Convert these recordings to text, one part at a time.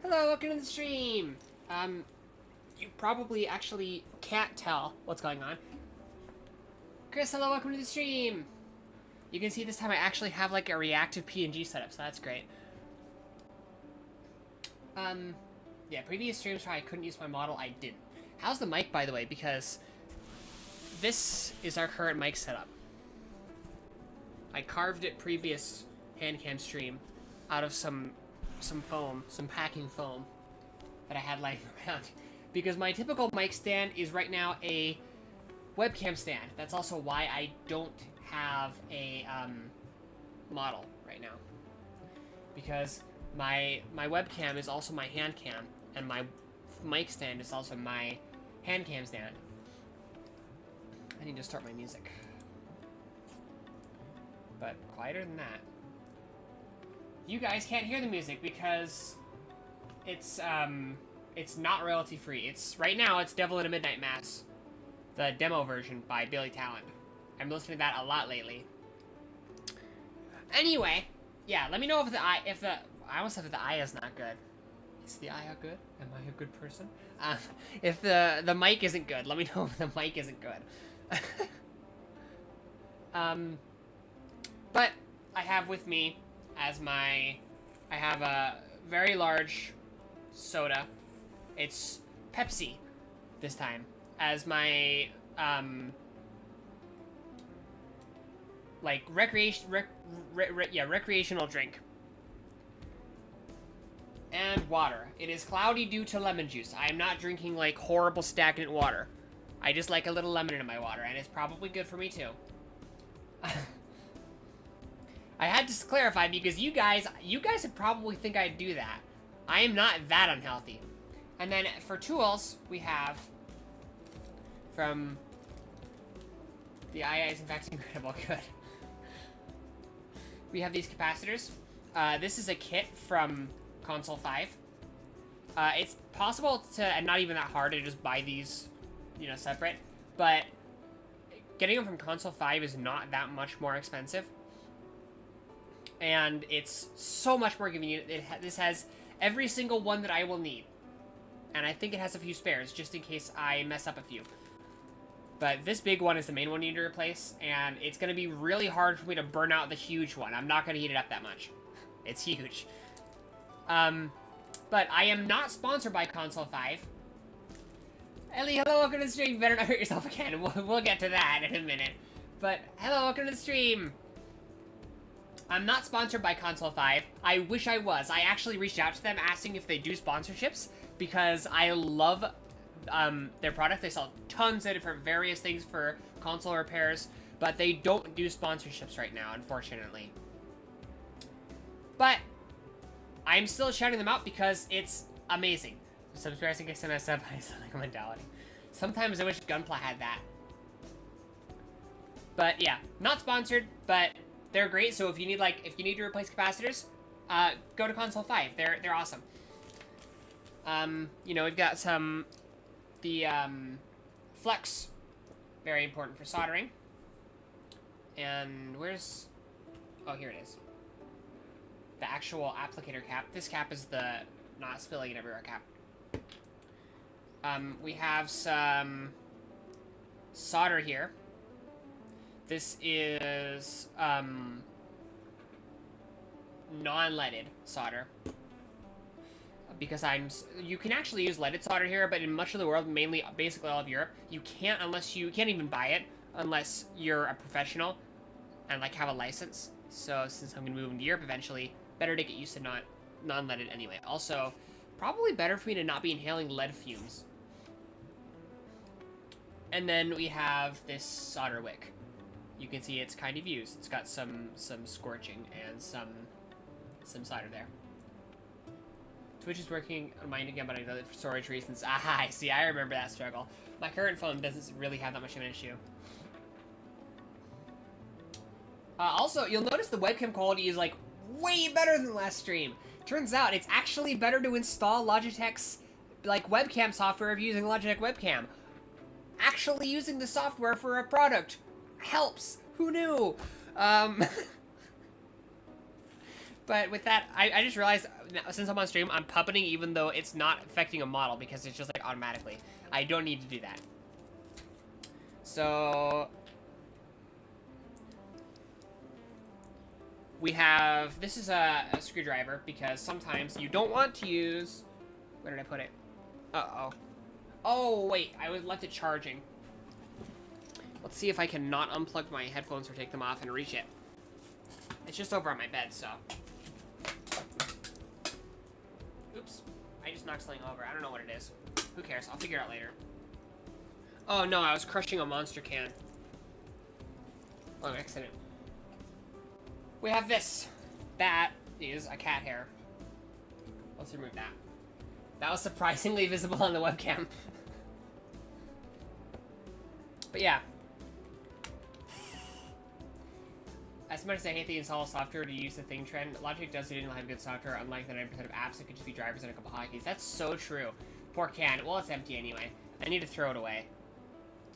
Hello, welcome to the stream! You probably actually can't tell what's going on. Chris, hello, welcome to the stream! You can see this time I actually have like a reactive PNG setup, so that's great. Yeah, previous streams where I couldn't use my model, I didn't. How's the mic, by the way? Because this is our current mic setup. I carved it previous handcam stream out of some foam, some packing foam that I had lying around. Because my typical mic stand is right now a webcam stand. That's also why I don't have a model right now. Because my webcam is also my hand cam, and my mic stand is also my hand cam stand. I need to start my music. But quieter than that. You guys can't hear the music because it's not royalty free. It's right now it's Devil in a Midnight Mass, the demo version by Billy Talent. I'm listening to that a lot lately. Anyway, yeah, let me know if I almost said if the eye is not good. Is the eye good? Am I a good person? If the mic isn't good, let me know if the mic isn't good. But I have with me as I have a very large soda. It's Pepsi this time as my like recreational drink. And water. It is cloudy due to lemon juice. I am not drinking like horrible stagnant water. I just like a little lemon in my water, and it's probably good for me too. I had to clarify because you guys would probably think I'd do that. I am not that unhealthy. And then for tools, we have from the II is in fact incredible. Good. We have these capacitors. This is a kit from Console 5. It's possible to, and not even that hard to just buy these, you know, separate. But getting them from Console 5 is not that much more expensive. And it's so much more convenient. This has every single one that I will need. And I think it has a few spares, just in case I mess up a few. But this big one is the main one you need to replace, and it's going to be really hard for me to burn out the huge one. I'm not going to heat it up that much. It's huge. But I am not sponsored by Console 5. Ellie, hello, welcome to the stream. You better not hurt yourself again. We'll get to that in a minute. But, hello, welcome to the stream. I'm not sponsored by Console 5. I wish I was. I actually reached out to them asking if they do sponsorships because I love their product. They sell tons of different various things for console repairs, but they don't do sponsorships right now, unfortunately. But I'm still shouting them out because it's amazing. Subscribing gets some SF by Sonic Mentality. Sometimes I wish Gunpla had that. But yeah, not sponsored, but they're great. So if you need to replace capacitors, go to Console 5. They're awesome. You know, we've got the flex, very important for soldering. And where's, oh, here it is. The actual applicator cap. This cap is the not spilling it everywhere cap. We have some solder here. This is non-leaded solder. Because you can actually use leaded solder here, but in much of the world, mainly, basically all of Europe, you can't even buy it unless you're a professional and like have a license. So since I'm gonna move into Europe eventually, better to get used to non-leaded anyway. Also, probably better for me to not be inhaling lead fumes. And then we have this solder wick. You can see it's kind of used. It's got some scorching and some solder there. Twitch is working on mine again, but I know that for storage reasons. Ah, I see. I remember that struggle. My current phone doesn't really have that much of an issue. Also, you'll notice the webcam quality is, like, way better than last stream. Turns out it's actually better to install Logitech's, like, webcam software if you're using Logitech webcam. Actually using the software for a product helps. Who knew? But with that, I just realized, since I'm on stream, I'm puppeting even though it's not affecting a model because it's just, like, automatically. I don't need to do that. So... we have, this is a screwdriver, because sometimes you don't want to use, where did I put it? Uh-oh. Oh, wait, I left it charging. Let's see if I can not unplug my headphones or take them off and reach it. It's just over on my bed, so. Oops, I just knocked something over. I don't know what it is. Who cares? I'll figure it out later. Oh no, I was crushing a monster can. Oh, accident. We have this. That is a cat hair. Let's remove that. That was surprisingly visible on the webcam. But yeah. As much as I hate the install software to use the thing trend, Logic does didn't have good software, unlike the 90% of apps that could just be drivers and a couple hotkeys. That's so true. Poor can. Well, it's empty anyway. I need to throw it away.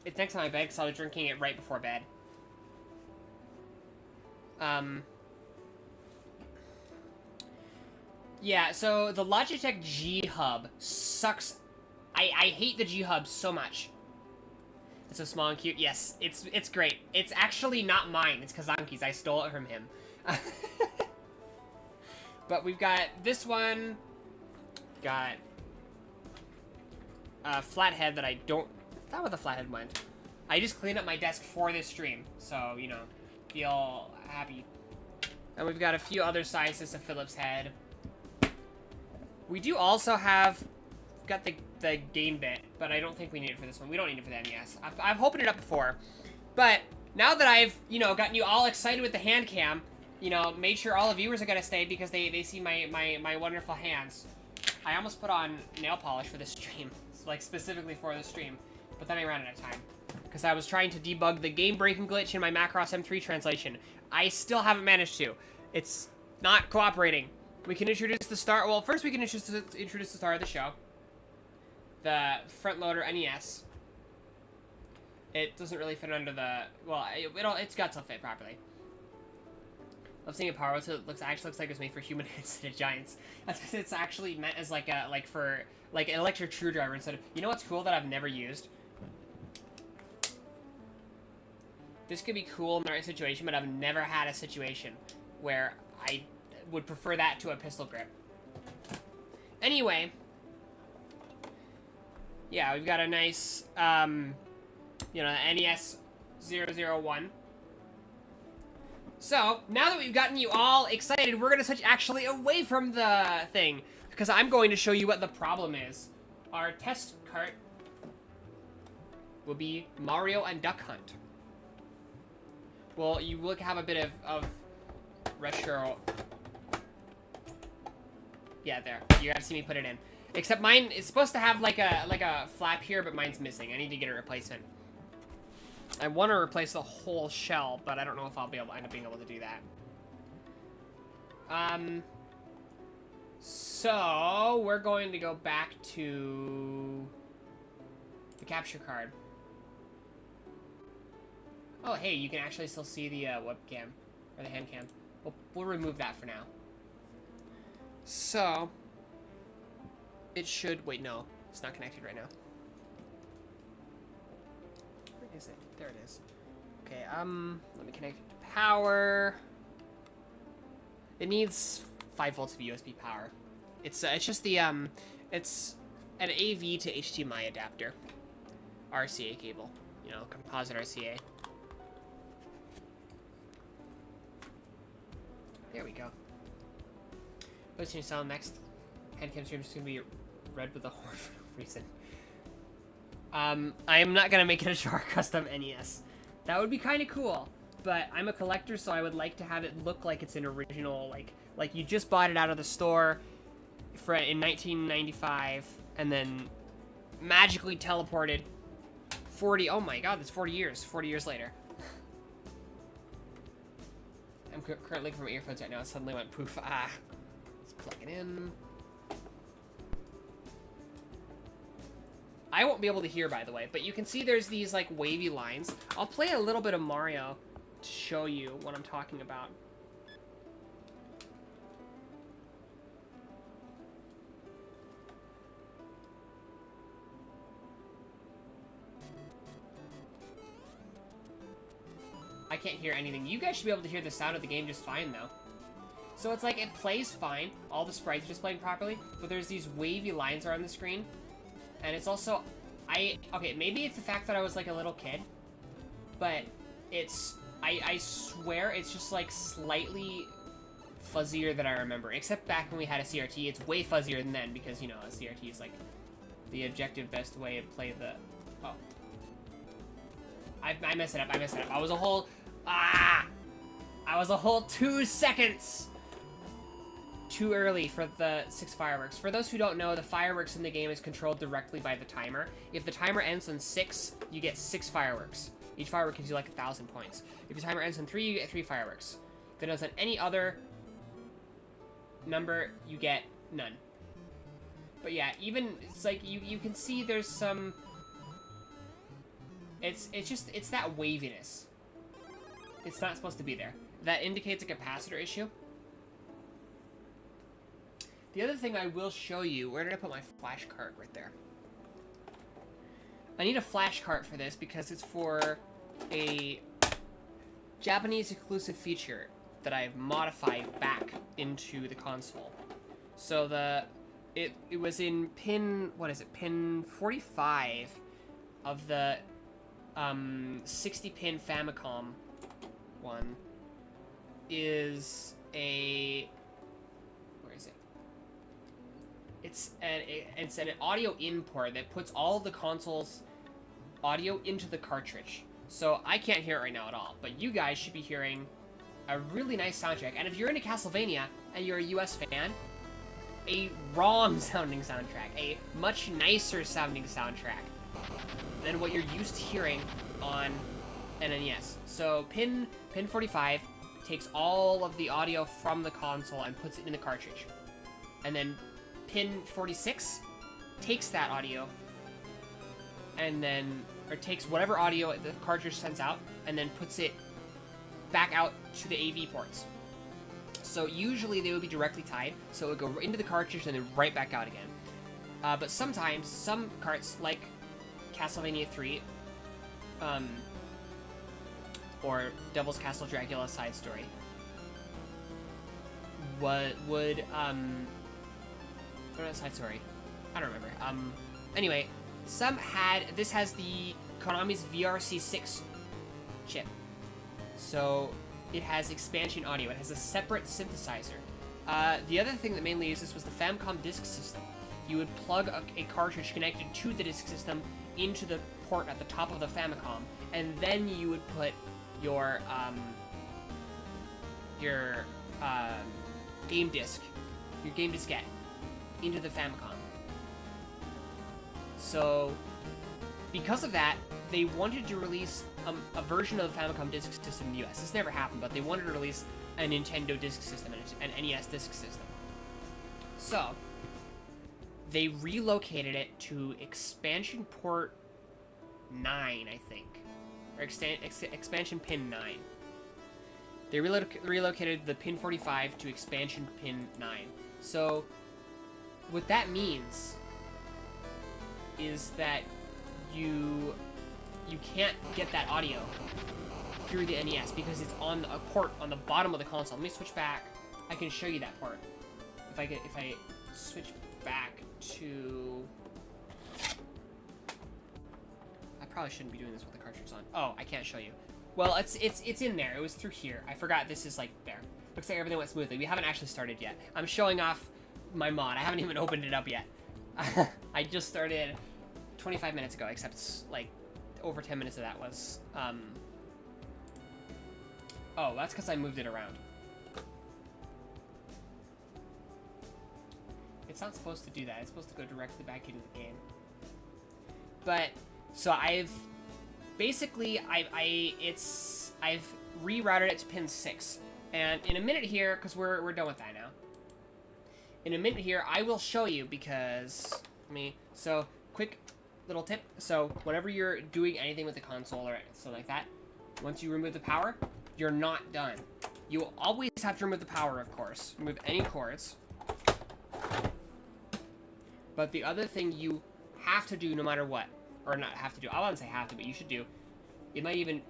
It's next to my bed because I was drinking it right before bed. Yeah, so the Logitech G Hub sucks. I hate the G Hub so much. It's so small and cute. Yes, it's great. It's actually not mine. It's Kazanki's. I stole it from him. But we've got this one. Got a flathead that I don't... I forgot where the flathead went. I just cleaned up my desk for this stream. So, you know, feel happy. And we've got a few other sizes of Phillips head. We do also have got the game bit, but I don't think we need it for this one. We don't need it for the NES. I've opened it up before, but now that I've, you know, gotten you all excited with the hand cam, you know, made sure all the viewers are gonna stay because they see my wonderful hands. I almost put on nail polish for this stream, like specifically for this stream, but then I ran out of time because I was trying to debug the game breaking glitch in my Macross M3 translation. I still haven't managed to. It's not cooperating. We can introduce the star. Well, first we can introduce the star of the show. The front loader NES. It doesn't really fit under the. Well, its guts will fit properly. Love seeing a power. So it actually looks like it's made for human instead of giants. It's actually meant as like a for an electric screwdriver instead of. You know what's cool that I've never used? This could be cool in the right situation, but I've never had a situation where I would prefer that to a pistol grip. Anyway, yeah, we've got a nice, you know, NES 001. So, now that we've gotten you all excited, we're going to switch actually away from the thing, because I'm going to show you what the problem is. Our test cart will be Mario and Duck Hunt. Well, you will have a bit of retro... Yeah, there. You gotta see me put it in. Except mine is supposed to have like a flap here, but mine's missing. I need to get a replacement. I want to replace the whole shell, but I don't know if I'll end up being able to do that. So we're going to go back to the capture card. Oh, hey, you can actually still see the webcam or the hand cam. We'll remove that for now. So, it should, wait, no, it's not connected right now. Where is it? There it is. Okay, let me connect it to power. It needs 5 volts of USB power. It's just the, it's an AV to HDMI adapter. RCA cable, you know, composite RCA. There we go. Listening sound next. Handcam stream is gonna be red with a horn for no reason. I am not gonna make it a Char custom NES. That would be kind of cool, but I'm a collector, so I would like to have it look like it's an original, like you just bought it out of the store in 1995, and then magically teleported 40. Oh my God, that's 40 years. 40 years later. I'm currently looking for my earphones right now. It suddenly went poof. Ah, let's plug it in. I won't be able to hear, by the way, but you can see there's these, like, wavy lines. I'll play a little bit of Mario to show you what I'm talking about. I can't hear anything. You guys should be able to hear the sound of the game just fine, though. So it's like, it plays fine. All the sprites are just playing properly, but there's these wavy lines around the screen. And it's also, okay, maybe it's the fact that I was like a little kid, but it's, I swear it's just like slightly fuzzier than I remember, except back when we had a CRT. It's way fuzzier than then because, you know, a CRT is like the objective best way to play the, oh. I messed it up, I was a whole, I was a whole 2 seconds too early for the 6 fireworks. For those who don't know, the fireworks in the game is controlled directly by the timer. If the timer ends on 6, you get 6 fireworks. Each firework gives you like 1,000 points. If the timer ends on 3, you get 3 fireworks. If it ends on any other number, you get none. But yeah, even, it's like, you can see there's some, it's that waviness. It's not supposed to be there. That indicates a capacitor issue. The other thing I will show you, where did I put my flash cart? Right there. I need a flash cart for this because it's for a Japanese exclusive feature that I've modified back into the console. So it was in pin, what is it, pin 45 of the 60-pin Famicom one is a, where is it? It's an audio in port that puts all the console's audio into the cartridge. So I can't hear it right now at all, but you guys should be hearing a really nice soundtrack. And if you're into Castlevania and you're a US fan, a wrong sounding soundtrack, a much nicer sounding soundtrack than what you're used to hearing on an NES. So pin 45 takes all of the audio from the console and puts it in the cartridge. And then pin 46 takes that audio and then, or takes whatever audio the cartridge sends out and then puts it back out to the AV ports. So usually they would be directly tied, so it would go into the cartridge and then right back out again. But sometimes, some carts, like Castlevania 3, or Devil's Castle Dracula Side Story, would or not Side Story, I don't remember. Anyway, some had, this has the Konami's VRC6 chip. So it has expansion audio. It has a separate synthesizer. The other thing that mainly used this was the Famicom disk system. You would plug a cartridge connected to the disk system into the port at the top of the Famicom, and then you would put your game disc, your game diskette, into the Famicom. So, because of that, they wanted to release a version of the Famicom disk system in the US. This never happened, but they wanted to release a Nintendo disk system, an NES disk system. So, they relocated it to expansion port 9, I think. Or expansion pin 9. They relocated the pin 45 to expansion pin 9. So, what that means is that you can't get that audio through the NES because it's on a port on the bottom of the console. Let me switch back. I can show you that port. If I switch back to, I probably shouldn't be doing this with the cartridge on. Oh, I can't show you. Well, it's in there. It was through here. I forgot this is like there. Looks like everything went smoothly. We haven't actually started yet. I'm showing off my mod. I haven't even opened it up yet. I just started 25 minutes ago, except like over 10 minutes of that was, oh, that's because I moved it around. It's not supposed to do that. It's supposed to go directly back into the game. But, so I've basically, I've rerouted it to pin 6. And in a minute here, because we're done with that now. In a minute here, I will show you because, so quick little tip. So whenever you're doing anything with the console or something like that, once you remove the power, you're not done. You will always have to remove the power, of course. Remove any cords. But the other thing you have to do no matter what, or not have to do, I wouldn't say have to, but you should do, it might even,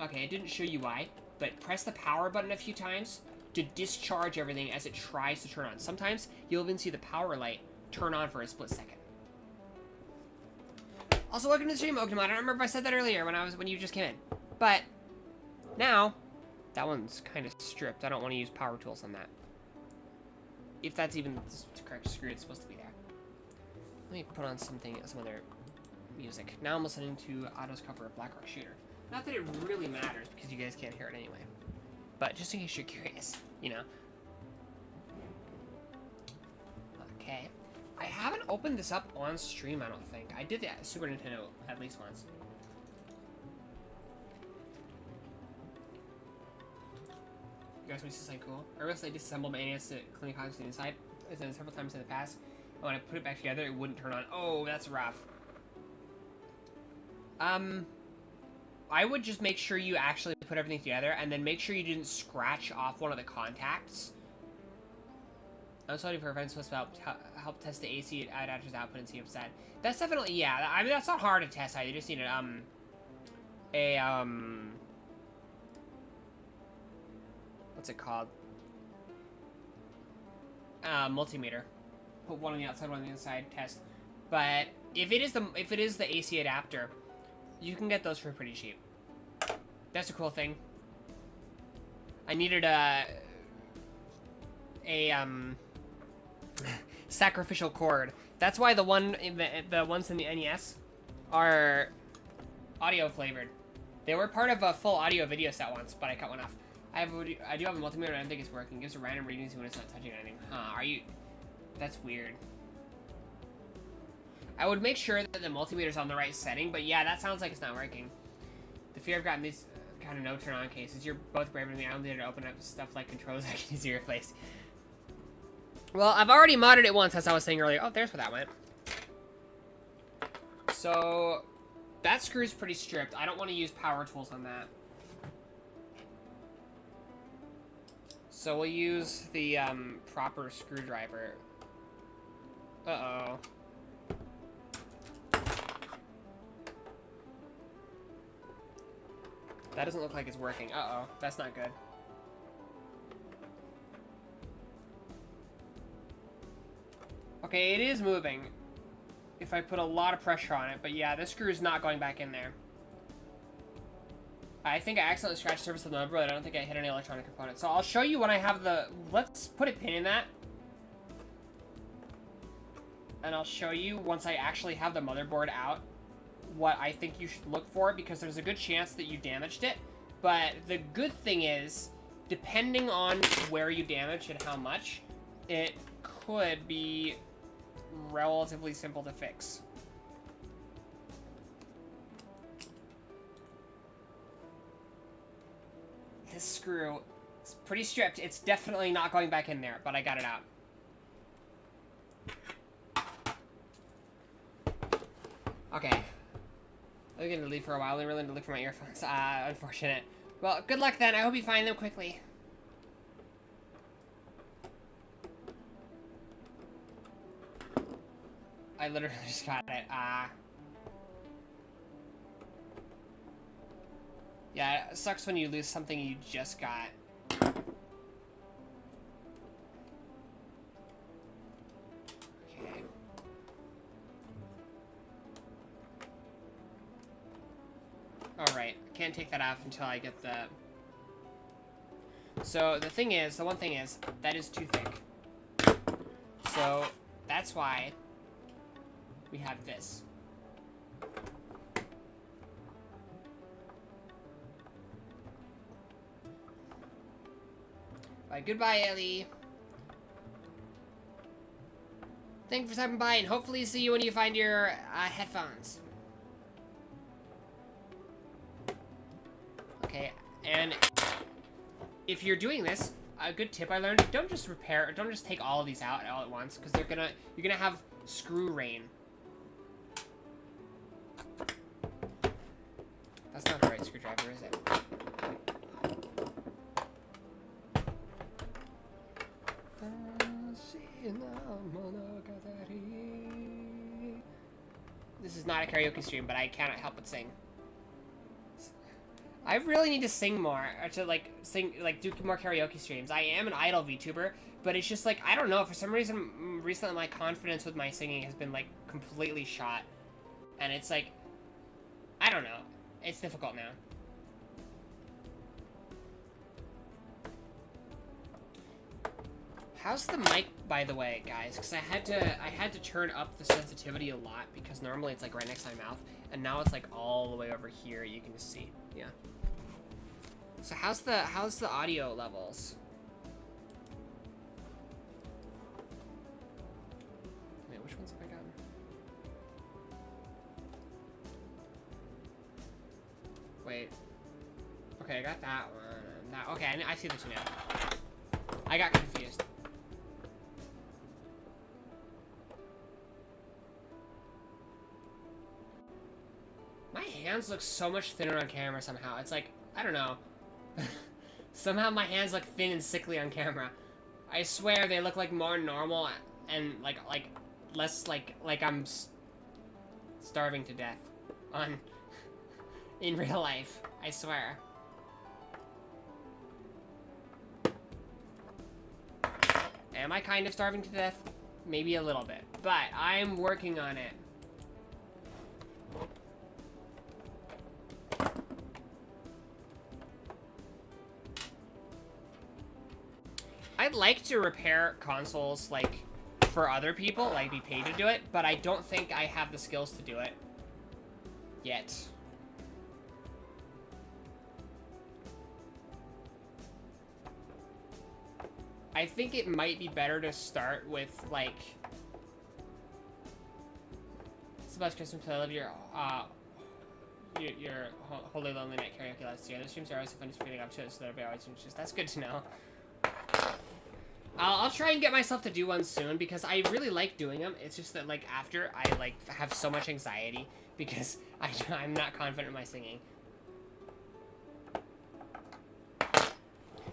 okay, it didn't show you why, but press the power button a few times to discharge everything as it tries to turn on. Sometimes you'll even see the power light turn on for a split second. Also, welcome to the stream, Okama. I don't remember if I said that earlier when you just came in. But now, that one's kind of stripped. I don't want to use power tools on that. If that's even the correct screw it's supposed to be there. Let me put on some other music. Now I'm listening to Otto's cover of Black Rock Shooter. Not that it really matters, because you guys can't hear it anyway. But just in case you're curious, you know. Okay. I haven't opened this up on stream, I don't think. I did the Super Nintendo at least once. You guys want to see something cool? I recently disassembled my NES to clean cogs to the inside. I've done it several times in the past. And when I put it back together, it wouldn't turn on. Oh, that's rough. I would just make sure you actually put everything together, and then make sure you didn't scratch off one of the contacts. I'm sorry for friends supposed to help test the AC adapter's output and see if it's that. That's definitely, yeah, I mean, that's not hard to test either. You just need what's it called? Multimeter. Put one on the outside, one on the inside, test. But if it is the AC adapter, you can get those for pretty cheap. That's a cool thing. I needed a sacrificial cord. That's why the ones in the NES are audio flavored. They were part of a full audio video set once, but I cut one off. I do have a multimeter, and I don't think it's working. It gives a random readings when it's not touching anything. Huh? Are you? That's weird. I would make sure that the multimeter's on the right setting, but yeah, that sounds like it's not working. The fear I've gotten these kind of no turn on cases. You're both brave with me. I don't need to open up stuff like controls I can easily replace. Well, I've already modded it once, as I was saying earlier. Oh, there's where that went. So, that screw's pretty stripped. I don't want to use power tools on that. So we'll use the proper screwdriver. Uh-oh. That doesn't look like it's working. Uh-oh. That's not good. Okay, it is moving. If I put a lot of pressure on it. But yeah, this screw is not going back in there. I think I accidentally scratched the surface of the motherboard. I don't think I hit any electronic component. So I'll show you when I have the... Let's put a pin in that. And I'll show you once I actually have the motherboard out what I think you should look for, because there's a good chance that you damaged it. But the good thing is, depending on where you damage and how much, it could be relatively simple to fix. This screw is pretty stripped. It's definitely not going back in there, but I got it out. Okay. I'm gonna leave for a while. I'm really to look for my earphones. Unfortunate. Well, good luck then. I hope you find them quickly. I literally just got it. Yeah, it sucks when you lose something you just got. Okay. Alright, can't take that off until I get the So the one thing is, that is too thick. So that's why we have this. Alright, goodbye, Ellie. Thank you for stopping by, and hopefully see you when you find your headphones. Okay, and if you're doing this, a good tip I learned: don't just take all of these out all at once, because you're gonna have screw rain. That's not the right screwdriver, is it? This is not a karaoke stream, but I cannot help but sing. I really need to sing more, or to do more karaoke streams. I am an idol VTuber, but it's just like, I don't know, for some reason recently my confidence with my singing has been like completely shot. And it's like, I don't know. It's difficult now. How's the mic, by the way, guys? Because I had to turn up the sensitivity a lot, because normally it's like right next to my mouth, and now it's like all the way over here. You can just see. Yeah. So how's the audio levels? Wait, which ones have I gotten? Wait. Okay, I got that one. Okay, I see the two now. I got confused. My hands look so much thinner on camera somehow. It's like, I don't know. Somehow my hands look thin and sickly on camera. I swear they look like more normal and like less like I'm starving to death in real life. I swear. Am I kind of starving to death? Maybe a little bit, but I'm working on it. I'd like to repair consoles, like, for other people, like, be paid to do it, but I don't think I have the skills to do it. Yet. I think it might be better to start with, like... It's the best Christmas I love your Holy Lonely Night karaoke last year. The streams are always fun to feeling up to it, so they'll be always interesting. That's good to know. I'll try and get myself to do one soon, because I really like doing them. It's just that, like, after, I, like, have so much anxiety, because I'm not confident in my singing.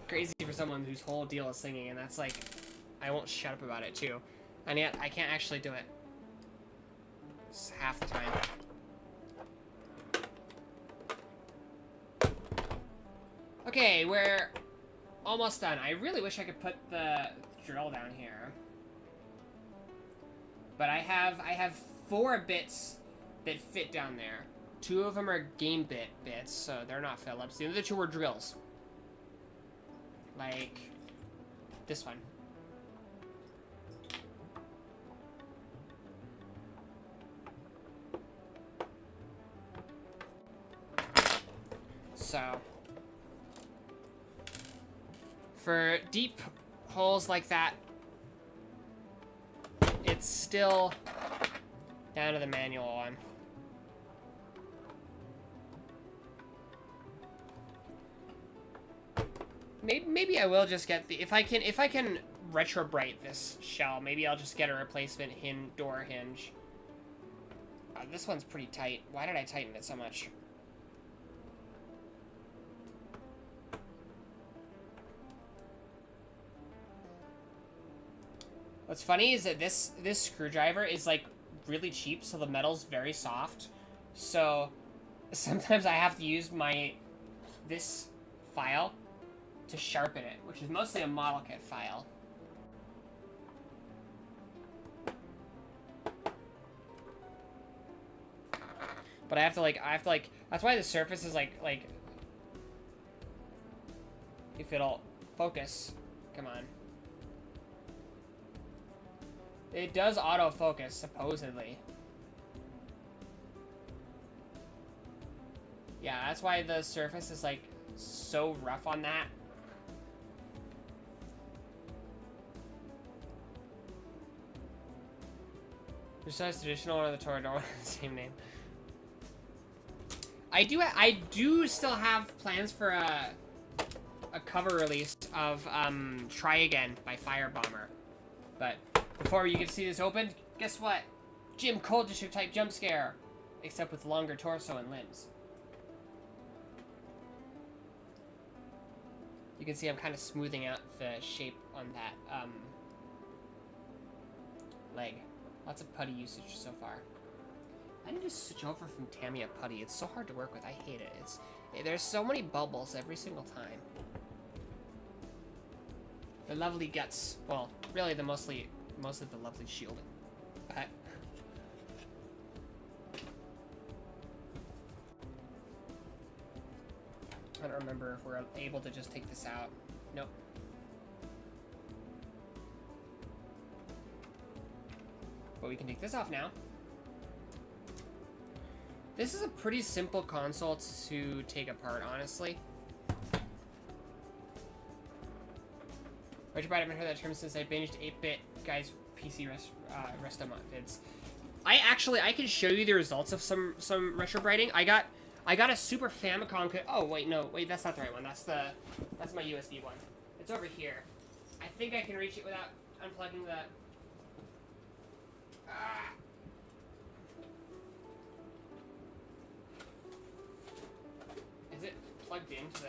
Crazy for someone whose whole deal is singing, and that's, like, I won't shut up about it, too. And yet, I can't actually do it. It's half the time. Okay, we're almost done. I really wish I could put the drill down here. But I have 4 bits that fit down there. 2 of them are game bits, so they're not Phillips. The other 2 are drills. Like this one. So for deep holes like that, it's still down to the manual one. Maybe I will just get the, if I can retro-bright this shell, maybe I'll just get a replacement door hinge. This one's pretty tight. Why did I tighten it so much? What's funny is that this screwdriver is like really cheap, so the metal's very soft. So sometimes I have to use this file to sharpen it, which is mostly a model kit file. But I have to like, that's why the surface is like, if it'll Focus. Come on. It does autofocus, supposedly. Yeah, that's why the surface is, like, so rough on that. Besides traditional or the Torador, same name. I do still have plans for a cover release of Try Again by Firebomber. But before you get to see this open, guess what? Jim Coldisher type jump scare, except with longer torso and limbs. You can see I'm kind of smoothing out the shape on that leg. Lots of putty usage so far. I need to switch over from Tamiya putty. It's so hard to work with. I hate it. There's so many bubbles every single time. The lovely guts. Well, really mostly the lovely shielding. But I don't remember if we're able to just take this out. Nope. But we can take this off now. This is a pretty simple console to take apart, honestly. Richard, I haven't heard that term since I binged 8-bit guys PC rest of my vids. I can show you the results of some retro brighting. I got a Super Famicom. Oh wait, no, wait, that's not the right one. That's my USB one. It's over here. I think I can reach it without unplugging the. Is it plugged into the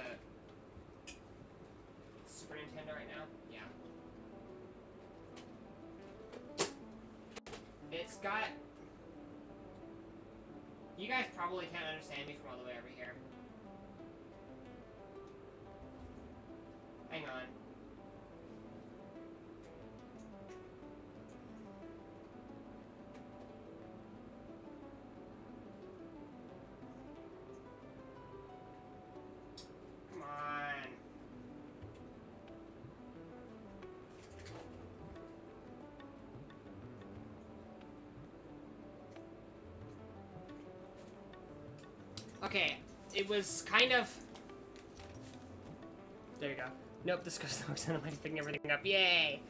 Super Nintendo right now? Yeah. It's got. You guys probably can't understand me from all the way over here. Hang on. Come on. Okay, it was kind of. There you go. Nope, this goes to extent of my picking everything up. Yay!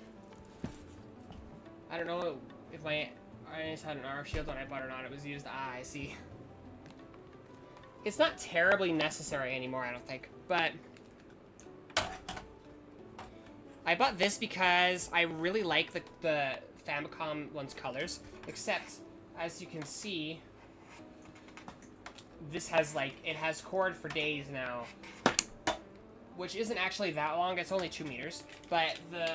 I don't know if my INS had an RF shield when I bought it or not. It was used. Ah, I see. It's not terribly necessary anymore, I don't think. But I bought this because I really like the Famicom one's colors. Except, as you can see, this has, like, it has cord for days now. Which isn't actually that long, it's only 2 meters. But the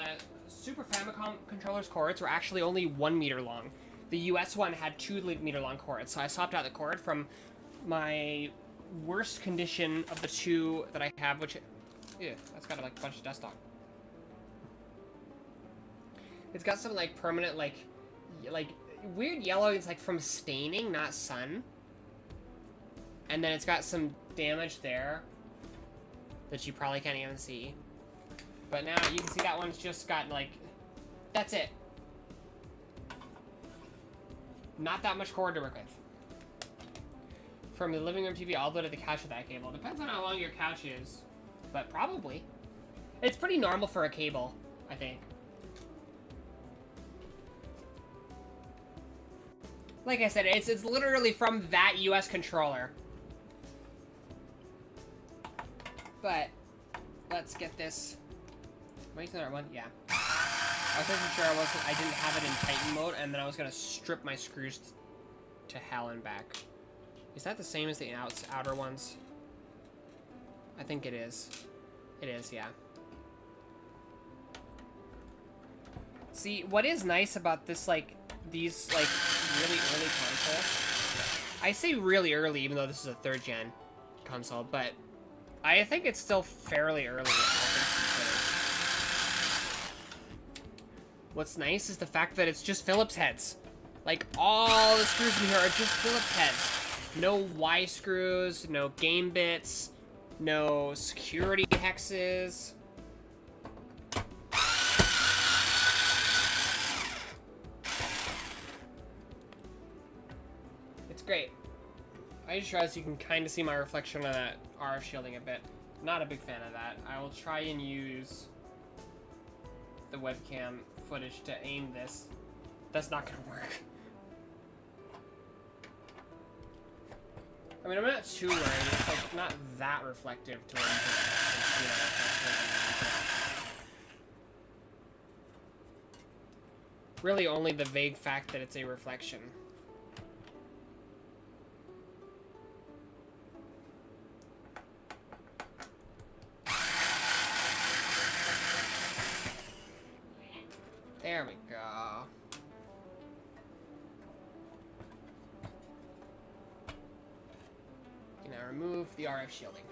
Super Famicom controller's cords were actually only 1 meter long. The US one had 2 meter long cords, so I swapped out the cord from my worst condition of the 2 that I have, which, ew, that's got like a bunch of dust on. It's got some like permanent like weird yellow. It's like from staining, not sun. And then it's got some damage there that you probably can't even see. But now you can see that one's just got like, that's it. Not that much cord to work with. From the living room TV all the way to the couch with that cable. Depends on how long your couch is, but probably. It's pretty normal for a cable, I think. Like I said, it's literally from that US controller. But let's get this. Wait, another one? Yeah. I was making sure I didn't have it in Titan mode, and then I was gonna strip my screws to hell and back. Is that the same as the outer ones? I think it is. It is, yeah. See, what is nice about this, like, these, like, really early consoles? I say really early, even though this is a 3rd gen console, but I think it's still fairly early. What's nice is the fact that it's just Phillips heads. Like, all the screws in here are just Phillips heads. No Y screws, no game bits, no security hexes. It's great. I just realized you can kind of see my reflection on that RF shielding a bit. Not a big fan of that. I will try and use the webcam footage to aim this. That's not gonna work. I mean, I'm not too worried. It's like not that reflective to where you can see that. Really only the vague fact that it's a reflection. There we go. Now remove the RF shielding.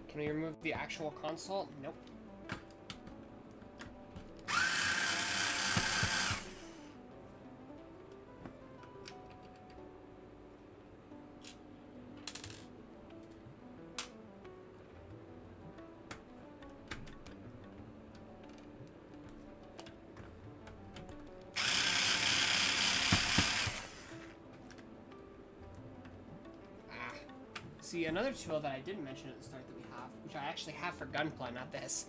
Can we remove the actual console? Nope. See, another tool that I didn't mention at the start that we have, which I actually have for Gunpla, not this,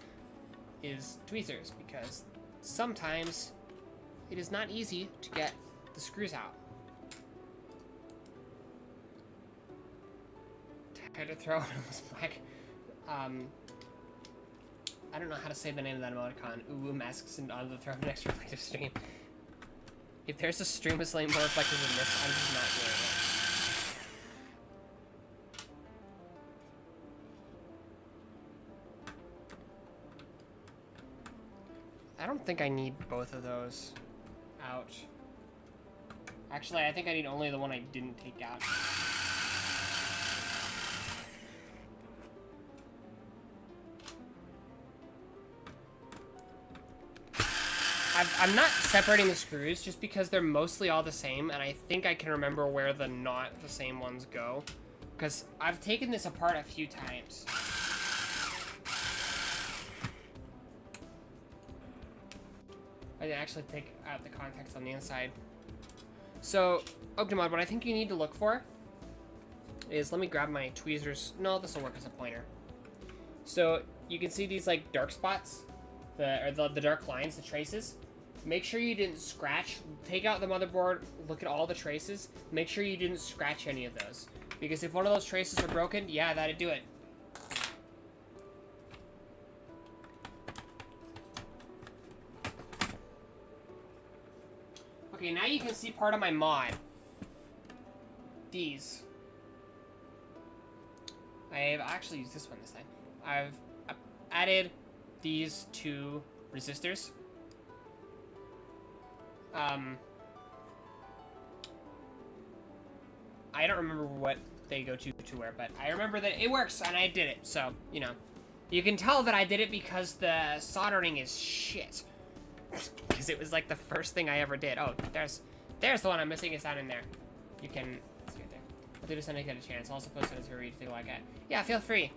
is tweezers, because sometimes it is not easy to get the screws out. Tired to throw this black. I don't know how to say the name of that emoticon. Ooh, masks and on the throw next reflective stream. If there's a stream with slightly more reflective than this, I'm just not doing it. I don't think I need both of those out. Actually, I think I need only the one I didn't take out. I'm not separating the screws just because they're mostly all the same, and I think I can remember where the not the same ones go. Because I've taken this apart a few times. I didn't actually take out the contacts on the inside. So, Ogdemod, what I think you need to look for is, let me grab my tweezers. No, this will work as a pointer. So, you can see these, like, dark spots, the dark lines, the traces. Make sure you didn't scratch. Take out the motherboard, look at all the traces. Make sure you didn't scratch any of those. Because if one of those traces are broken, yeah, that'd do it. Okay, now you can see part of my mod. These. I've actually used this one this time. I've added these two resistors. I don't remember what they go to where, but I remember that it works, and I did it, so, you know. You can tell that I did it because the soldering is shit. Because it was like the first thing I ever did. Oh, there's the one I'm missing. It's down in there. You can see it there. I'll do this when I get a chance. I'll also post it as a read to take a look at. Yeah, feel free.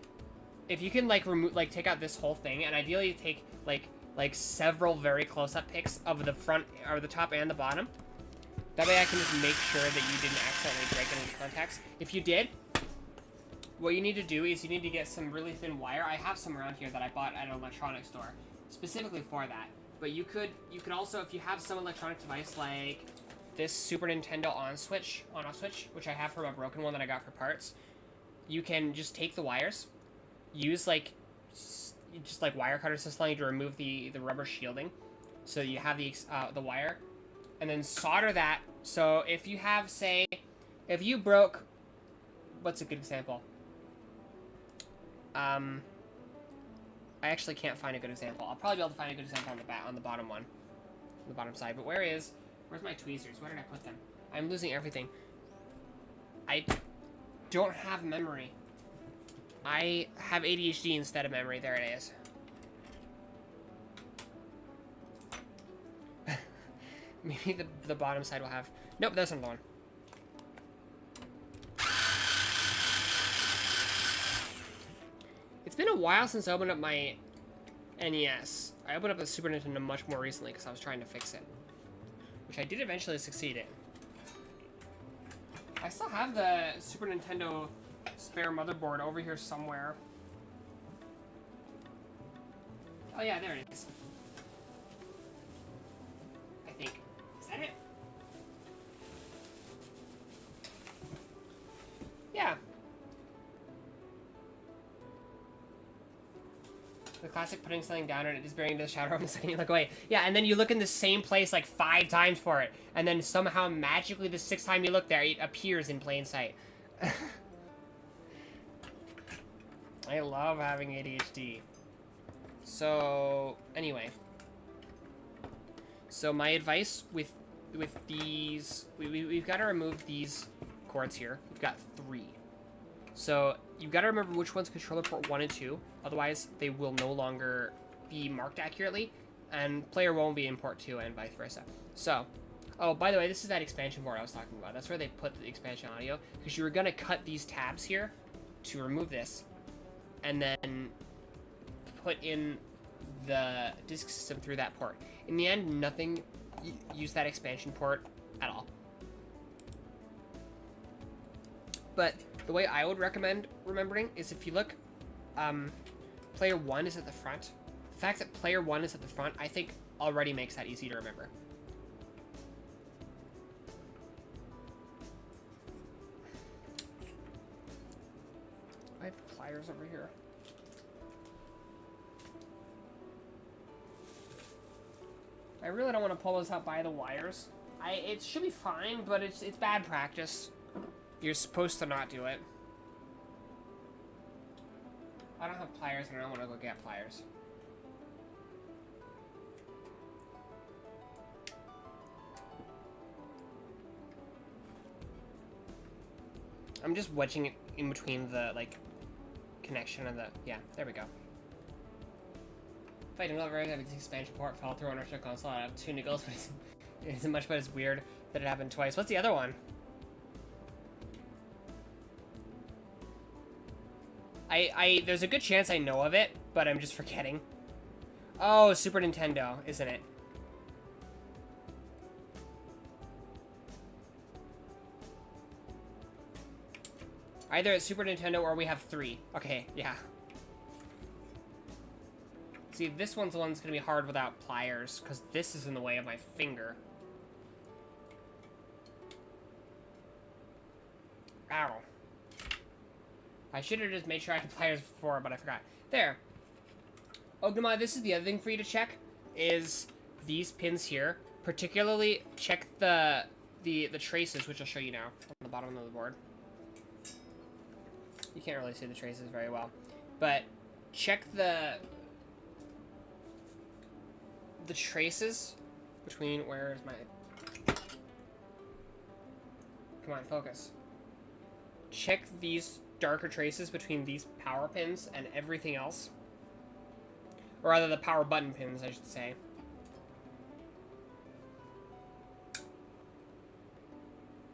If you can like remove, like take out this whole thing, and ideally take like several very close-up pics of the front or the top and the bottom. That way I can just make sure that you didn't accidentally break any contacts. If you did, what you need to do is you need to get some really thin wire. I have some around here that I bought at an electronics store specifically for that. But you could also, if you have some electronic device like this Super Nintendo on-off switch, which I have from a broken one that I got for parts, you can just take the wires, use like just like wire cutter system to remove the rubber shielding, so you have the wire, and then solder that. So if you have, say, if you broke, what's a good example? I actually can't find a good example. I'll probably be able to find a good example on the bottom one, on the bottom side. But where's my tweezers? Where did I put them? I'm losing everything. I don't have memory. I have ADHD instead of memory. There it is. Maybe the bottom side will have... Nope, there's another one. It's been a while since I opened up my NES. I opened up the Super Nintendo much more recently because I was trying to fix it. which I did eventually succeed in. I still have the Super Nintendo spare motherboard over here somewhere. Oh yeah, there it is. I think. Is that it? Yeah. The classic putting something down and it disappearing into the shadow and second you look away. Yeah, and then you look in the same place like 5 times for it. And then somehow magically the 6th time you look there, it appears in plain sight. I love having ADHD. So, anyway. So my advice with these... We've got to remove these cords here. We've got 3. So, you've got to remember which one's controller port 1 and 2. Otherwise, they will no longer be marked accurately. And player 1 will be in port 2 and vice versa. So, oh, by the way, this is that expansion board I was talking about. That's where they put the expansion audio. Because you were going to cut these tabs here to remove this. And then put in the disk system through that port. In the end, nothing used that expansion port at all. But the way I would recommend remembering is if you look, player 1 is at the front. The fact that player 1 is at the front, I think, already makes that easy to remember. I have pliers over here. I really don't want to pull this out by the wires. It should be fine, but it's bad practice. You're supposed to not do it. I don't have pliers and I don't want to go get pliers. I'm just wedging it in between the, like, connection and the... Yeah, there we go. If I don't know very good, the expansion port fell through on Virtual Console. I have 2 nickels, but it isn't much, but it's weird that it happened twice. What's the other one? There's a good chance I know of it, but I'm just forgetting. Oh, Super Nintendo, isn't it? Either it's Super Nintendo or we have 3. Okay, yeah. See, this one's the one that's going to be hard without pliers, because this is in the way of my finger. Ow. I should have just made sure I had pliers before, but I forgot. There. Ognama, this is the other thing for you to check, is these pins here. Particularly, check the traces, which I'll show you now, on the bottom of the board. You can't really see the traces very well. But, check the traces between... Where's my... Come on, focus. Check these darker traces between these power pins and everything else. Or rather, the power button pins, I should say.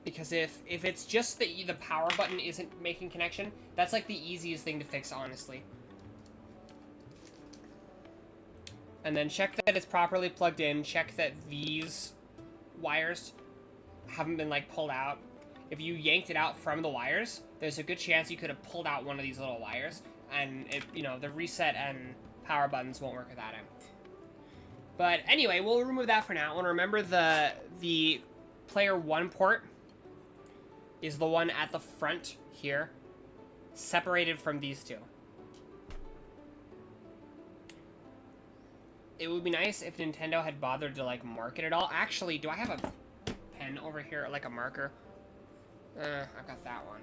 Because if it's just that the power button isn't making connection, that's like the easiest thing to fix, honestly. And then check that it's properly plugged in. Check that these wires haven't been, like, pulled out. If you yanked it out from the wires, there's a good chance you could have pulled out one of these little wires. And, you know, the reset and power buttons won't work without it. But anyway, we'll remove that for now. And remember the player 1 port is the one at the front here, separated from these two. It would be nice if Nintendo had bothered to, like, mark it at all. Actually, do I have a pen over here, like a marker? I've got that one.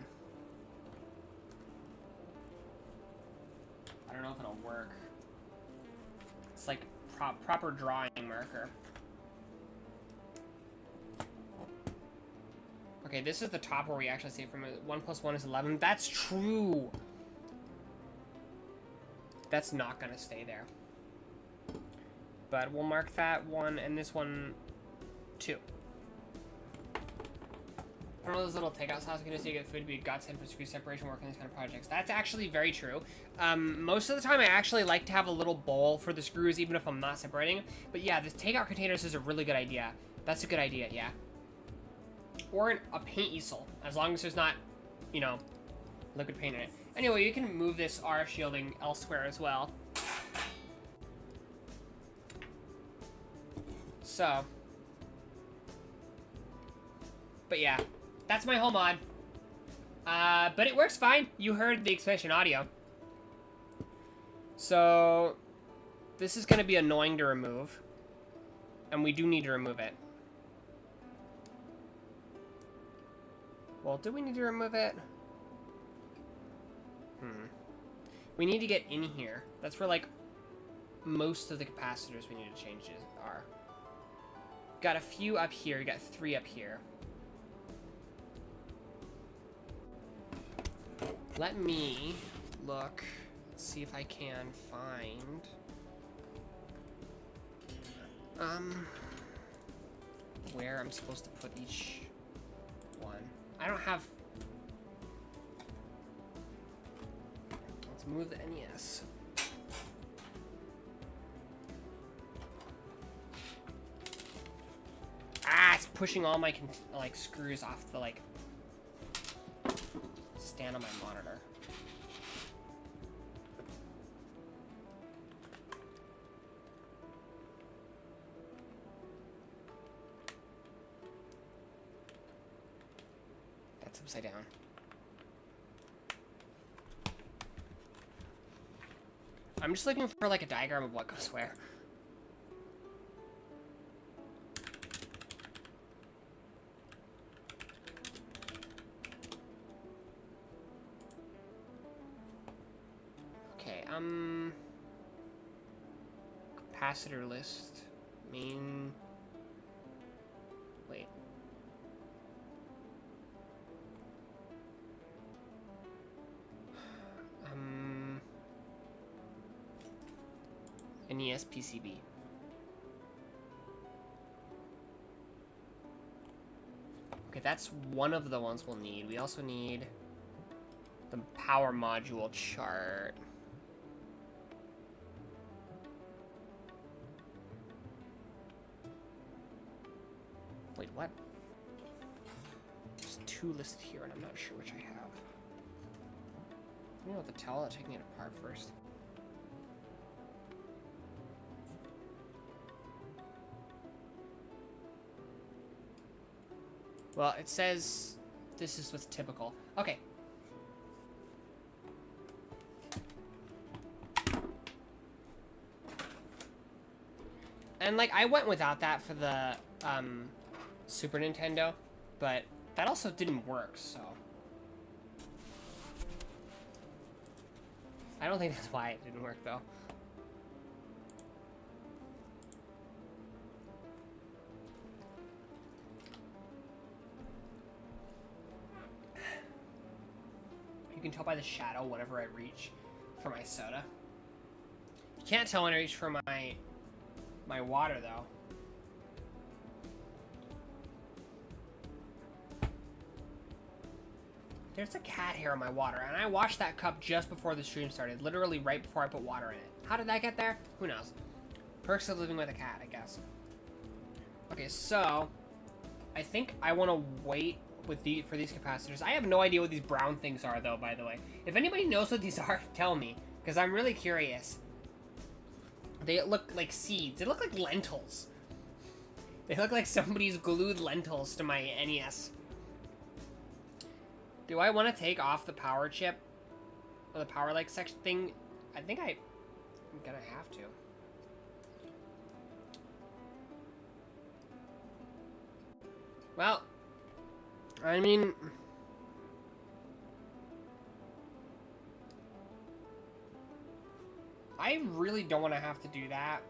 I don't know if it'll work. It's like proper drawing marker. Okay, this is the top where we actually see it from. 1 + 1 is 11. That's true! That's not gonna stay there. But we'll mark that 1 and this one 2. One of those little takeout sauce you can do so you get food to be a godsend for screw separation work on these kind of projects. That's actually very true. Most of the time I actually like to have a little bowl for the screws even if I'm not separating. But yeah, this takeout containers is a really good idea. That's a good idea, yeah. Or a paint easel, as long as there's not, you know, liquid paint in it. Anyway, you can move this RF shielding elsewhere as well. So. But yeah, that's my whole mod. But it works fine. You heard the expansion audio. So, this is going to be annoying to remove. And we do need to remove it. Well, do we need to remove it? We need to get in here. That's where, like, most of the capacitors we need to change are. Got a few up here. We got 3 up here. Let me look. Let's see if I can find... where I'm supposed to put each one. I don't have... Let's move the NES. Ah, it's pushing all my like screws off the like stand on my monitor. That's upside down. I'm just looking for like a diagram of what goes where. Okay, capacitor list, main, wait. NES PCB. Okay, that's one of the ones we'll need. We also need the power module chart. Wait, what? There's 2 listed here, and I'm not sure which I have. You know what, the towel, taking it apart first. Well, it says this is what's typical. Okay. And, like, I went without that for the, Super Nintendo, but that also didn't work, so. I don't think that's why it didn't work, though. You can tell by the shadow whenever I reach for my soda. You can't tell when I reach for my water, though. There's a cat hair on my water, and I washed that cup just before the stream started, literally right before I put water in it. How did that get there? Who knows? Perks of living with a cat, I guess. Okay, so I think I want to wait with for these capacitors. I have no idea what these brown things are, though, by the way. If anybody knows what these are, tell me, because I'm really curious. They look like seeds. They look like lentils. They look like somebody's glued lentils to my NES. Do I want to take off the power chip? Or the power, like, section thing? I think I'm gonna have to. Well, I mean, I really don't want to have to do that.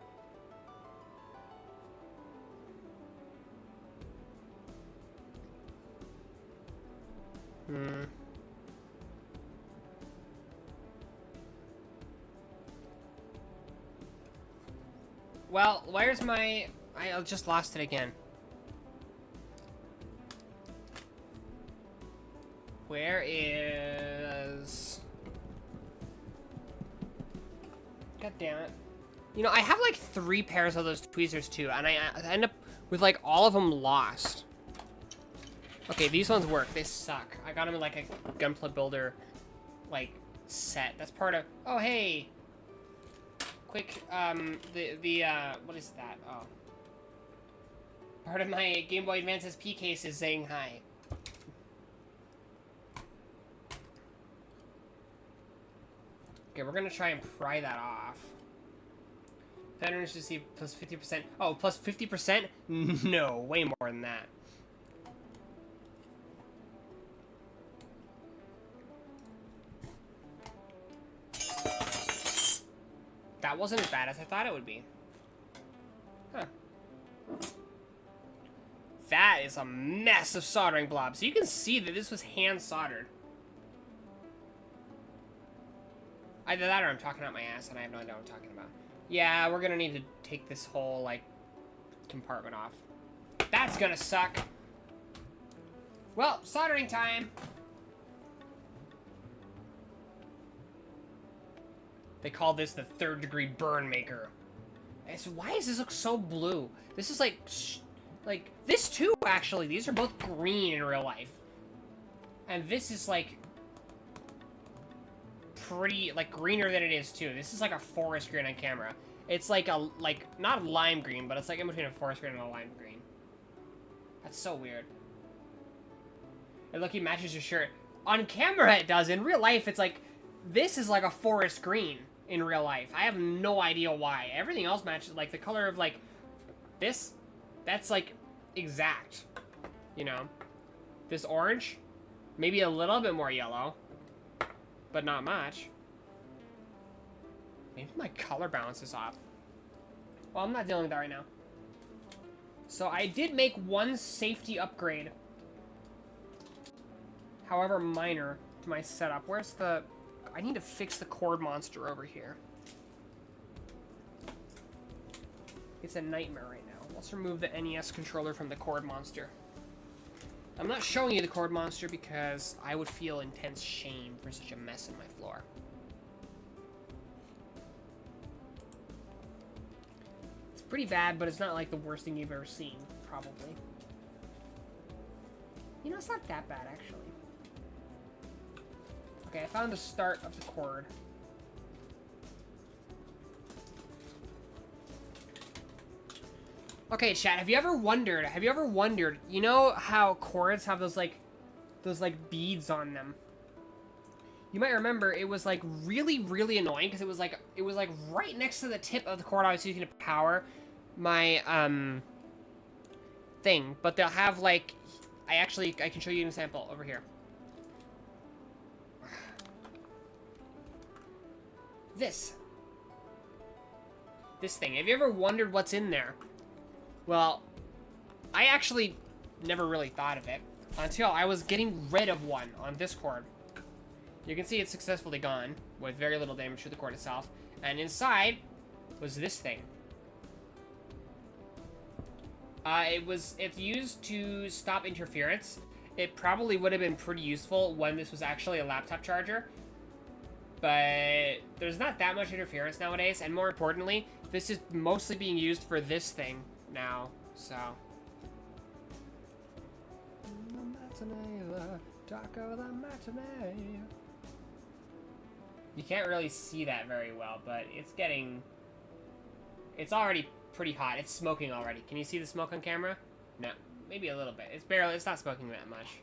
Well, where's my... I just lost it again. Where is... God damn it. You know, I have like 3 pairs of those tweezers too, and I end up with like all of them lost. Okay, these ones work. They suck. I got them in like a Gunpla Builder like set. That's part of. Oh hey. Quick. What is that? Oh. Part of my Game Boy Advance SP case is saying hi. Okay, we're gonna try and pry that off. Veterans receive plus 50%. Oh, plus 50%? No, way more than that. That wasn't as bad as I thought it would be. Huh. That is a mess of soldering blobs. So you can see that this was hand soldered. Either that or I'm talking out my ass and I have no idea what I'm talking about. Yeah, we're gonna need to take this whole, like, compartment off. That's gonna suck. Well, soldering time. They call this the 3rd degree burn maker. And so why does this look so blue? This is like this too, actually. These are both green in real life. And this is like pretty, like, greener than it is too. This is like a forest green on camera. It's like a, not lime green, but it's like in between a forest green and a lime green. That's so weird. And look, he matches your shirt. On camera it does. In real life, it's like, this is like a forest green in real life. I have no idea why. Everything else matches, like the color of like this, that's like exact, you know. This orange, maybe a little bit more yellow, but not much. Maybe my color balance is off. Well, I'm not dealing with that right now. So I did make one safety upgrade, however minor, to my setup. Where's the... I need to fix the cord monster over here. It's a nightmare right now. Let's remove the NES controller from the cord monster. I'm not showing you the cord monster because I would feel intense shame for such a mess in my floor. It's pretty bad, but it's not like the worst thing you've ever seen, probably. You know, it's not that bad, actually. Okay, I found the start of the cord. Okay, chat, have you ever wondered, you know how cords have those beads on them? You might remember it was like really, really annoying because it was like right next to the tip of the cord I was using to power my thing, but they'll have like, I can show you an example over here. This thing. Have you ever wondered what's in there? Well, I actually never really thought of it until I was getting rid of one on this cord. You can see it's successfully gone with very little damage to the cord itself. And inside was this thing. It's used to stop interference. It probably would have been pretty useful when this was actually a laptop charger. But there's not that much interference nowadays, and more importantly, this is mostly being used for this thing now, so. You can't really see that very well, but it's already pretty hot. It's smoking already. Can you see the smoke on camera? No, maybe a little bit. It's not smoking that much.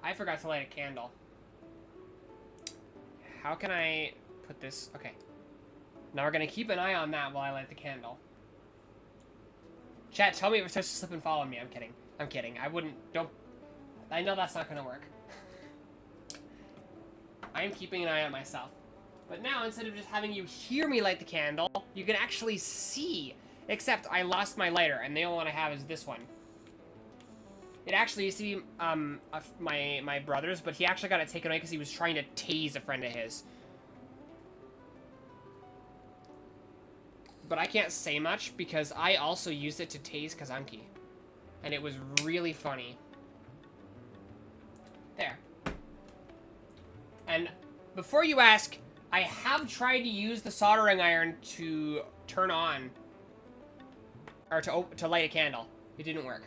I forgot to light a candle. How can I put this? Okay. Now we're going to keep an eye on that while I light the candle. Chat, tell me if it starts to slip and fall on me. I'm kidding. I'm kidding. I know that's not going to work. I am keeping an eye on myself. But now, instead of just having you hear me light the candle, you can actually see. Except I lost my lighter, and the only one I have is this one. It actually used to be my brother's, but he actually got it taken away because he was trying to tase a friend of his. But I can't say much because I also used it to tase Kazanki. And it was really funny. There. And before you ask, I have tried to use the soldering iron to turn on or to light a candle. It didn't work.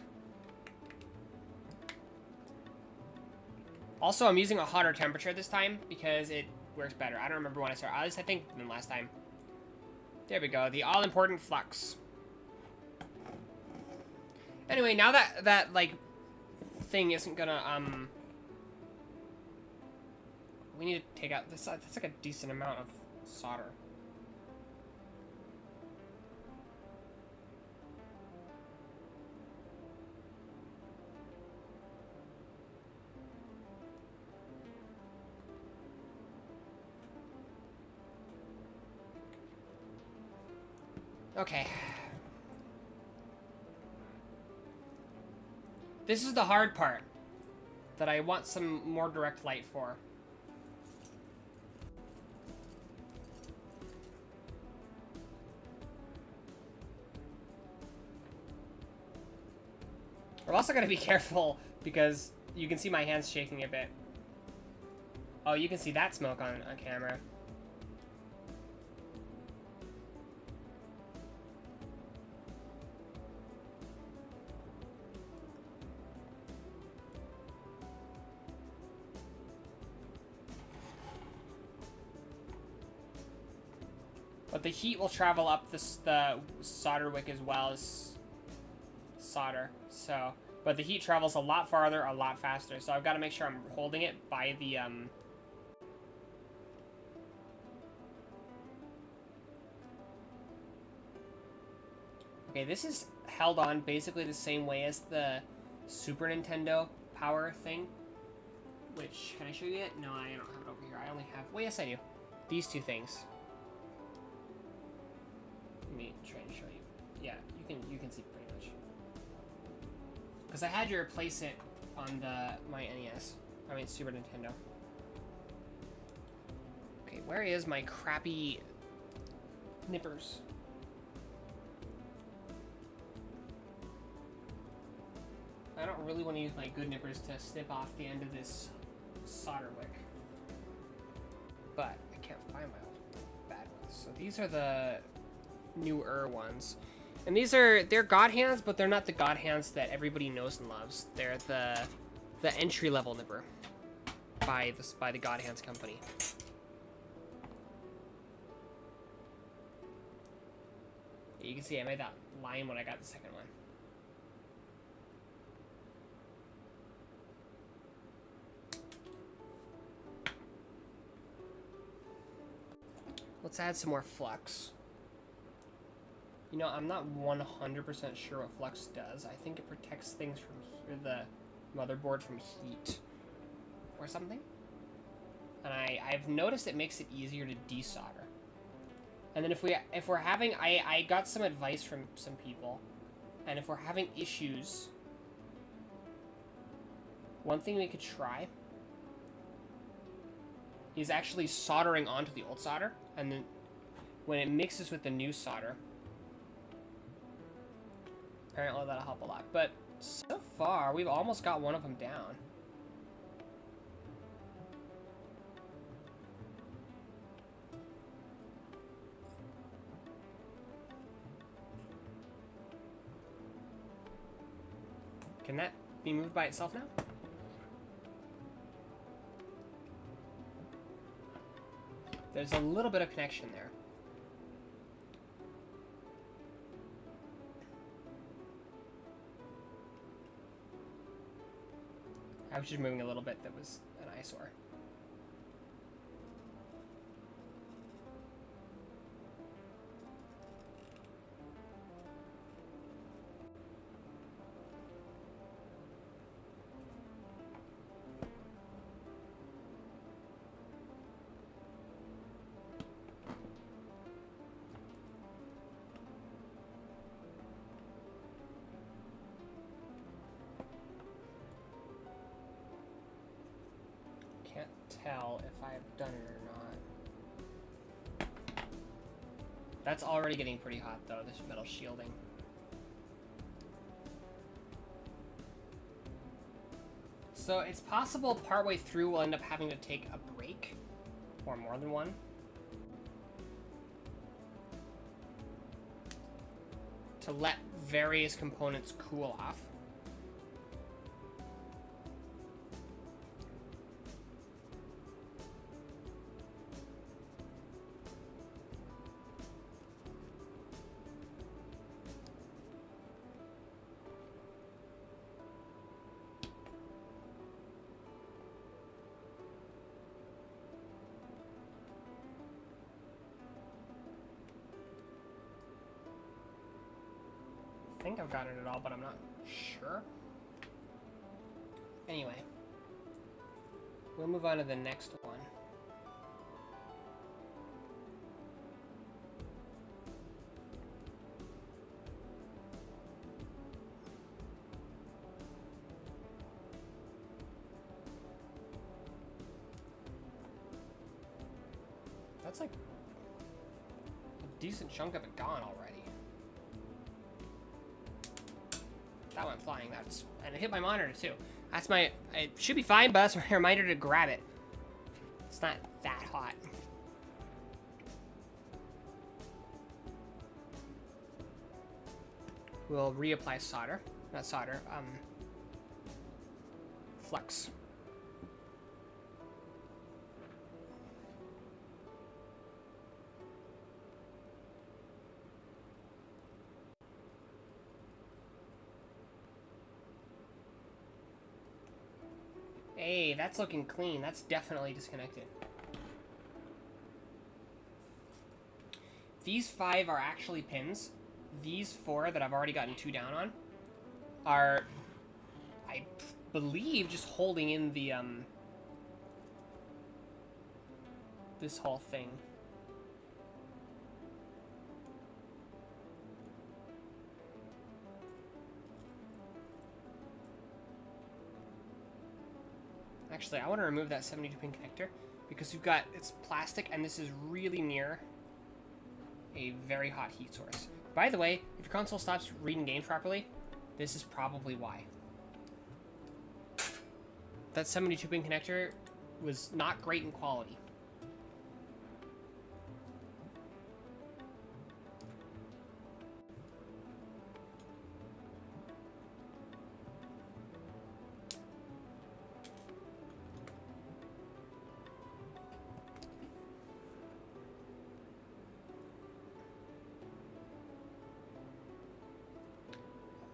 Also, I'm using a hotter temperature this time because it works better. I don't remember when I started. At least I think than last time. There we go. The all-important flux. Anyway, now that like thing isn't gonna we need to take out this. That's like a decent amount of solder. Okay. This is the hard part that I want some more direct light for. We're also going to be careful because you can see my hands shaking a bit. Oh, you can see that smoke on camera. But the heat will travel up the solder wick as well as solder. So, but the heat travels a lot farther, a lot faster. So I've got to make sure I'm holding it by the Okay, this is held on basically the same way as the Super Nintendo power thing. Which, can I show you it? No, I don't have it over here. I only have, well, yes I do. These two things. Let me try and show you. Yeah, you can see pretty much. Because I had to replace it on my NES. I mean Super Nintendo. Okay, where is my crappy nippers? I don't really want to use my good nippers to snip off the end of this solder wick. But I can't find my old bad ones. So these are the newer ones. And they're God hands, but they're not the God hands that everybody knows and loves. They're the entry-level nipper by the God Hands company. You can see I made that line when I got the second one. Let's add some more flux. You know, I'm not 100% sure what flux does. I think it protects things from the motherboard from heat or something. And I've noticed it makes it easier to desolder. And then if we're having, I got some advice from some people, and if we're having issues, one thing we could try is actually soldering onto the old solder, and then when it mixes with the new solder, apparently that'll help a lot. But so far, we've almost got one of them down. Can that be moved by itself now? There's a little bit of connection there. I was just moving a little bit. That was an eyesore. Can't tell if I've done it or not. That's already getting pretty hot though, this metal shielding. So it's possible partway through we'll end up having to take a break, or more than one, to let various components cool off. I think I've gotten it all, but I'm not sure. Anyway, we'll move on to the next one. That's like a decent chunk of it gone already. That went flying. And it hit my monitor too. That's my. It should be fine, but that's my reminder to grab it. It's not that hot. We'll reapply solder. Not solder. Flux. Hey, that's looking clean. That's definitely disconnected. These 5 are actually pins. These 4 that I've already gotten 2 down on are, I believe, just holding in the, this whole thing. Actually, I want to remove that 72-pin connector because you've got, it's plastic and this is really near a very hot heat source. By the way, if your console stops reading games properly, this is probably why. That 72-pin connector was not great in quality.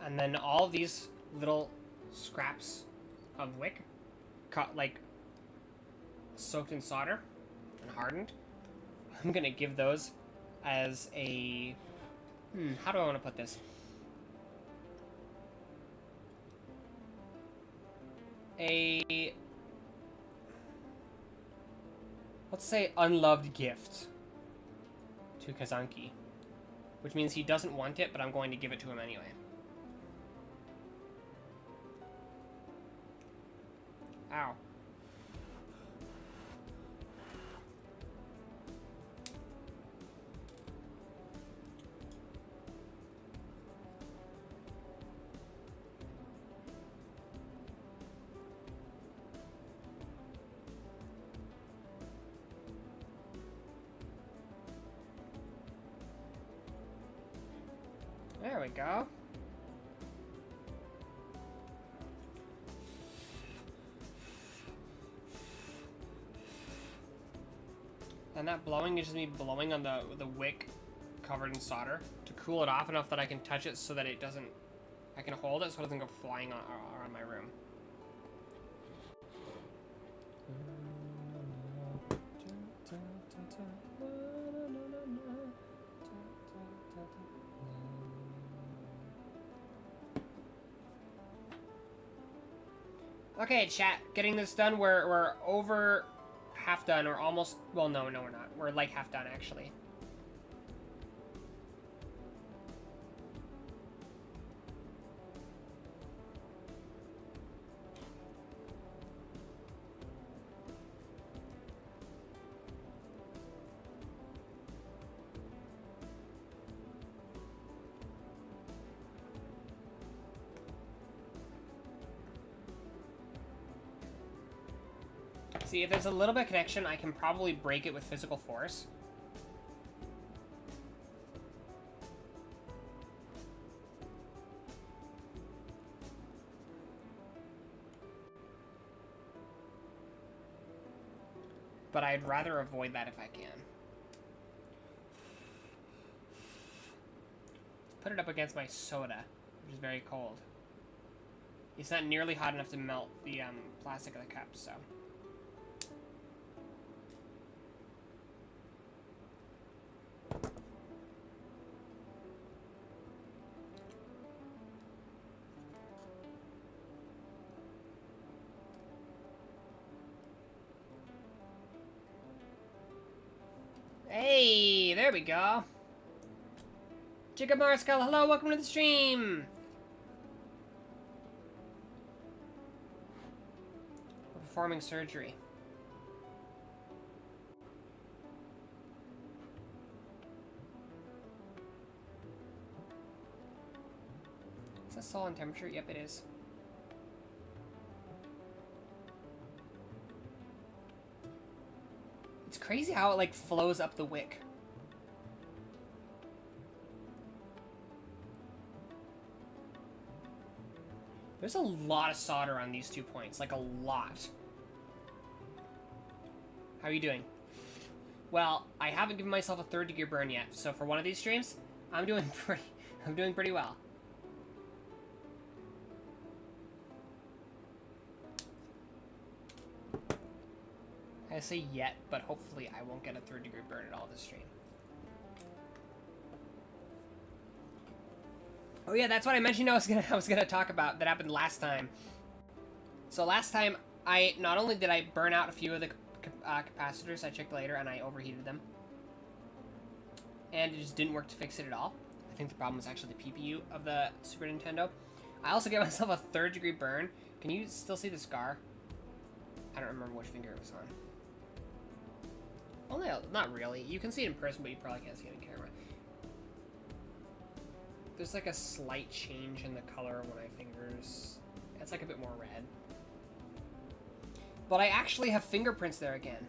And then all these little scraps of wick, cut like soaked in solder and hardened, I'm gonna give those as a, how do I want to put this? Let's say unloved gift to Kazanki, which means he doesn't want it, but I'm going to give it to him anyway. Ow. There we go. And that blowing is just me blowing on the wick covered in solder to cool it off enough that I can touch it so that it doesn't, I can hold it so it doesn't go flying around my room. Okay, chat, getting this done. We're over half done, or almost, well, no, we're not. We're like half done, actually. See, if there's a little bit of connection, I can probably break it with physical force. but I'd rather avoid that if I can. Put it up against my soda, which is very cold. It's not nearly hot enough to melt the plastic of the cup, so. Hey, there we go. Jacob Marskull, hello, welcome to the stream. We're performing surgery. Is that solid temperature? Yep, it is. It's crazy how it like flows up the wick. There's a lot of solder on these 2 points, like a lot. How are you doing? Well, I haven't given myself a 3rd degree burn yet, so for one of these streams, I'm doing pretty well. I say yet, but hopefully I won't get a 3rd degree burn at all this stream. Oh yeah, that's what I mentioned I was gonna talk about that happened last time. So last time, not only did I burn out a few of the capacitors, I checked later and I overheated them. And it just didn't work to fix it at all. I think the problem was actually the PPU of the Super Nintendo. I also gave myself a 3rd degree burn. Can you still see the scar? I don't remember which finger it was on. Well, no, not really. You can see it in person, but you probably can't see it in camera. There's like a slight change in the color of my fingers. It's like a bit more red. But I actually have fingerprints there again.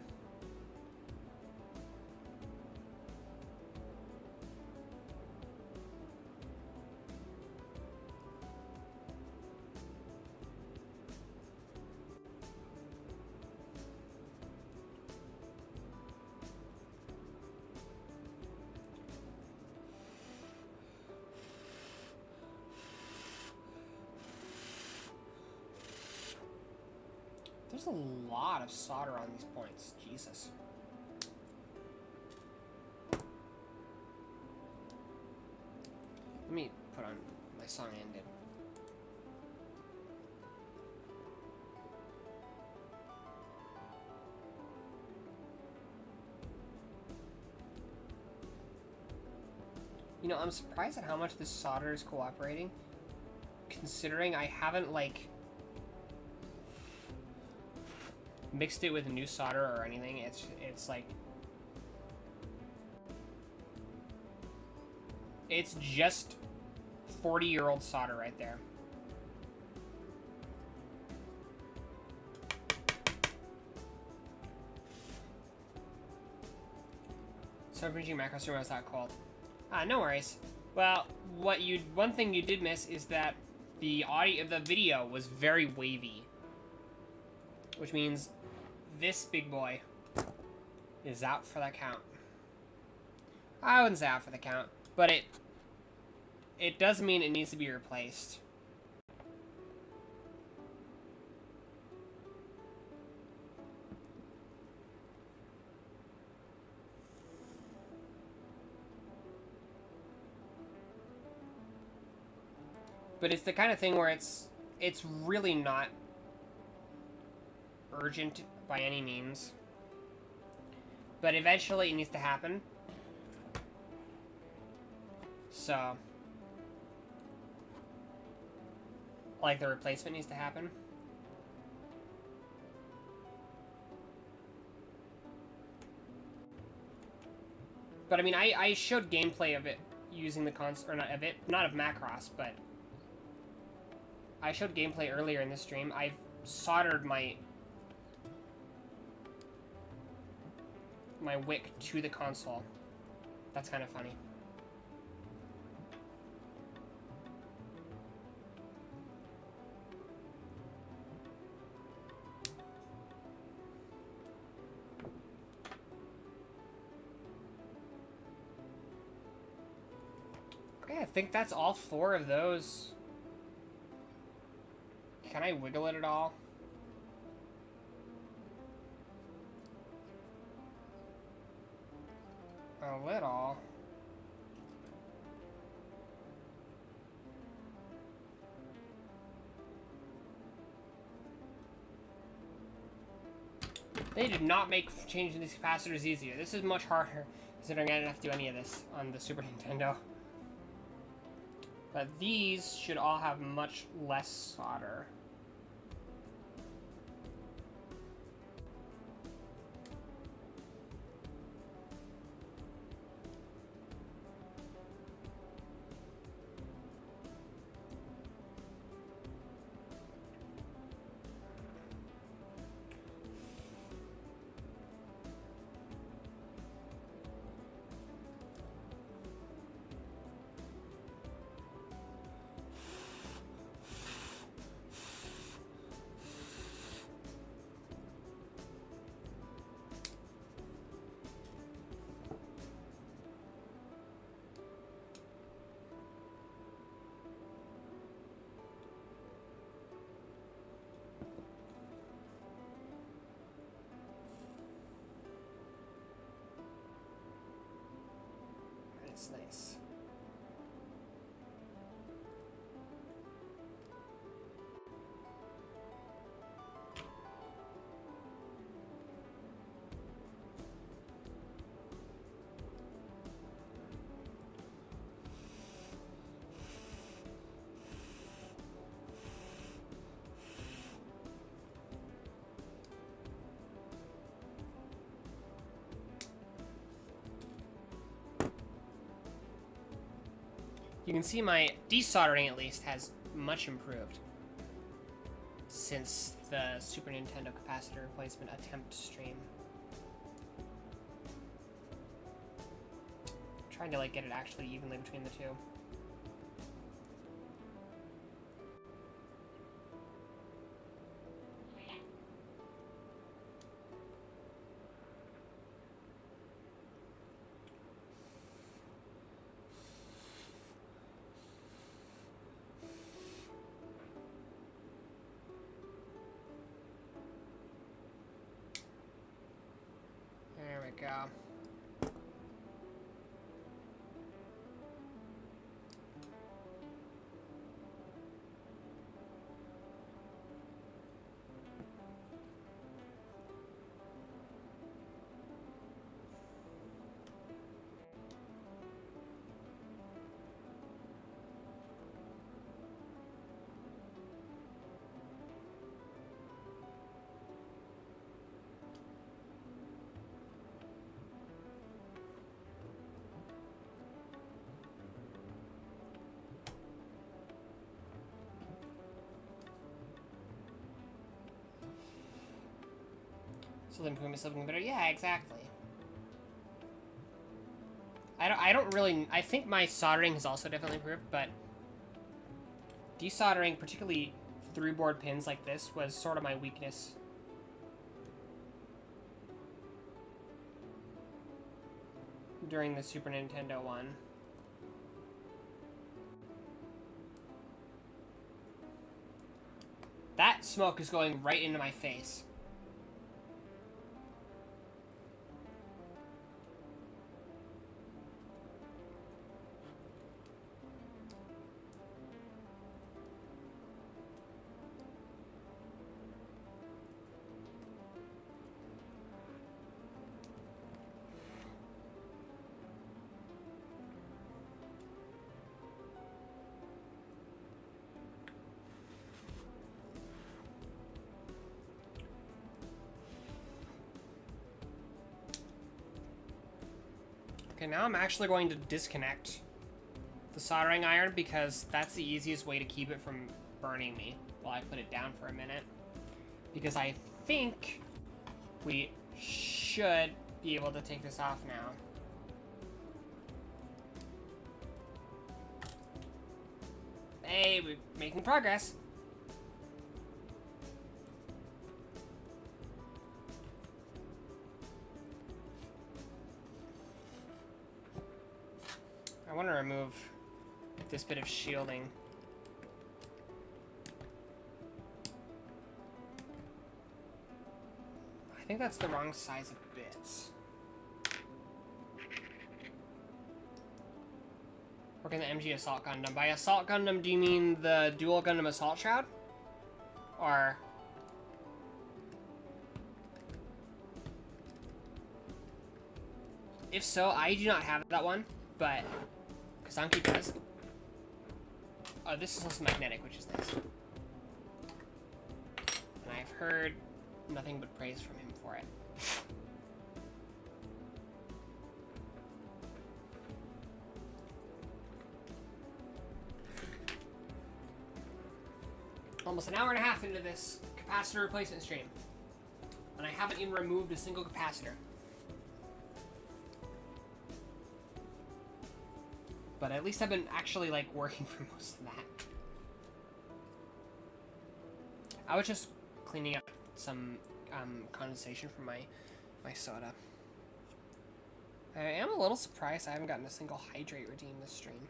There's a lot of solder on these points. Jesus. Let me put on my song ended. You know, I'm surprised at how much this solder is cooperating, considering I haven't, like, mixed it with new solder or anything. It's like, it's just 40-year-old solder right there. So finishing macro stream was that cold. No worries. Well, one thing you did miss is that the video was very wavy, which means this big boy is out for the count. I wouldn't say out for the count, but it does mean it needs to be replaced. But it's the kind of thing where it's really not urgent by any means. But eventually it needs to happen. So, like, the replacement needs to happen. But I mean, I showed gameplay of it using the console, or not of it, not of Macross, but I showed gameplay earlier in this stream. I've soldered my wick to the console. That's kind of funny. Okay, I think that's all 4 of those. Can I wiggle it at all? A little. They did not make changing these capacitors easier. This is much harder, considering I didn't have to do any of this on the Super Nintendo. But these should all have much less solder. That's nice. You can see my desoldering, at least, has much improved since the Super Nintendo Capacitor Replacement attempt stream. I'm trying to like get it actually evenly between the two. There we go. So then improvement something better. Yeah, exactly. I don't really. I think my soldering has also definitely improved, but desoldering, particularly through board pins like this, was sort of my weakness. During the Super Nintendo one. That smoke is going right into my face. Okay, now I'm actually going to disconnect the soldering iron because that's the easiest way to keep it from burning me while I put it down for a minute. Because I think we should be able to take this off now. Hey, we're making progress. I want to remove this bit of shielding. I think that's the wrong size of bits. Working the MG Assault Gundam. By Assault Gundam, do you mean the Dual Gundam Assault Shroud? Or... If so, I do not have that one, but Kazanki does. Oh, this is also magnetic, which is nice. And I've heard nothing but praise from him for it. Almost an hour and a half into this capacitor replacement stream, and I haven't even removed a single capacitor. But at least I've been actually, like, working for most of that. I was just cleaning up some condensation from my soda. I am a little surprised I haven't gotten a single hydrate redeem this stream.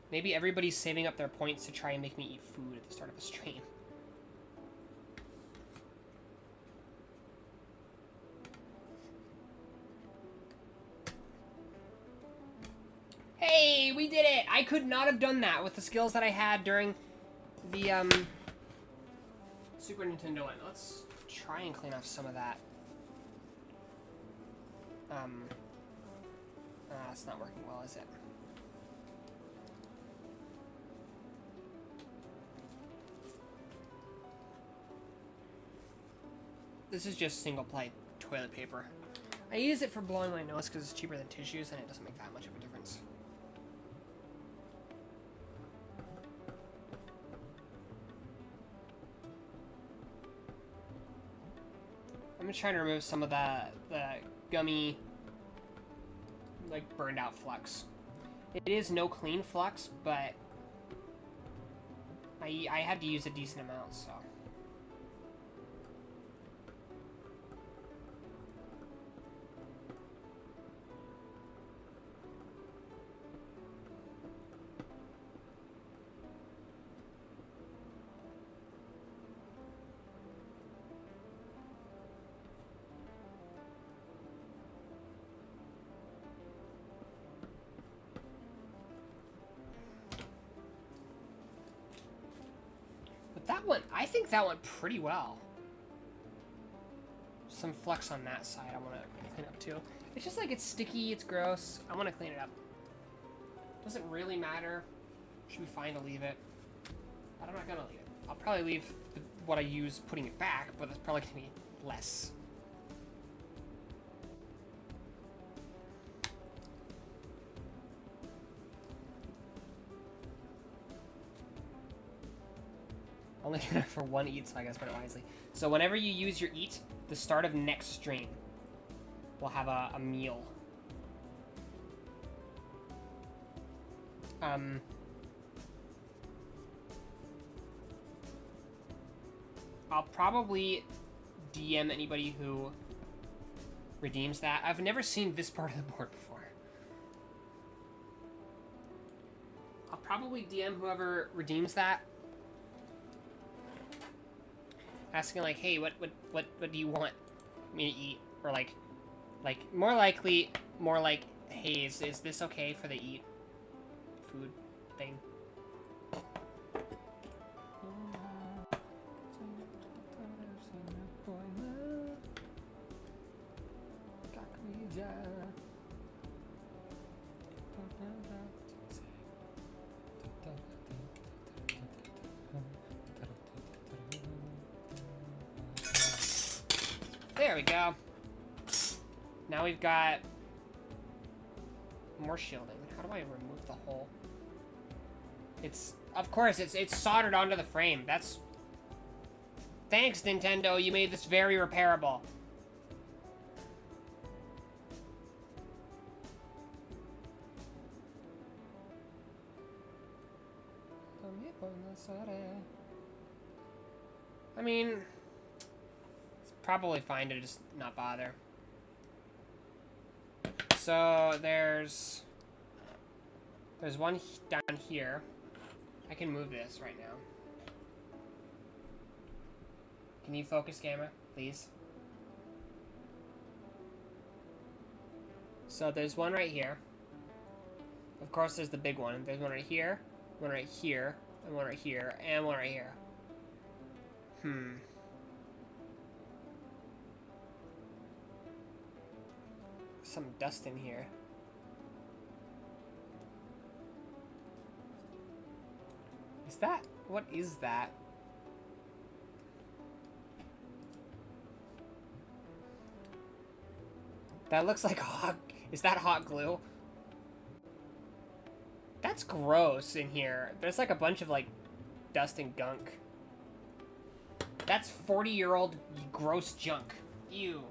Maybe everybody's saving up their points to try and make me eat food at the start of a stream. Hey, we did it! I could not have done that with the skills that I had during the, Super Nintendo one. Let's try and clean off some of that. It's not working well, is it? This is just single-ply toilet paper. I use it for blowing my nose because it's cheaper than tissues and it doesn't make that much of a difference. I'm just trying to remove some of the gummy, like, burned out flux. It is no clean flux, but I had to use a decent amount, so. That one, I think that went pretty well. Some flux on that side I want to clean up too. It's just like it's sticky, it's gross. I want to clean it up. Doesn't really matter. Should be fine to leave it. But I'm not going to leave it. I'll probably leave what I use putting it back, but that's probably going to be less. Only for one eat, so I gotta spend it wisely. So whenever you use your eat, the start of next stream, we'll have a meal. I'll probably DM anybody who redeems that. I've never seen this part of the board before. I'll probably DM whoever redeems that, asking like, hey, what do you want me to eat? Or like more likely, more like, hey, is this okay for the eat food thing? There we go. Now we've got more shielding. How do I remove the hole? It's, of course, it's soldered onto the frame. That's... Thanks, Nintendo. You made this very repairable. I mean... probably fine to just not bother. So there's There's one down here. I can move this right now. Can you focus, camera, please? So there's one right here. Of course, there's the big one. There's one right here, one right here, and one right here, and one right here. Some dust in here. Is that? What is that? That looks like hot. Is that hot glue? That's gross in here. There's like a bunch of like dust and gunk. That's 40-year-old gross junk. Ew.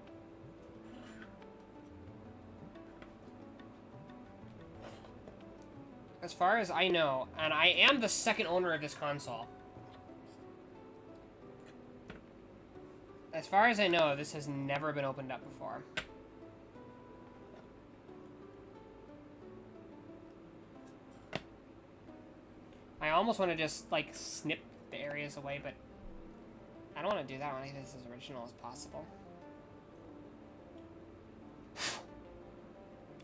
As far as I know, and I am the second owner of this console. As far as I know, this has never been opened up before. I almost want to just, like, snip the areas away, but I don't want to do that. I want to make this as original as possible.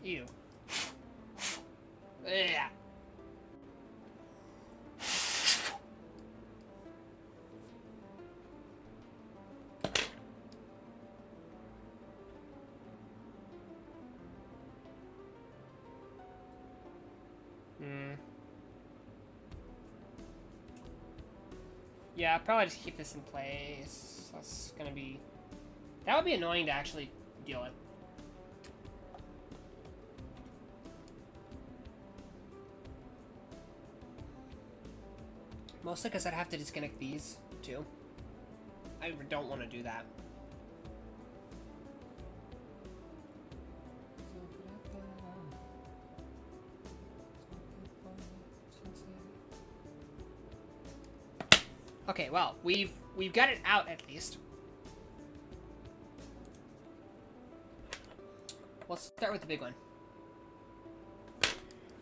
Ew. Ugh. Yeah, I'll probably just keep this in place. That's gonna be... That would be annoying to actually deal with. Mostly because I'd have to disconnect these, too. I don't want to do that. Okay, well, we've got it out at least. We'll start with the big one.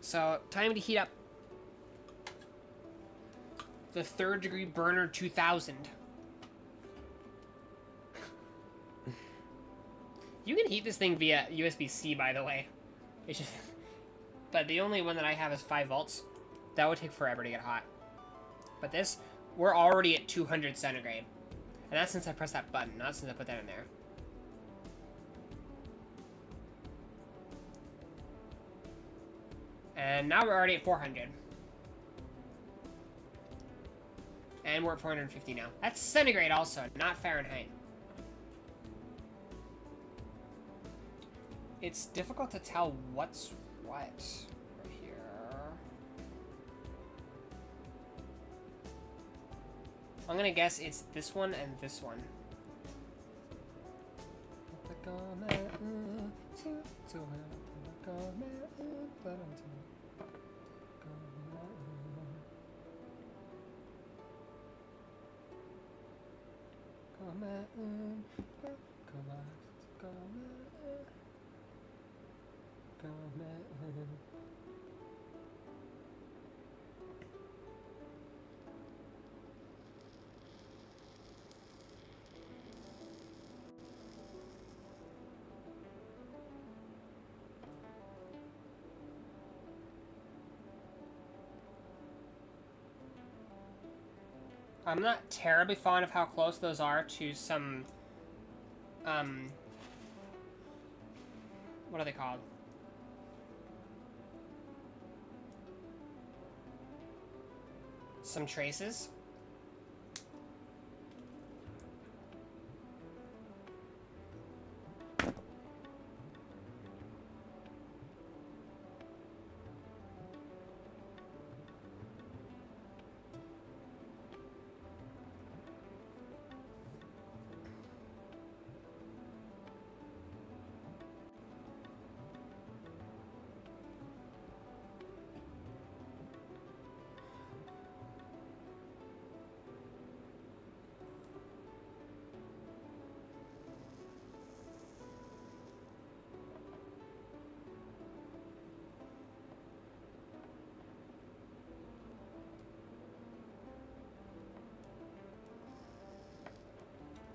So, time to heat up the 3rd degree burner 2000. You can heat this thing via USB-C, by the way. It's just, but the only one that I have is 5 volts. That would take forever to get hot. But this, we're already at 200 centigrade. And that's since I pressed that button, not since I put that in there. And now we're already at 400. And we're at 450 now. That's centigrade also, not Fahrenheit. It's difficult to tell what's what right here. I'm gonna guess it's this one and this one. I'm not terribly fond of how close those are to some, what are they called? Some traces.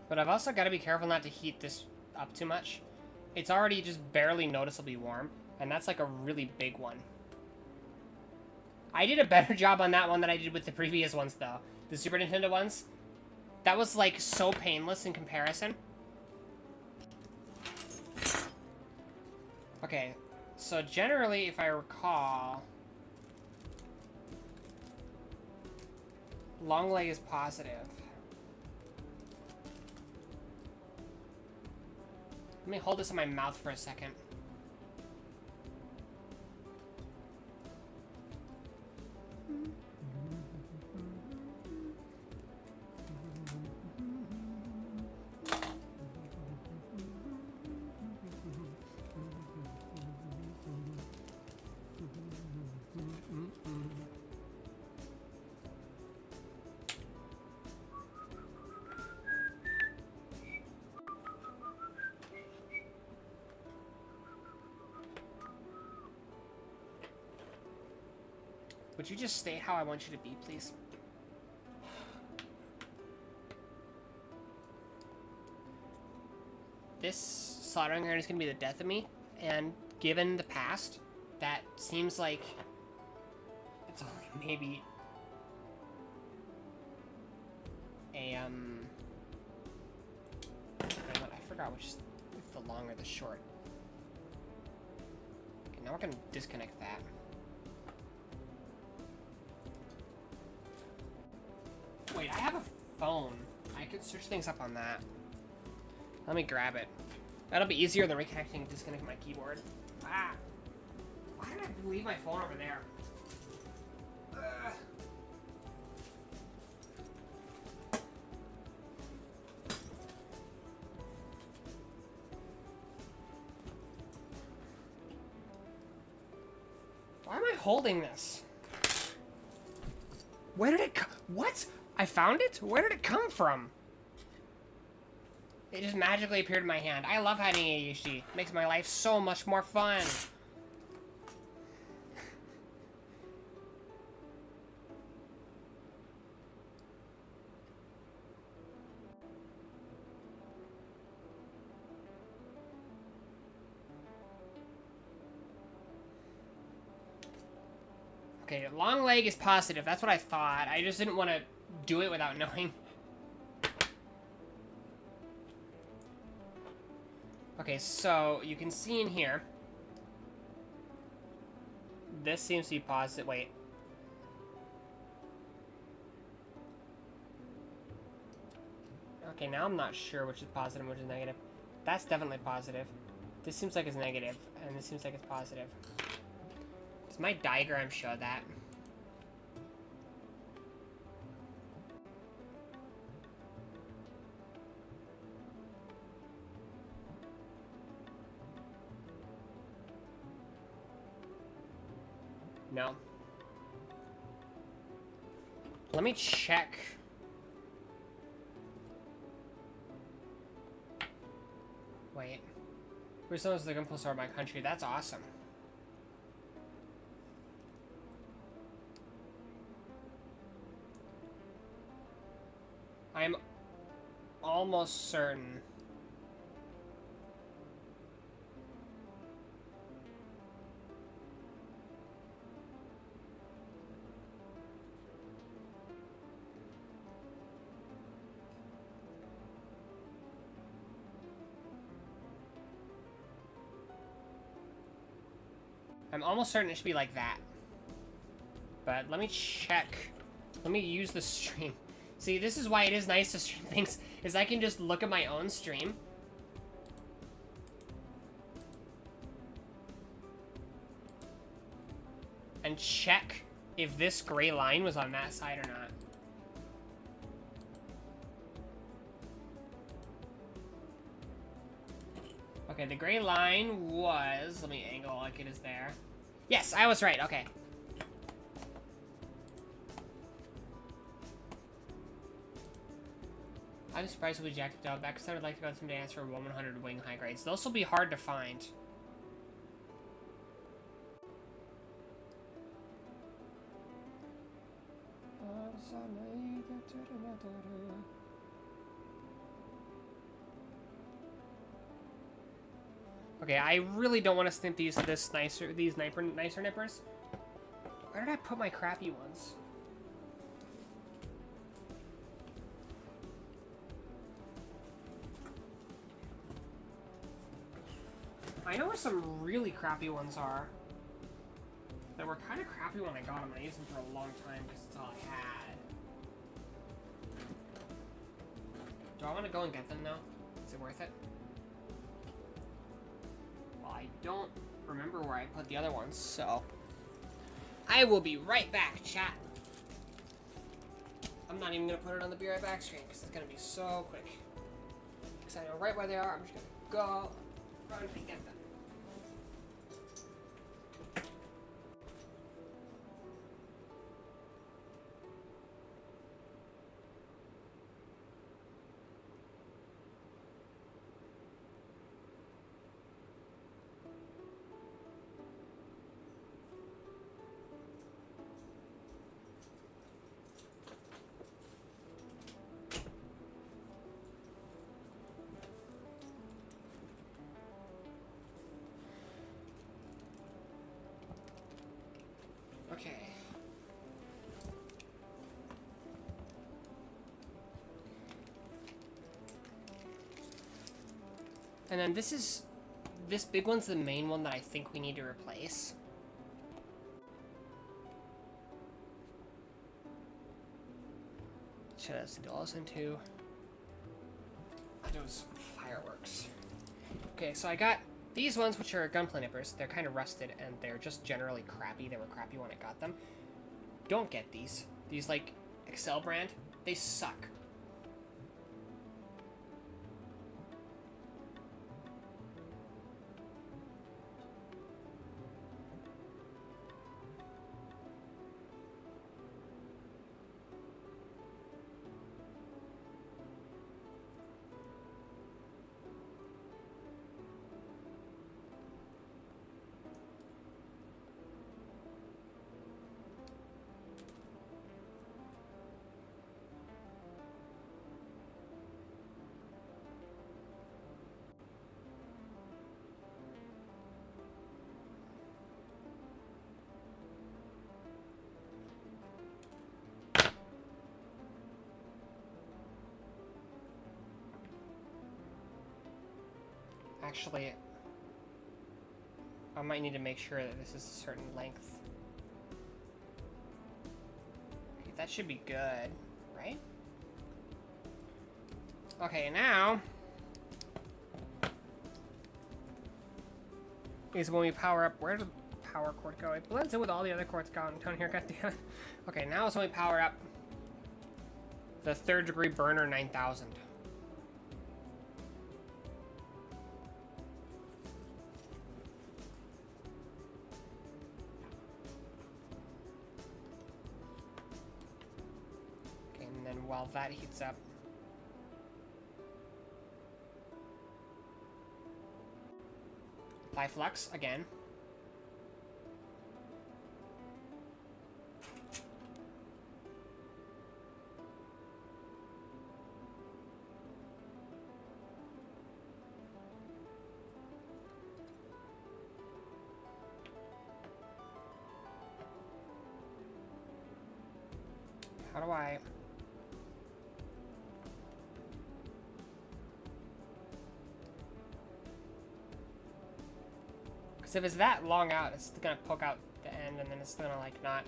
But I've also got to be careful not to heat this up too much. It's already just barely noticeably warm, and that's like a really big one. I did a better job on that one than I did with the previous ones, though. The Super Nintendo ones. That was, like, so painless in comparison. Okay, so generally, if I recall, long leg is positive. Let me hold this in my mouth for a second. Would you just state how I want you to be, please? This soldering iron is going to be the death of me, and given the past, that seems like it's only maybe a, I forgot which is the long or the short. Okay, now we're going to disconnect that. Wait, I have a phone. I could search things up on that. Let me grab it. That'll be easier than reconnecting and disconnecting my keyboard. Ah! Why did I leave my phone over there? Ugh. Why am I holding this? Where did it come? What? I found it? Where did it come from? It just magically appeared in my hand. I love having Ayahoshi. It makes my life so much more fun. Okay, long leg is positive. That's what I thought. I just didn't want to do it without knowing. Okay, so you can see in here. This seems to be positive. Wait. Okay, now I'm not sure which is positive and which is negative. That's definitely positive. This seems like it's negative, and this seems like it's positive. Does my diagram show that? No. Let me check. Wait. We're supposed to the compulsory of my country. That's awesome. I'm almost certain. I'm almost certain it should be like that. But let me check. Let me use the stream. See, this is why it is nice to stream things, is I can just look at my own stream. And check if this gray line was on that side or not. Okay, the gray line was... Let me angle like it is there. Yes, I was right. Okay. I'm surprised we jacked out back because I would like to go some dance for 100 wing high grades. Those will be hard to find. Okay, I really don't want to snip these nicer nippers. Where did I put my crappy ones? I know where some really crappy ones are. That were kind of crappy when I got them. I used them for a long time because it's all I had. Do I want to go and get them though? Is it worth it? Well, I don't remember where I put the other ones, so I will be right back, chat. I'm not even gonna put it on the be right back screen because it's gonna be so quick. Because I know right where they are. I'm just gonna go run and get them. Okay. And then this big one's the main one that I think we need to replace. Should I do all this into those fireworks? Okay, so I got these ones, which are gunplay nippers. They're kind of rusted, and they're just generally crappy. They were crappy when I got them. Don't get these. These, like, Excel brand. They suck. Actually, I might need to make sure that this is a certain length. Okay, that should be good, right? Okay, now is when we power up. Where did the power cord go? It blends in with all the other cords down here. God damn it. Okay, now is when we power up the 3rd degree burner 9000. While that heats up, apply flux again. How do I... If it's that long out, it's gonna poke out the end, and then it's gonna, like, not...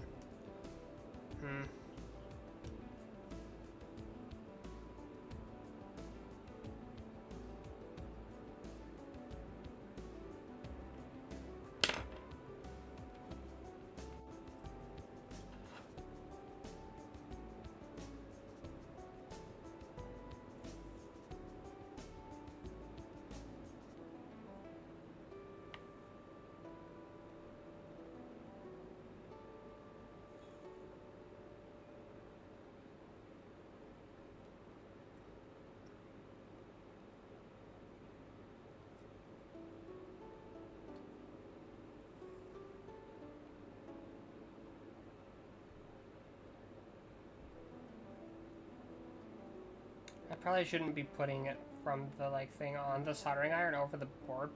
I probably shouldn't be putting it from the, like, thing on the soldering iron over the board.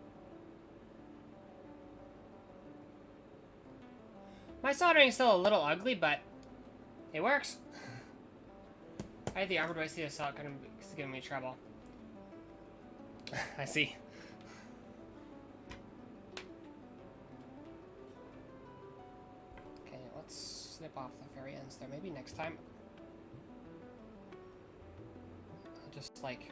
My soldering's still a little ugly, but it works. I had the armor device to assault because it's giving me trouble. I see. Okay, let's snip off the very ends there. Maybe next time. I'll just like...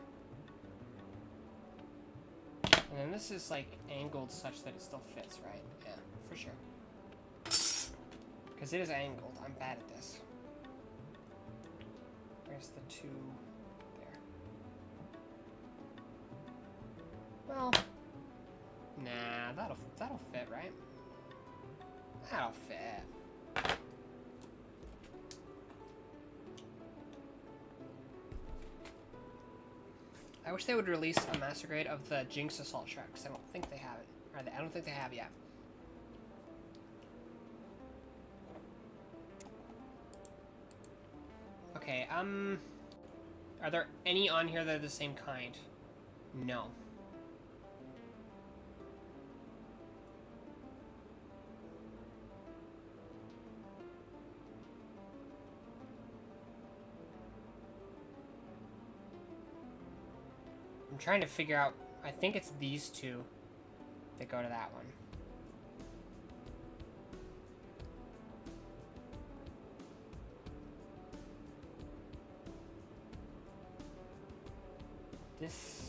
And then this is like angled such that it still fits, right? Yeah, for sure. Because it is angled. I'm bad at this. Where's the two there? Well, nah, that'll fit, right? That'll fit. I wish they would release a master grade of the Jinx Assault Shrek, because I don't think they have it. I don't think they have yet. Okay, are there any on here that are the same kind? No. I'm trying to figure out, I think it's these two that go to that one. This...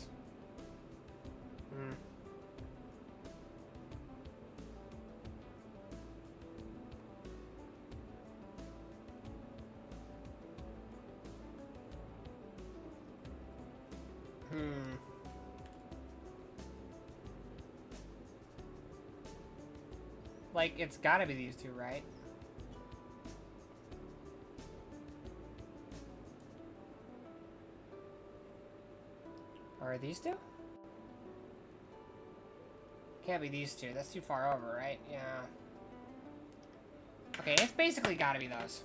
Like, it's gotta be these two, right? Or are these two? Can't be these two. That's too far over, right? Yeah. Okay, it's basically gotta be those.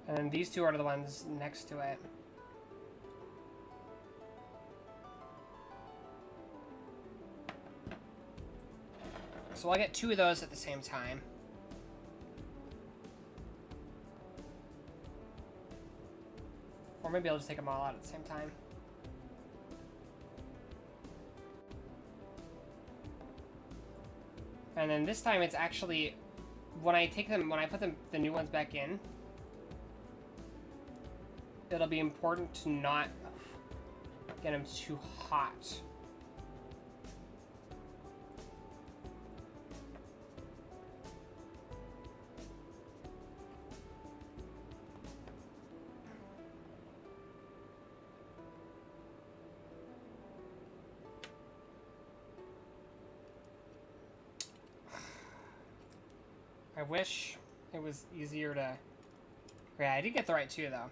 And then these two are the ones next to it. So I'll get two of those at the same time. Or maybe I'll just take them all out at the same time. And then this time it's actually, when I put the new ones back in, it'll be important to not get them too hot. I wish it was easier to... Yeah, I did get the right two, though.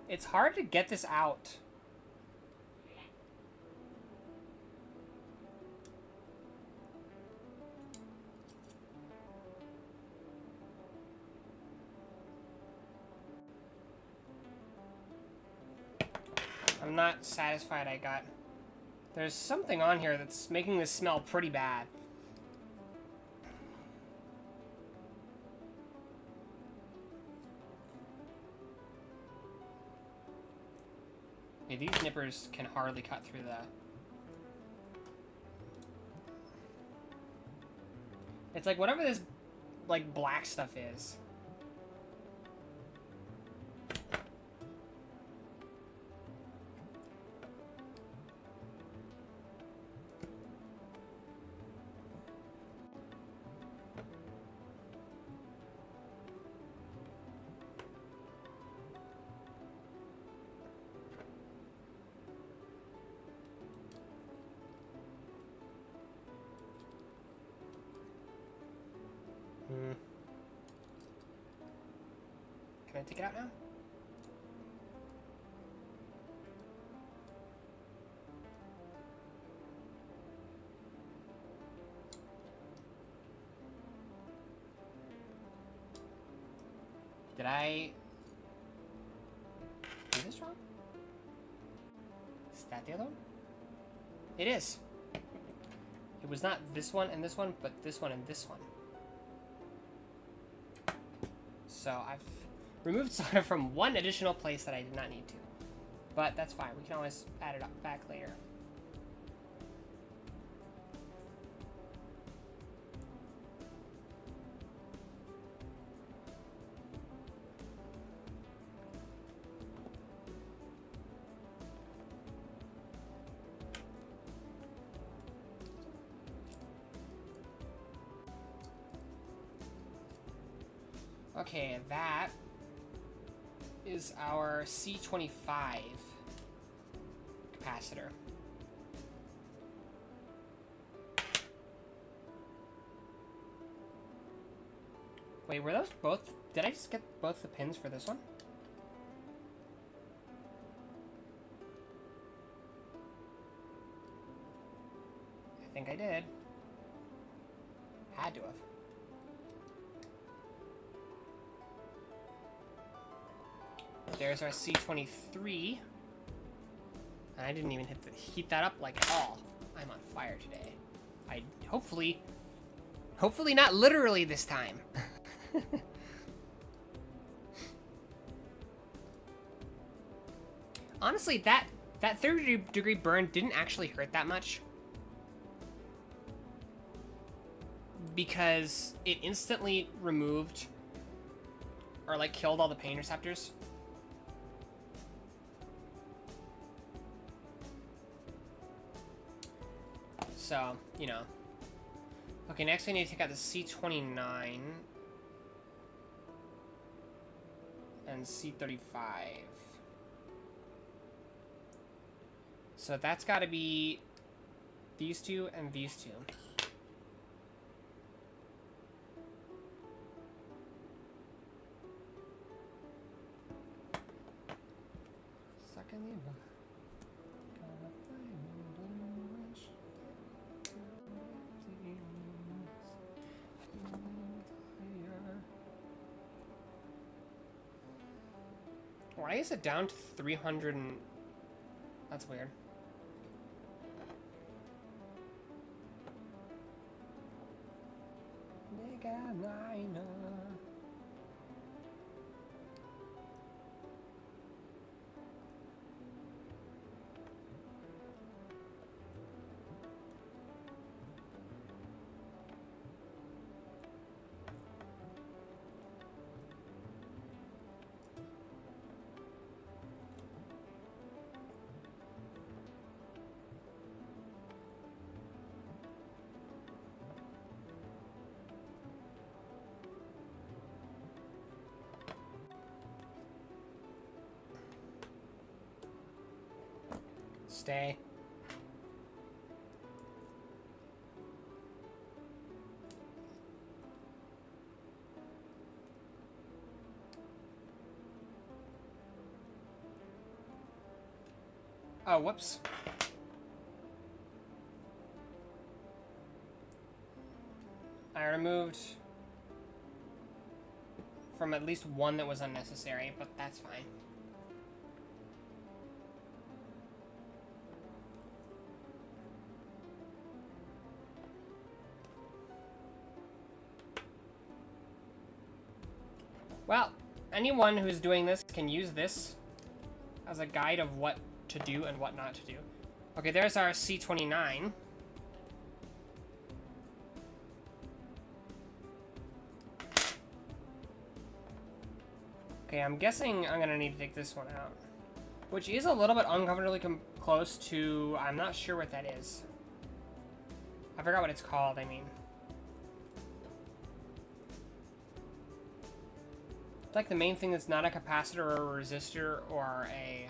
It's hard to get this out. I'm not satisfied I got... There's something on here that's making this smell pretty bad. Yeah, these nippers can hardly cut through the... It's like whatever this, like, black stuff is. Can I take it out now? Did I do this wrong? Is that the other one? It is. It was not this one and this one, but this one and this one. So I've removed solder from one additional place that I did not need to. But that's fine. We can always add it up back later. Okay, that is our C25 capacitor. Wait, were those both? Did I just get both the pins for this one? I think I did. Had to have. There's our C23. And I didn't even heat that up like at all. I'm on fire today. Hopefully not literally this time. Honestly, that 30-degree burn didn't actually hurt that much. Because it instantly removed or like killed all the pain receptors. So, you know. Okay, next we need to take out the C29 and C35. So that's got to be these two and these two. Why is it down to 300 and... That's weird. Stay. Oh, whoops. I removed from at least one that was unnecessary, but that's fine. Well, anyone who's doing this can use this as a guide of what to do and what not to do. Okay, there's our C29. Okay, I'm guessing I'm gonna need to take this one out. Which is a little bit uncomfortably close to... I'm not sure what that is. I forgot what it's called, I mean. Like the main thing that's not a capacitor or a resistor or a...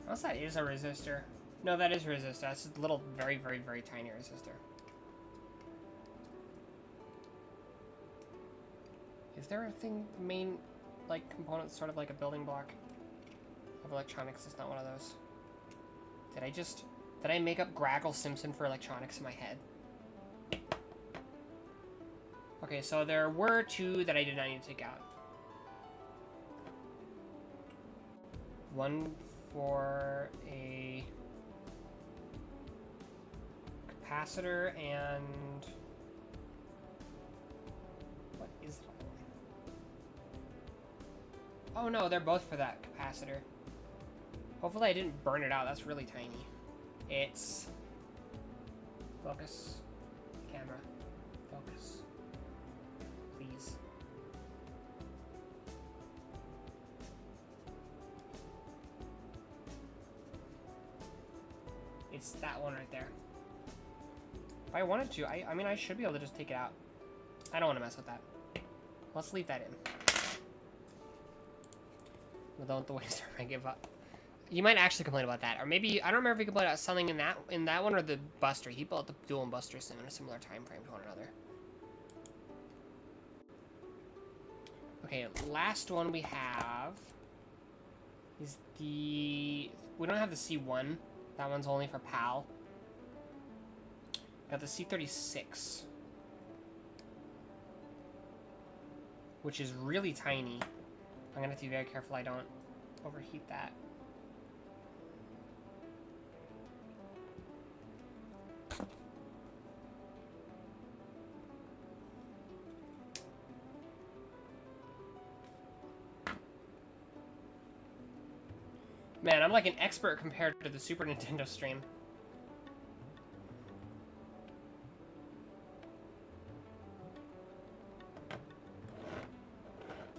Unless that is a resistor. No, that is a resistor. That's a little very, very, very tiny resistor. Is there a thing, main, like, component, sort of like a building block of electronics? It's not one of those. Did I make up Graggle Simpson for electronics in my head? Okay, so there were two that I did not need to take out. One for a capacitor and... What is that? Oh no, they're both for that capacitor. Hopefully I didn't burn it out. That's really tiny. It's... Focus. Camera. Focus. Please. It's that one right there. If I wanted to, I mean, I should be able to just take it out. I don't want to mess with that. Let's leave that in. Without the waste, I give up. You might actually complain about that, or maybe I don't remember if he complained about something in that one or the Buster. He built the dual Buster sim in a similar time frame to one another. Okay, last one we have is the... We don't have the C1. That one's only for PAL. Got the C36, which is really tiny. I'm gonna have to be very careful I don't overheat that. Man, I'm like an expert compared to the Super Nintendo stream.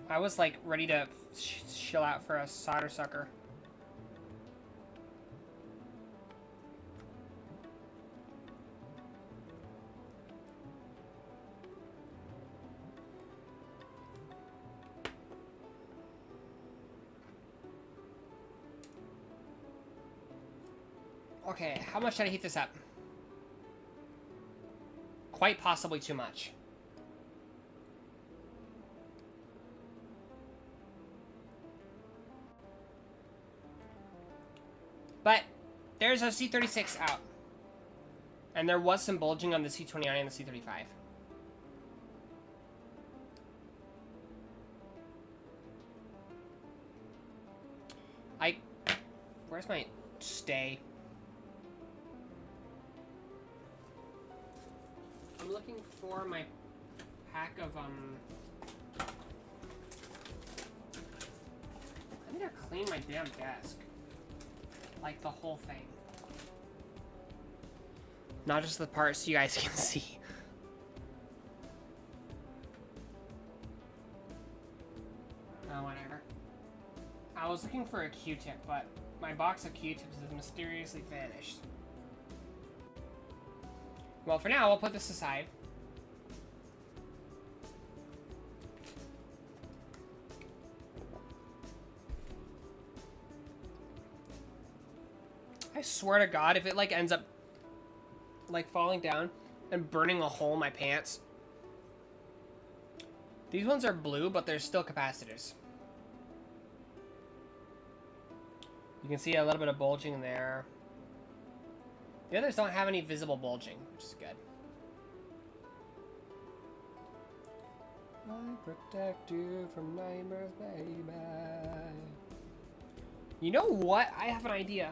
I was like ready to chill out for a solder sucker. Okay, how much should I heat this up? Quite possibly too much. But there's a C36 out. And there was some bulging on the C29 and the C35. Where's my stay? I'm looking for my pack of, I need to clean my damn desk. Like the whole thing. Not just the parts you guys can see. Oh, whatever. I was looking for a Q-tip, but my box of Q-tips has mysteriously vanished. Well, for now, I'll put this aside. I swear to God, if it, like, ends up, like, falling down and burning a hole in my pants. These ones are blue, but they're still capacitors. You can see a little bit of bulging there. The others don't have any visible bulging, which is good. I protect you from nightmares, baby. You know what? I have an idea.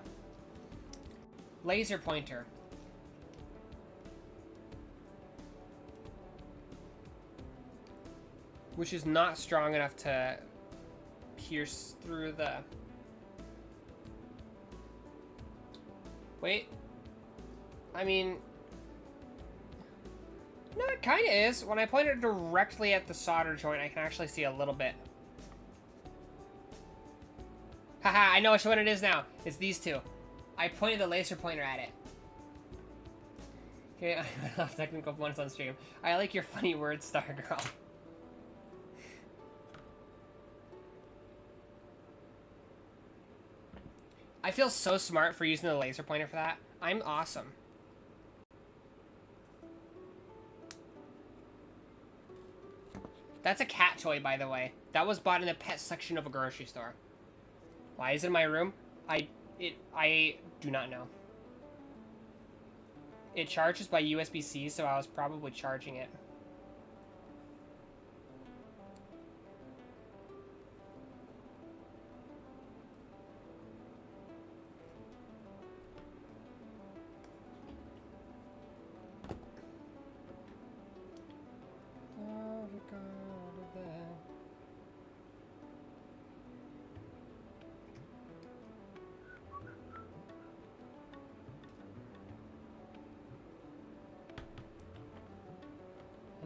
Laser pointer. Which is not strong enough to pierce through the... Wait. I mean... No, it kind of is. When I point it directly at the solder joint, I can actually see a little bit. Haha, I know which one it is now. It's these two. I pointed the laser pointer at it. Okay, I love technical points on stream. I like your funny words, Star Girl. I feel so smart for using the laser pointer for that. I'm awesome. That's a cat toy, by the way. That was bought in the pet section of a grocery store. Why is it in my room? I do not know. It charges by USB-C, so I was probably charging it.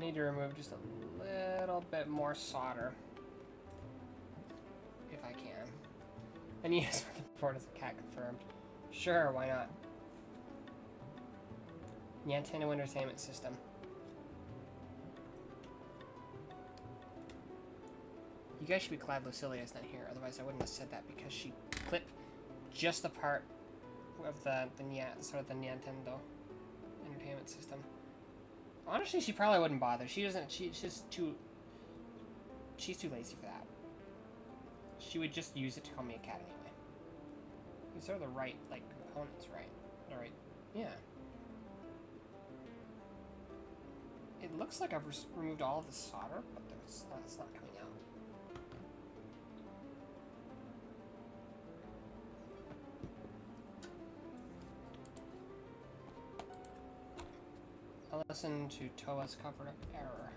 need to remove just a little bit more solder. If I can. And yes, the port is a cat confirmed. Sure, why not? Nintendo Entertainment System. You guys should be glad Lucilia's not here, otherwise I wouldn't have said that, because she clipped just the part of the sort of the Nintendo Entertainment System. Honestly, she probably wouldn't bother. She's too lazy for that. She would just use it to call me a cat anyway. These are the right, like, components, right? Alright, yeah. It looks like I've removed all of the solder, but it's not coming out. I'll listen to Toa's covered up error.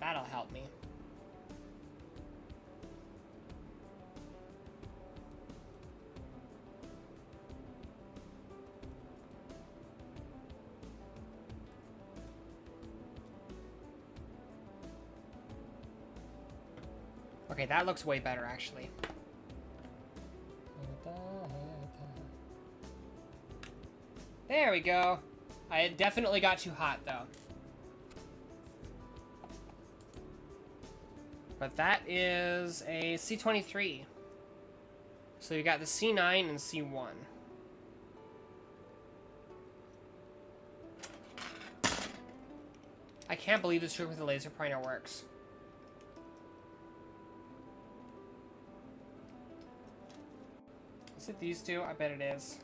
That'll help me. Okay, that looks way better, actually. There we go. I definitely got too hot, though. But that is a C23. So you got the C9 and C1. I can't believe this trick with the laser pointer works. Is it these two? I bet it is.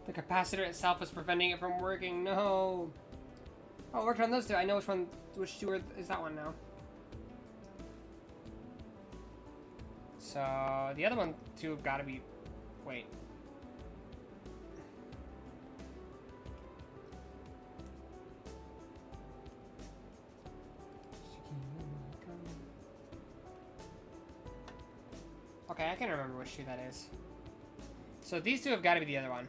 The capacitor itself is preventing it from working. No. Oh, it worked on those two. I know which two is that one now. So the other one two have got to be. Wait. Okay, I can remember which two that is. So these two have got to be the other one.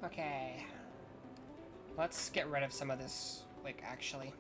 Okay. Let's get rid of some of this, like, actually.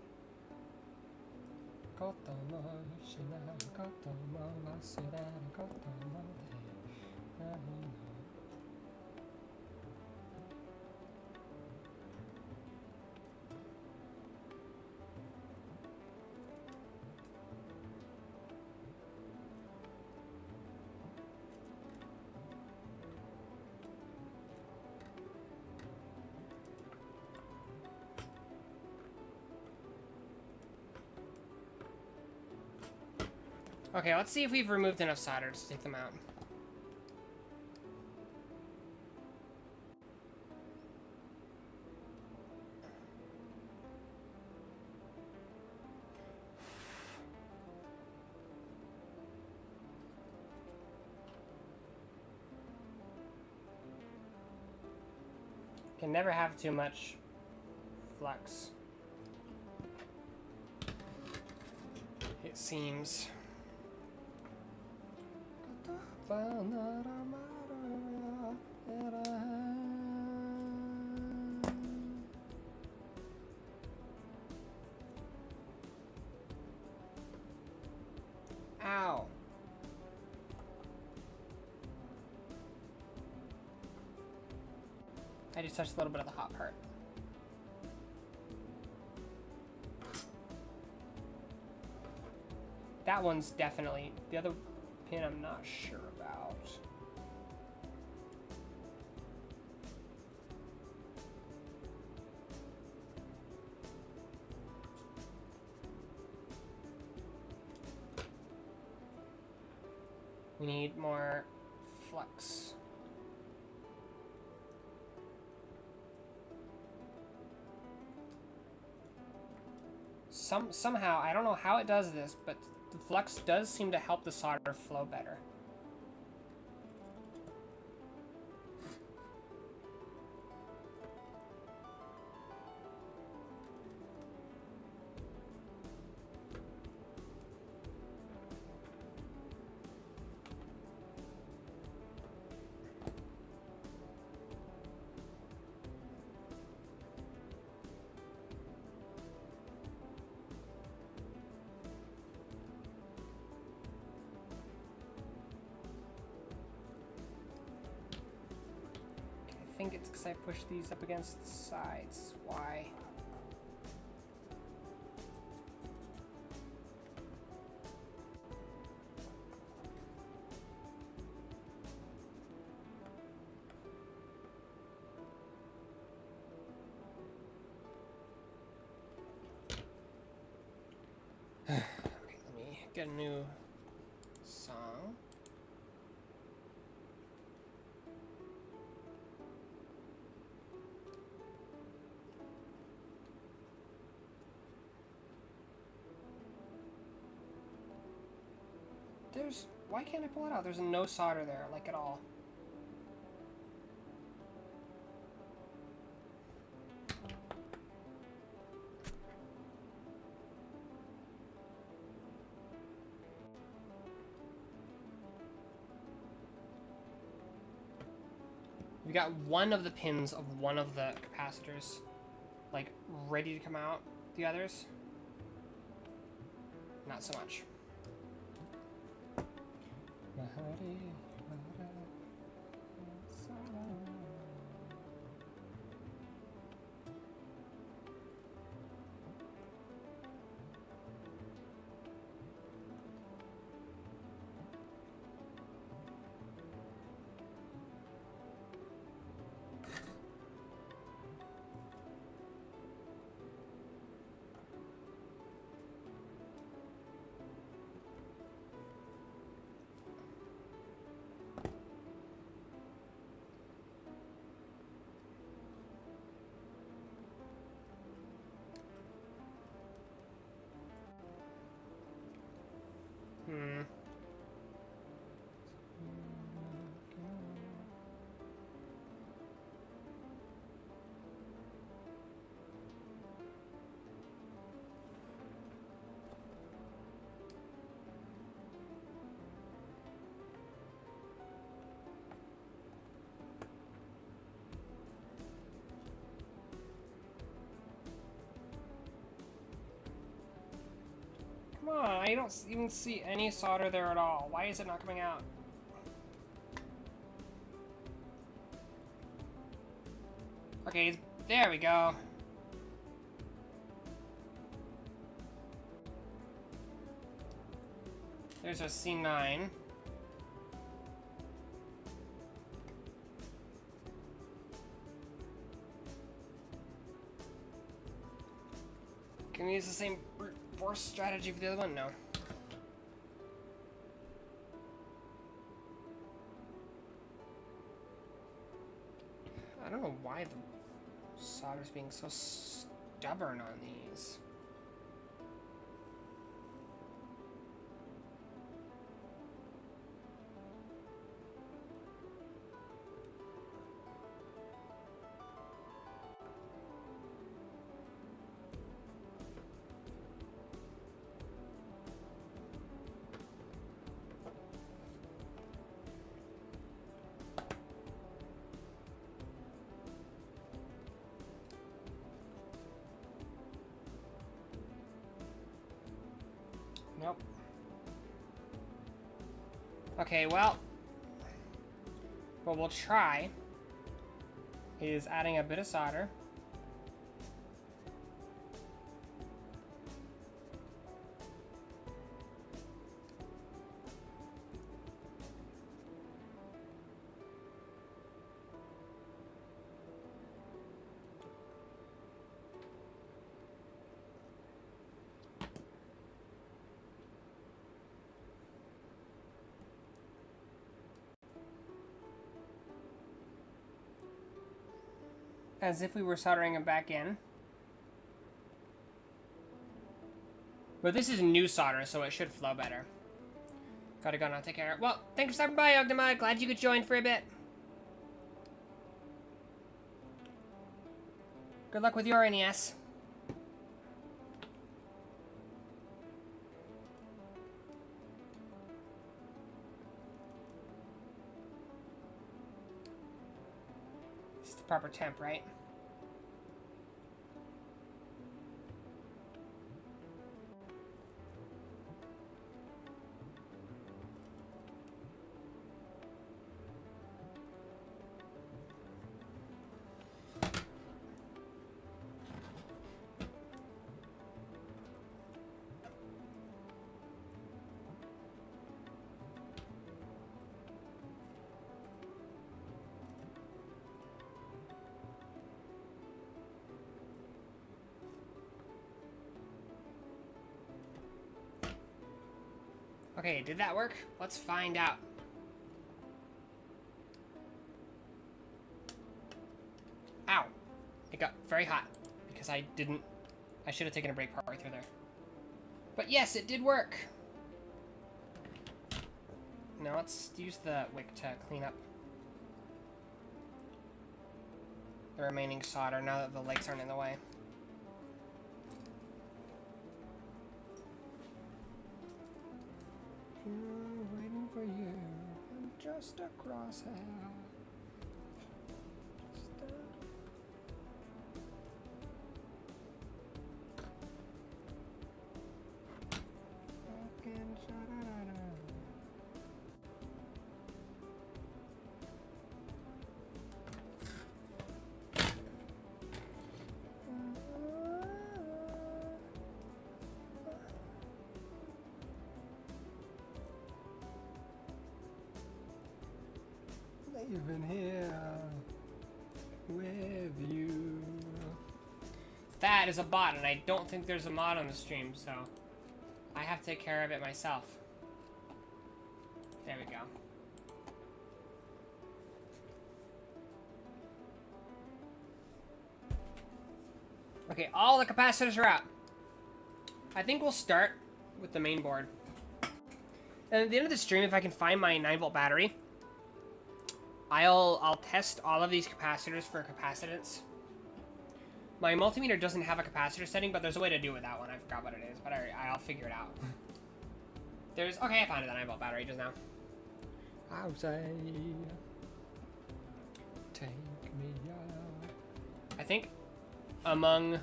Okay, let's see if we've removed enough solder to take them out. Can never have too much flux. It seems. Ow. I just touched a little bit of the hot part. that one's definitely. The other pin I'm not sure about. We need more flux. Somehow, I don't know how it does this, but the flux does seem to help the solder flow better. I think it's because I pushed these up against the sides. Why? Okay, let me get a new song. Why can't I pull it out? There's no solder there, like at all. We got one of the pins of one of the capacitors, like, ready to come out. The others, not so much. Come on, I don't even see any solder there at all. Why is it not coming out? Okay, there we go. There's a C9. Can we use the same brute force strategy for the other one? No. I don't know why the solder's being so stubborn on these. Nope. Okay, well, what we'll try is adding a bit of solder. as if we were soldering them back in. But this is new solder, so it should flow better. Gotta go now, take care. Well, thanks for stopping by, Ogdema. Glad you could join for a bit. Good luck with your NES. This is the proper temp, right? Okay, did that work? Let's find out. Ow. It got very hot because I should have taken a break partway through there. But yes, it did work. Now let's use the wick to clean up the remaining solder now that the legs aren't in the way. Waiting for you. I'm just a crosshair. Even here with you. That is a bot, and I don't think there's a mod on the stream, so I have to take care of it myself. There we go. Okay, all the capacitors are out. I think we'll start with the main board. And at the end of the stream, if I can find my 9-volt battery, I'll test all of these capacitors for capacitance. My multimeter doesn't have a capacitor setting, but there's a way to do it with that one. I forgot what it is, but I'll figure it out. Okay, I found it, the 9-volt battery just now. I'll say, take me out. I think among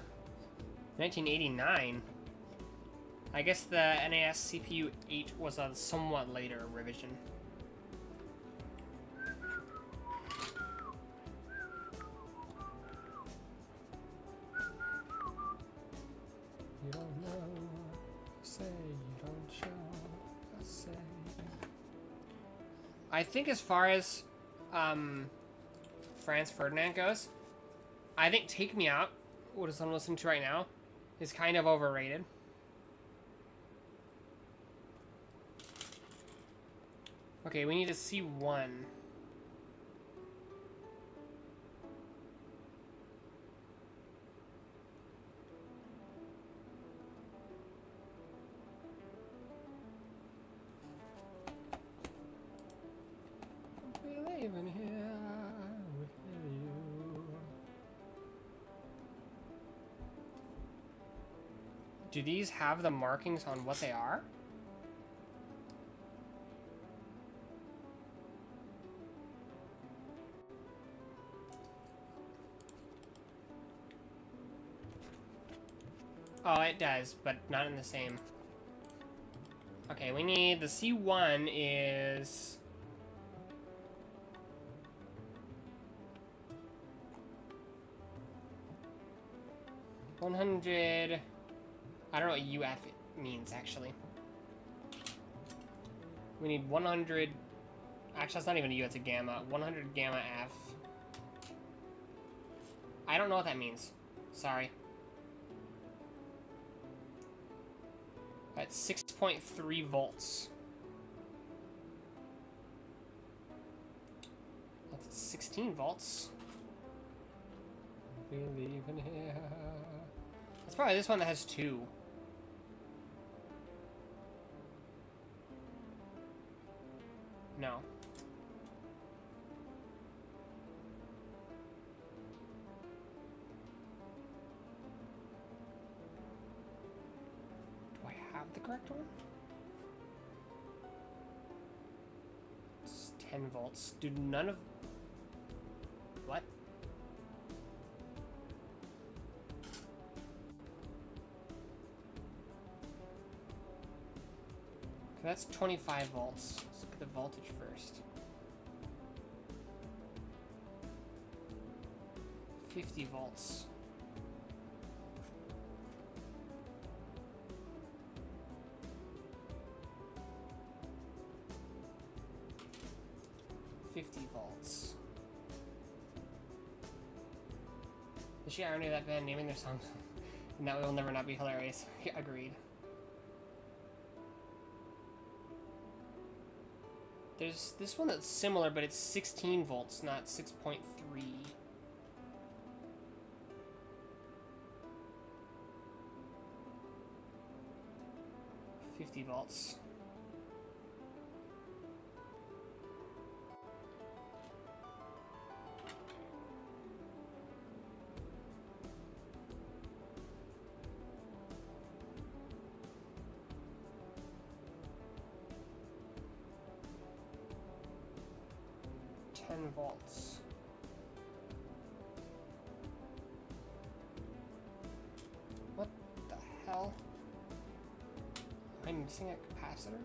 1989, I guess the NES CPU 8 was a somewhat later revision. You don't know, say you don't show, I say. I think as far as Franz Ferdinand goes, I think Take Me Out, what is I'm listening to right now, is kind of overrated. Okay, we need to see one. Believing here with you. Do these have the markings on what they are? Oh, it does, but not in the same. Okay, we need the C1 is 100. I don't know what UF means actually. We need 100. Actually, that's not even a U, it's a gamma. 100 gamma F. I don't know what that means. Sorry. That's 6.3 volts. That's 16 volts. Believe in here. It's probably this one that has 2. No. Do I have the correct one? It's 10 volts. Do none of... What? That's 25 volts. Let's look at the voltage first. 50 volts. Volts. The sheer irony of that band naming their songs and that will never not be hilarious. Yeah, agreed. There's this one that's similar, but it's 16 volts, not 6.3. 50 volts. Volts. What the hell? Am I missing a capacitor?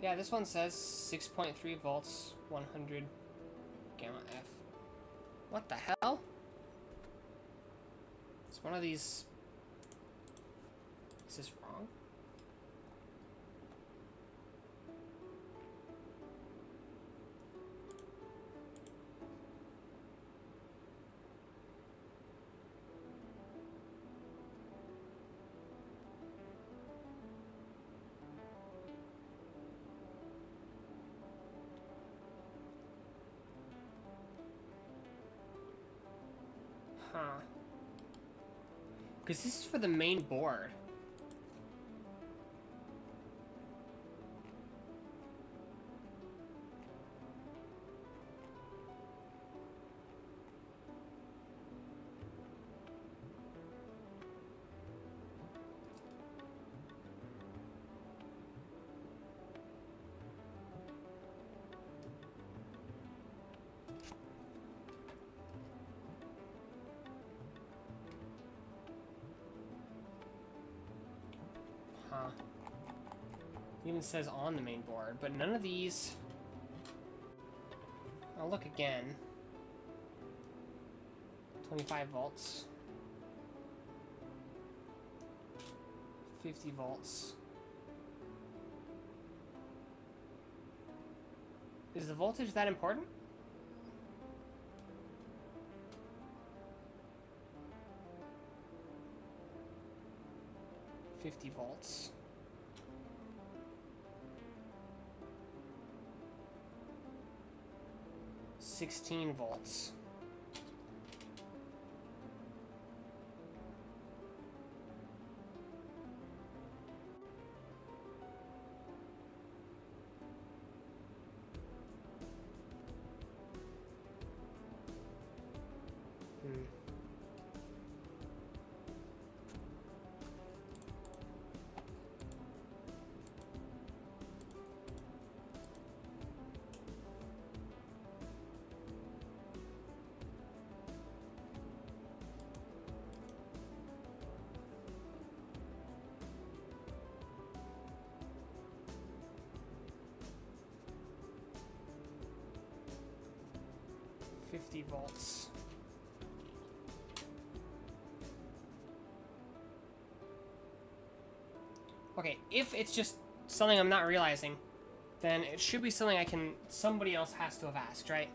Yeah, this one says 6.3 volts, 100 gamma F. What the hell? It's one of these... Is this wrong? Huh. Because this is for the main board. It even says on the main board, but none of these... I'll look again. 25 volts. 50 volts. Is the voltage that important? $50 volts. 16 volts. $50 volts. Okay, if it's just something I'm not realizing, then it should be something somebody else has to have asked, right?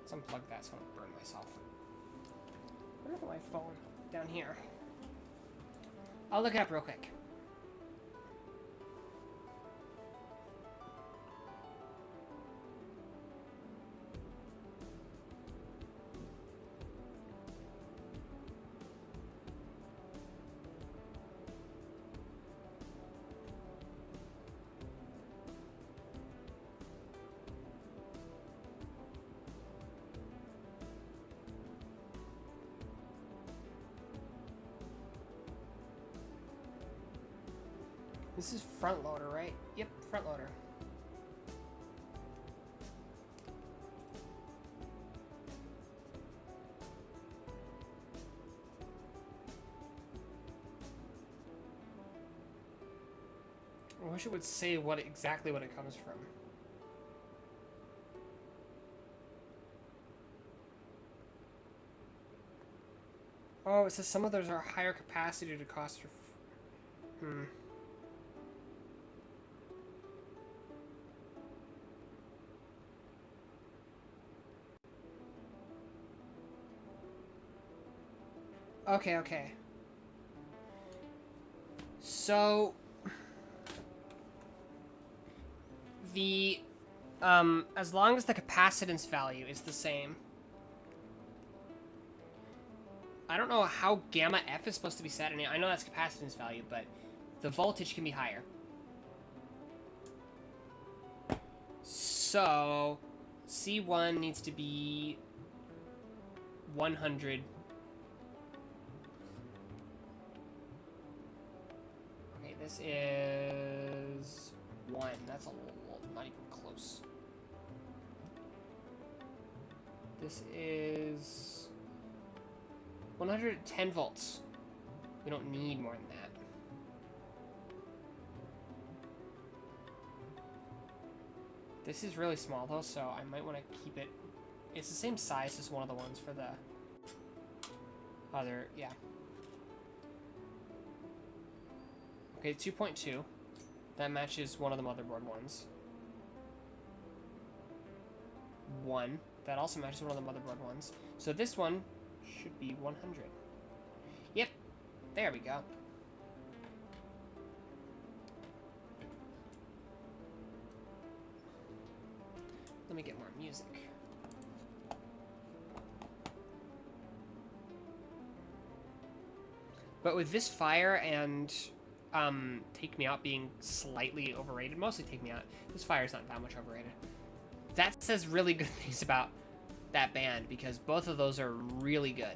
Let's unplug that so I don't burn myself. Where's my phone? Down here. I'll look it up real quick. This is front loader, right? Yep, front loader. I wish it would say exactly what it comes from. Oh, it says some of those are higher capacity to cost your... Okay. So the as long as the capacitance value is the same. I don't know how gamma F is supposed to be set. I know that's capacitance value, but the voltage can be higher. So C1 needs to be 100. This is 1. That's a little, not even close. This is 110 volts. We don't need more than that. This is really small though, so I might want to keep it. It's the same size as one of the ones for the other, yeah. Okay, 2.2. That matches one of the motherboard ones. 1. That also matches one of the motherboard ones. So this one should be 100. Yep. There we go. Let me get more music. But with this fire and Take Me Out being slightly overrated, mostly Take Me Out, this fire's not that much overrated. That says really good things about that band, because both of those are really good.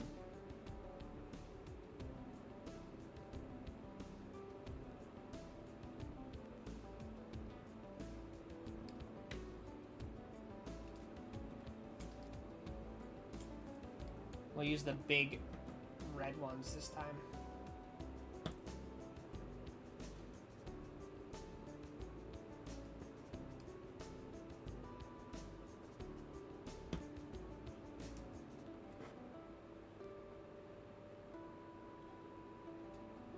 We'll use the big red ones this time.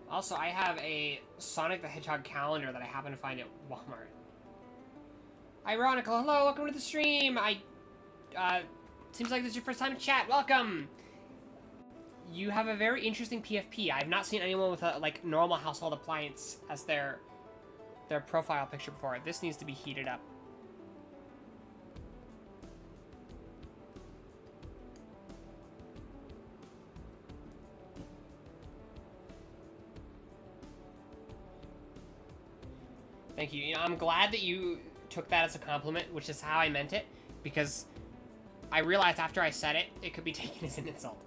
Also, I have a Sonic the Hedgehog calendar that I happen to find at Walmart. Ironical, hello, welcome to the stream. Seems like this is your first time to chat. Welcome. You have a very interesting PFP. I've not seen anyone with a like normal household appliance as their profile picture before. This needs to be heated up. Thank you. You know, I'm glad that you took that as a compliment, which is how I meant it, because I realized after I said it, it could be taken as an insult.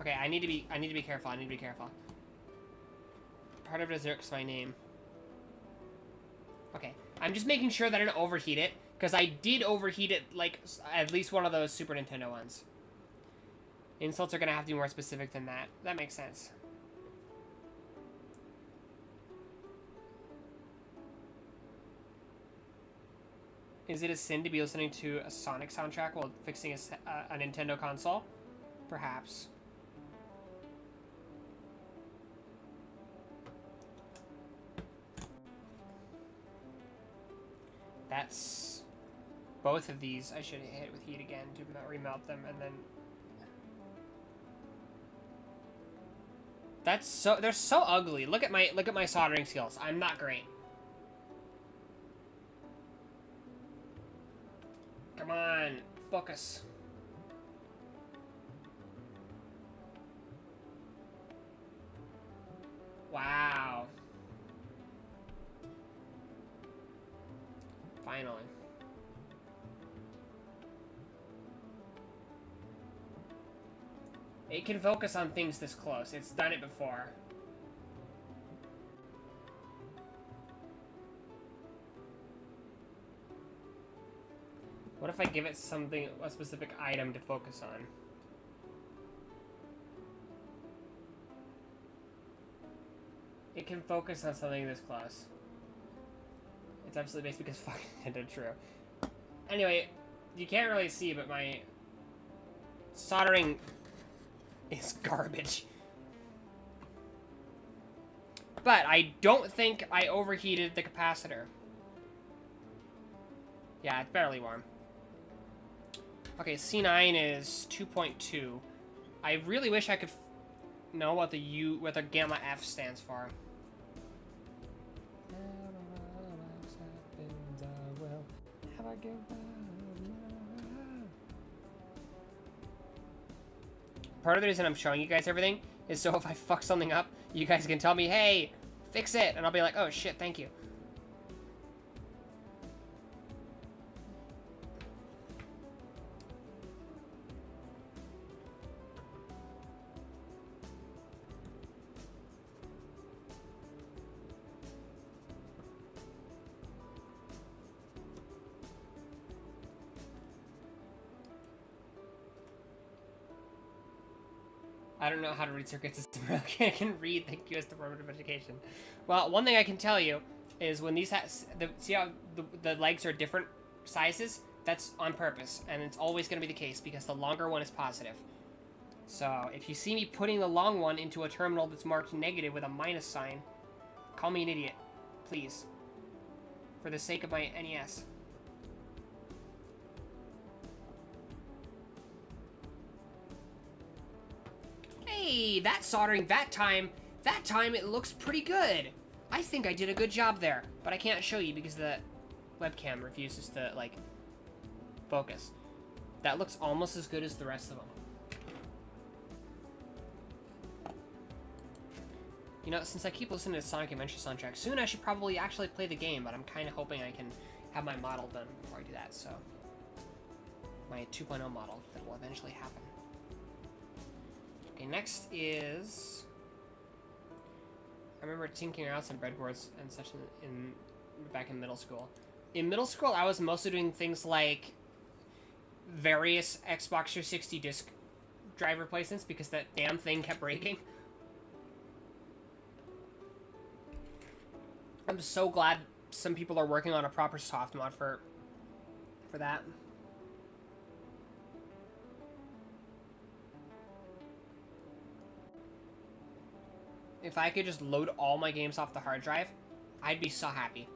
Okay, I need to be careful. I need to be careful. Part of it is Zerk's my name. Okay, I'm just making sure that I don't overheat it, because I did overheat it, like, at least one of those Super Nintendo ones. Insults are going to have to be more specific than that. That makes sense. Is it a sin to be listening to a Sonic soundtrack while fixing a Nintendo console? Perhaps. That's... Both of these I should hit with heat again to remelt them, and then... That's so... They're so ugly. Look at my soldering skills. I'm not great. Come on. Focus. Wow. Finally. It can focus on things this close. It's done it before. What if I give it something, a specific item to focus on? It can focus on something this close. It's absolutely based because fucking Nintendo, true. Anyway, you can't really see, but my soldering is garbage. But I don't think I overheated the capacitor. Yeah, it's barely warm. Okay, C9 is 2.2. I really wish I could know what the gamma F stands for. Part of the reason I'm showing you guys everything is so if I fuck something up, you guys can tell me, hey, fix it, and I'll be like, oh shit, thank you. I don't know how to read circuit system. I can read, thank you, as Department of Education. Well, one thing I can tell you is when these see how the legs are different sizes? That's on purpose, and it's always going to be the case because the longer one is positive. So, if you see me putting the long one into a terminal that's marked negative with a minus sign, call me an idiot, please. For the sake of my NES. Hey, that soldering, that time it looks pretty good. I think I did a good job there, but I can't show you because the webcam refuses to, like, focus. That looks almost as good as the rest of them. You know, since I keep listening to the Sonic Adventure soundtrack, soon I should probably actually play the game, but I'm kind of hoping I can have my model done before I do that, so... My 2.0 model that will eventually happen. Okay, next is... I remember tinkering around some breadboards and such back in middle school. In middle school, I was mostly doing things like various Xbox 360 disc drive replacements because that damn thing kept breaking. I'm so glad some people are working on a proper soft mod for that. If I could just load all my games off the hard drive, I'd be so happy.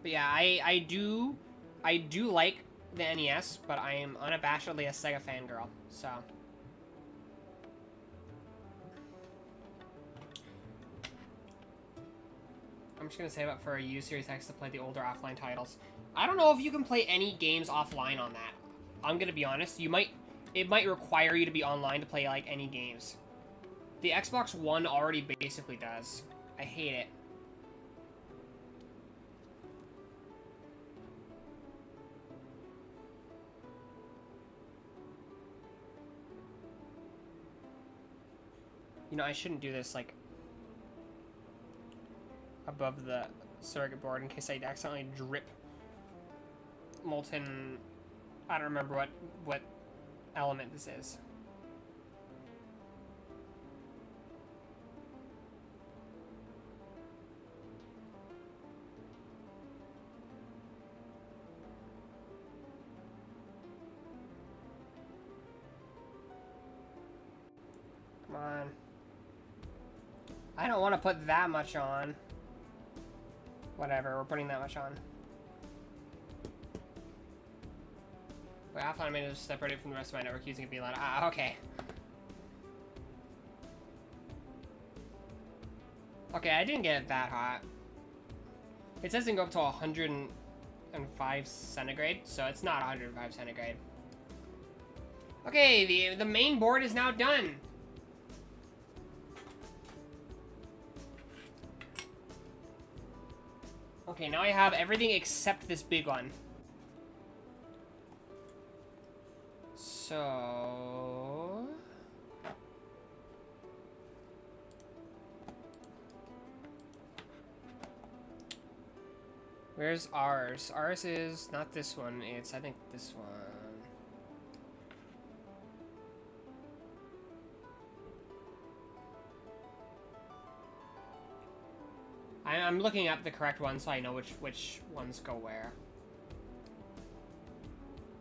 But yeah, I do like the NES, but I am unabashedly a Sega fangirl, so... I'm just gonna save up for a U Series X to play the older offline titles. I don't know if you can play any games offline on that. I'm gonna be honest. It might require you to be online to play, like, any games. The Xbox One already basically does. I hate it. You know, I shouldn't do this, like, above the circuit board in case I accidentally drip molten... I don't remember what element this is. Come on. I don't want to put that much on. Whatever, we're putting that much on. Wait, offline made it separated from the rest of my network using it being loud. Ah, okay. Okay, I didn't get it that hot. It says it can go up to 105 centigrade, so it's not 105 centigrade. Okay, the main board is now done. Okay, now I have everything except this big one. So... where's ours? Ours is not this one, it's I think this one. I'm looking up the correct one so I know which ones go where.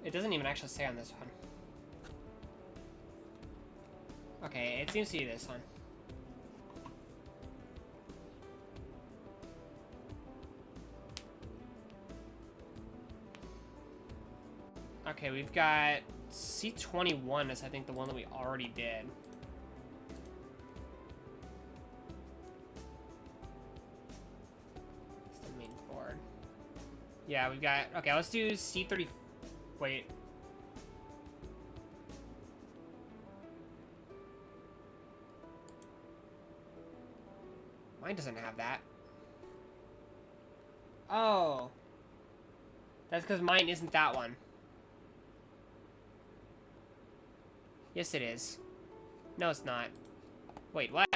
It doesn't even actually say on this one. Okay, it seems to be this one. Okay, we've got C21 is I think the one that we already did. It's the main board. Yeah, we've got... okay, let's do C30... wait. Mine doesn't have that. Oh. That's because mine isn't that one. Yes, it is. No, it's not. Wait, what?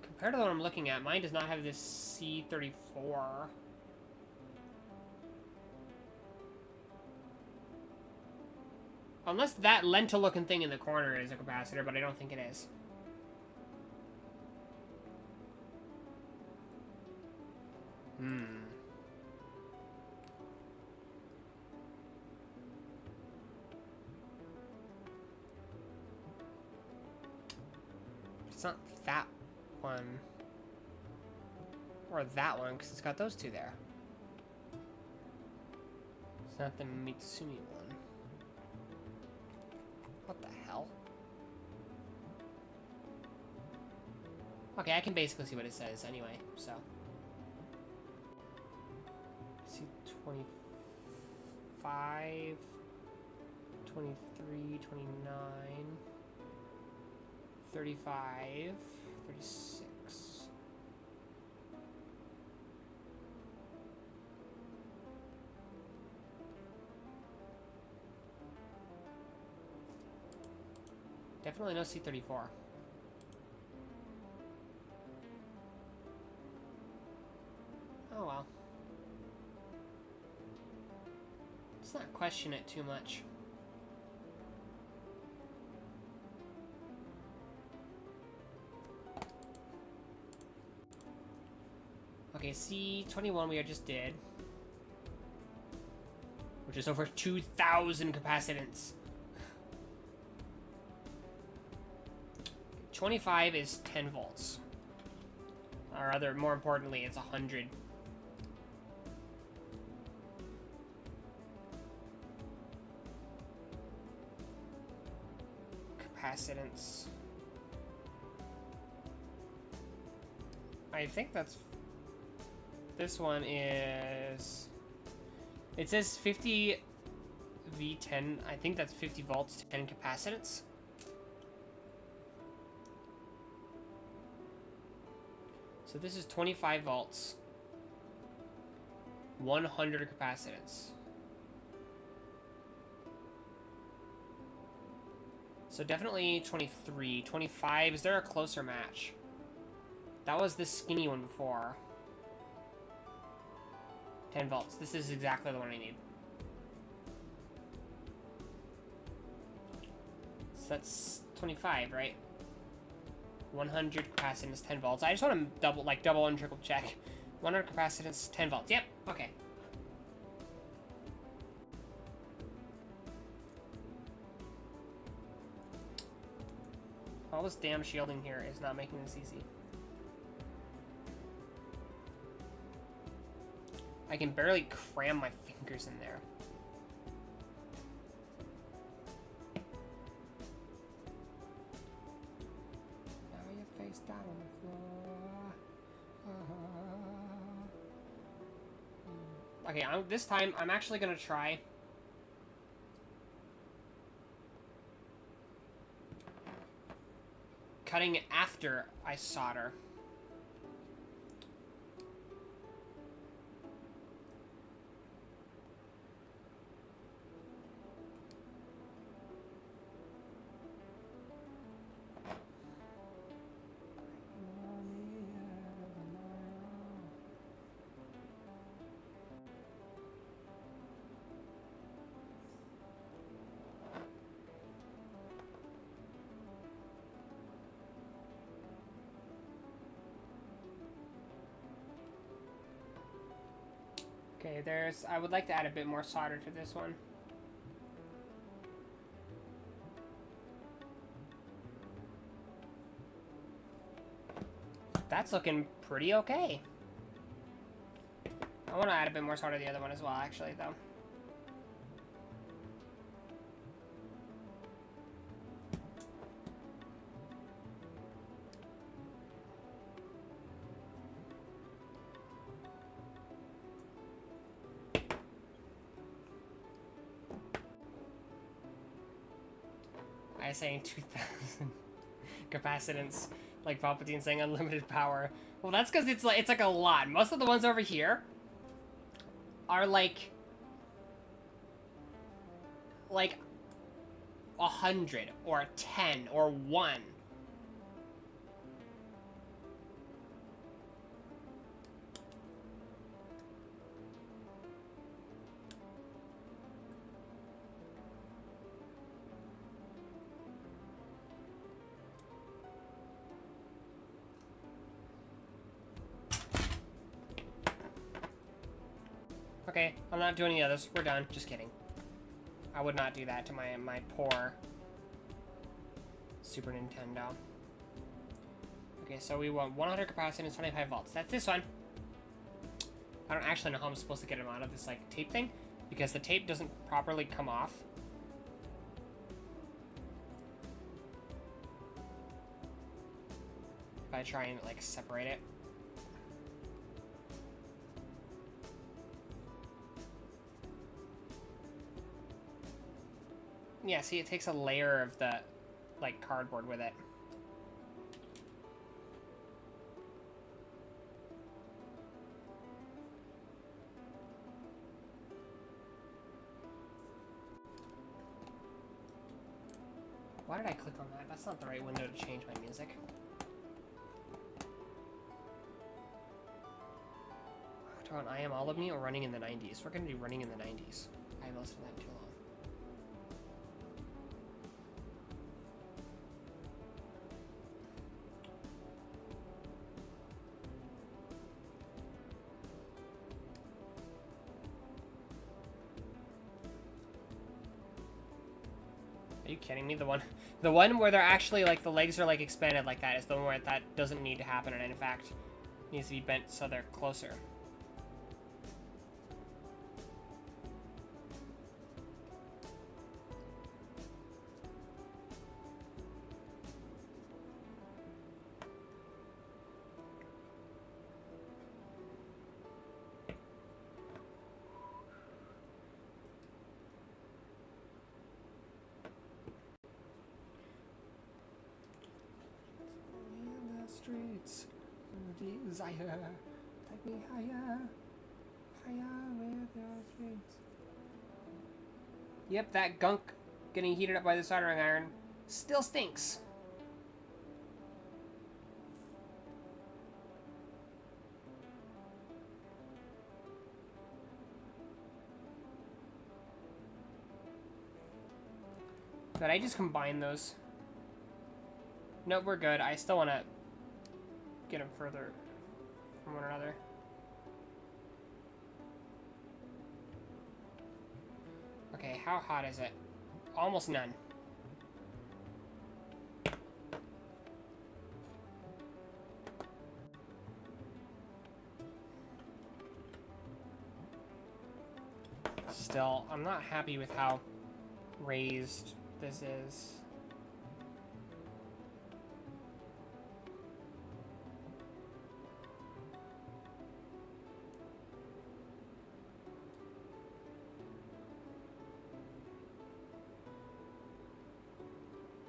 Compared to the one I'm looking at, mine does not have this C34. Unless that lentil-looking thing in the corner is a capacitor, but I don't think it is. It's not that one. Or that one, because it's got those two there. It's not the Mitsumi one. What the hell? Okay, I can basically see what it says anyway, so. See 25, 23, 29, 35, 36. Definitely no C34. Oh well. Let's not question it too much. Okay, C21 we just did. Which is over 2,000 capacitance. 25 is 10 volts. Or rather, more importantly, it's 100. Capacitance. I think that's... this one is... it says 50 V10. I think that's 50 volts, 10 capacitance. So this is 25 volts, 100 capacitance. So definitely 23. 25, is there a closer match? That was the skinny one before. 10 volts. This is exactly the one I need. So that's 25, right? 100 capacitance, 10 volts. I just want to double and triple check. 100 capacitance, 10 volts. Yep, okay. All this damn shielding here is not making this easy. I can barely cram my fingers in there. Now you're face down on the floor. Okay, this time I'm actually gonna try. Cutting after I solder. Okay, I would like to add a bit more solder to this one. That's looking pretty okay. I want to add a bit more solder to the other one as well, actually, though. I saying 2,000 capacitance, like Palpatine saying unlimited power. Well, that's because it's like a lot. Most of the ones over here are like 100 or 10 or 1. Okay, I'm not doing any others. We're done. Just kidding. I would not do that to my poor Super Nintendo. Okay, so we want 100 capacitance, 25 volts. That's this one. I don't actually know how I'm supposed to get them out of this like tape thing, because the tape doesn't properly come off. If I try and like separate it. Yeah, see, it takes a layer of the, like, cardboard with it. Why did I click on that? That's not the right window to change my music. Do I want I Am All of Me or Running in the 90s? We're gonna do Running in the 90s. I haven't listened to that in too long. Are you kidding me? The one where they're actually like the legs are like expanded like that is the one where that doesn't need to happen, and in fact needs to be bent so they're closer. Streets, desire, take me higher, higher with your streets. Yep, that gunk getting heated up by the soldering iron Still stinks. Did I just combine those? Nope, we're good. I still want to get them further from one another. Okay, how hot is it? Almost none. Still, I'm not happy with how raised this is.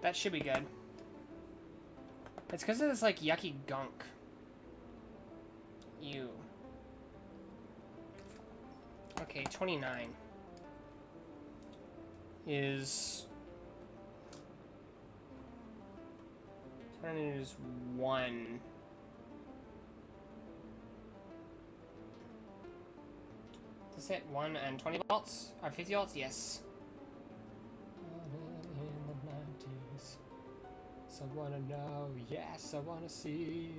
That should be good. It's because of this, like, yucky gunk. Ew. Okay, 29 is... 29 is 1. Does it 1 and 20 volts? Or 50 volts? Yes. In the 90s. So I wanna know, yes, I wanna see.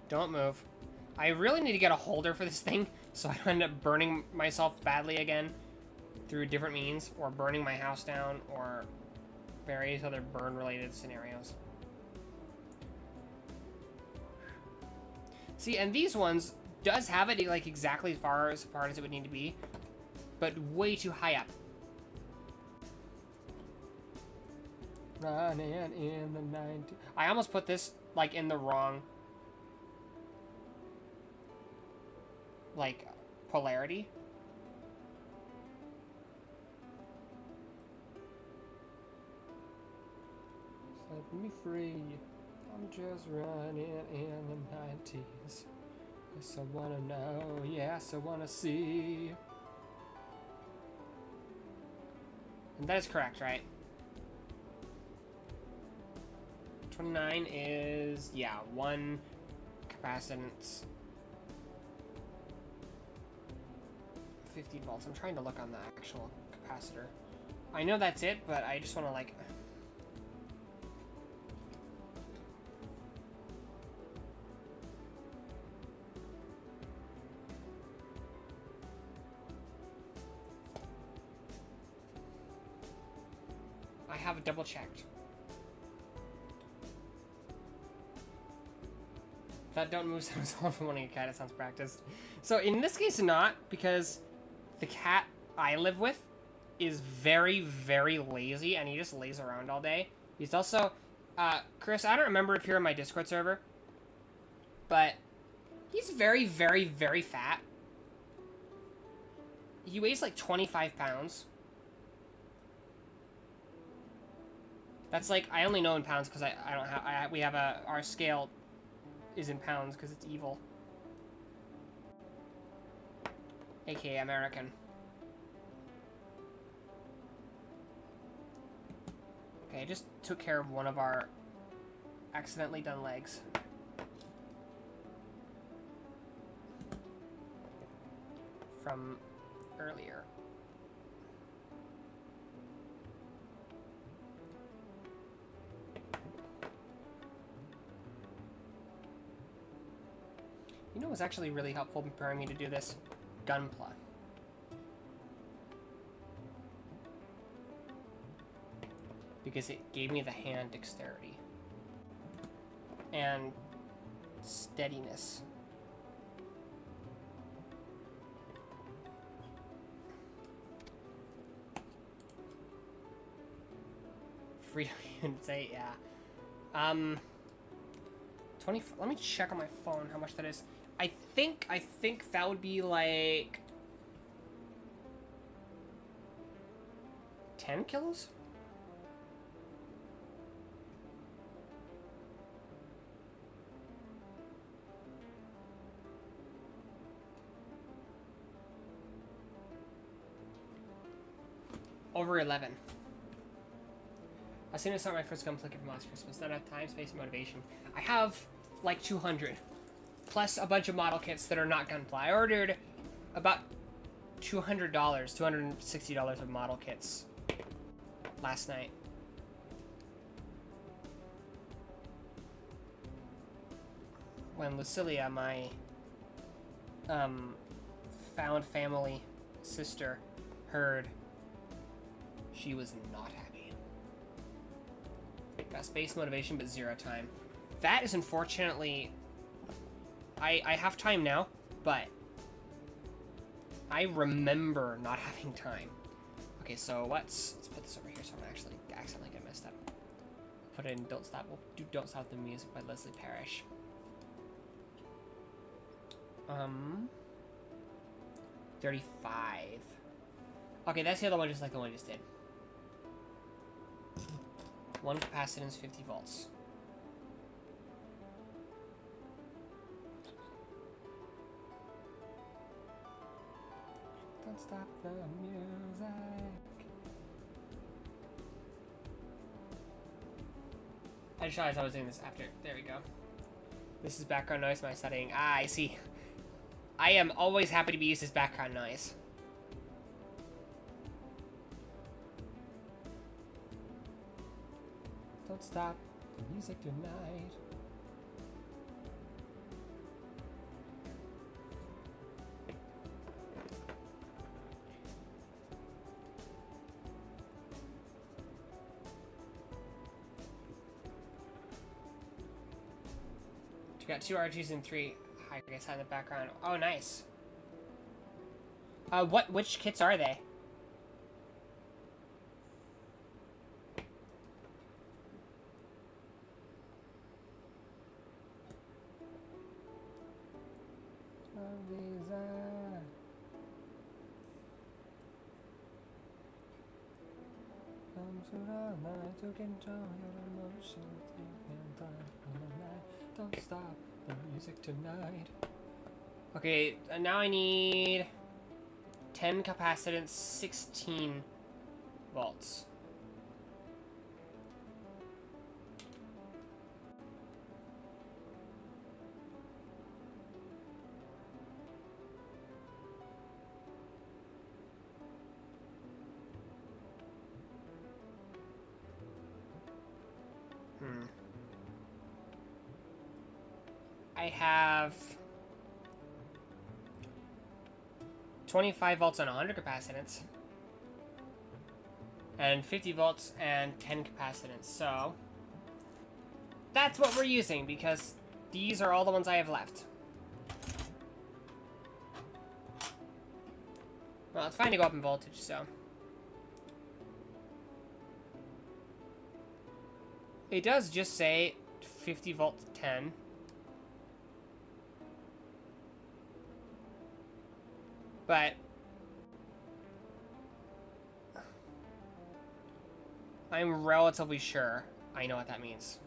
Don't move. I really need to get a holder for this thing so I don't end up burning myself badly again through different means, or burning my house down, or various other burn-related scenarios. See, and these ones does have it like exactly as far apart as it would need to be, but way too high up. Running in the 90s. I almost put this like in the wrong like polarity. Set me free. I'm just running in the 90s. Yes, I wanna know. Yes, I wanna see. And that is correct, right? 29 is, yeah, 1 capacitance. 50 volts. I'm trying to look on the actual capacitor. I know that's it, but I just want to like... I have double checked. That don't move sounds off from wanting a cat, it sounds practiced. So in this case not, because the cat I live with is very, very lazy, and he just lays around all day. He's also, Chris, I don't remember if you're in my Discord server, but he's very, very, very fat. He weighs like 25 pounds. That's like, I only know in pounds because I don't have, we have our scale is in pounds because it's evil. AKA American. Okay, I just took care of one of our accidentally done legs. From earlier. You know what's actually really helpful in preparing me to do this? Gunpla. Because it gave me the hand dexterity. And steadiness. Freedom, you would say, yeah. 20, let me check on my phone how much that is. I think that would be like 10 kilos? over 11. As soon as I start my first gun looking for last Christmas, not enough time, space, and motivation. I have like 200, plus a bunch of model kits that are not Gunpla. I ordered about $200, $260 of model kits last night. When Lucilia, my found family sister, heard, she was not happy. Got space, motivation, but 0 time. That is unfortunately... I have time now, but I remember not having time. Okay, so let's put this over here so I'm actually accidentally get messed up. Put it in Don't Stop. We'll do Don't Stop the Music by Leslie Parrish. 35. Okay, that's the other one, just like the one I just did. 1 capacitance, 50 volts. Don't stop the music. I just realized I was doing this after. There we go. This is background noise my setting. Ah, I see. I am always happy to be used as background noise. Don't stop the music tonight. You got 2 RGs and 3 high grades in the background. Oh, nice. Which kits are they? To control your emotions, don't stop the music tonight. Okay, now I need 10 capacitance, 16 volts. I have 25 volts on 100 capacitance and 50 volts and 10 capacitance. So that's what we're using because these are all the ones I have left. Well, it's fine to go up in voltage, so. It does just say 50 volts 10. But I'm relatively sure I know what that means.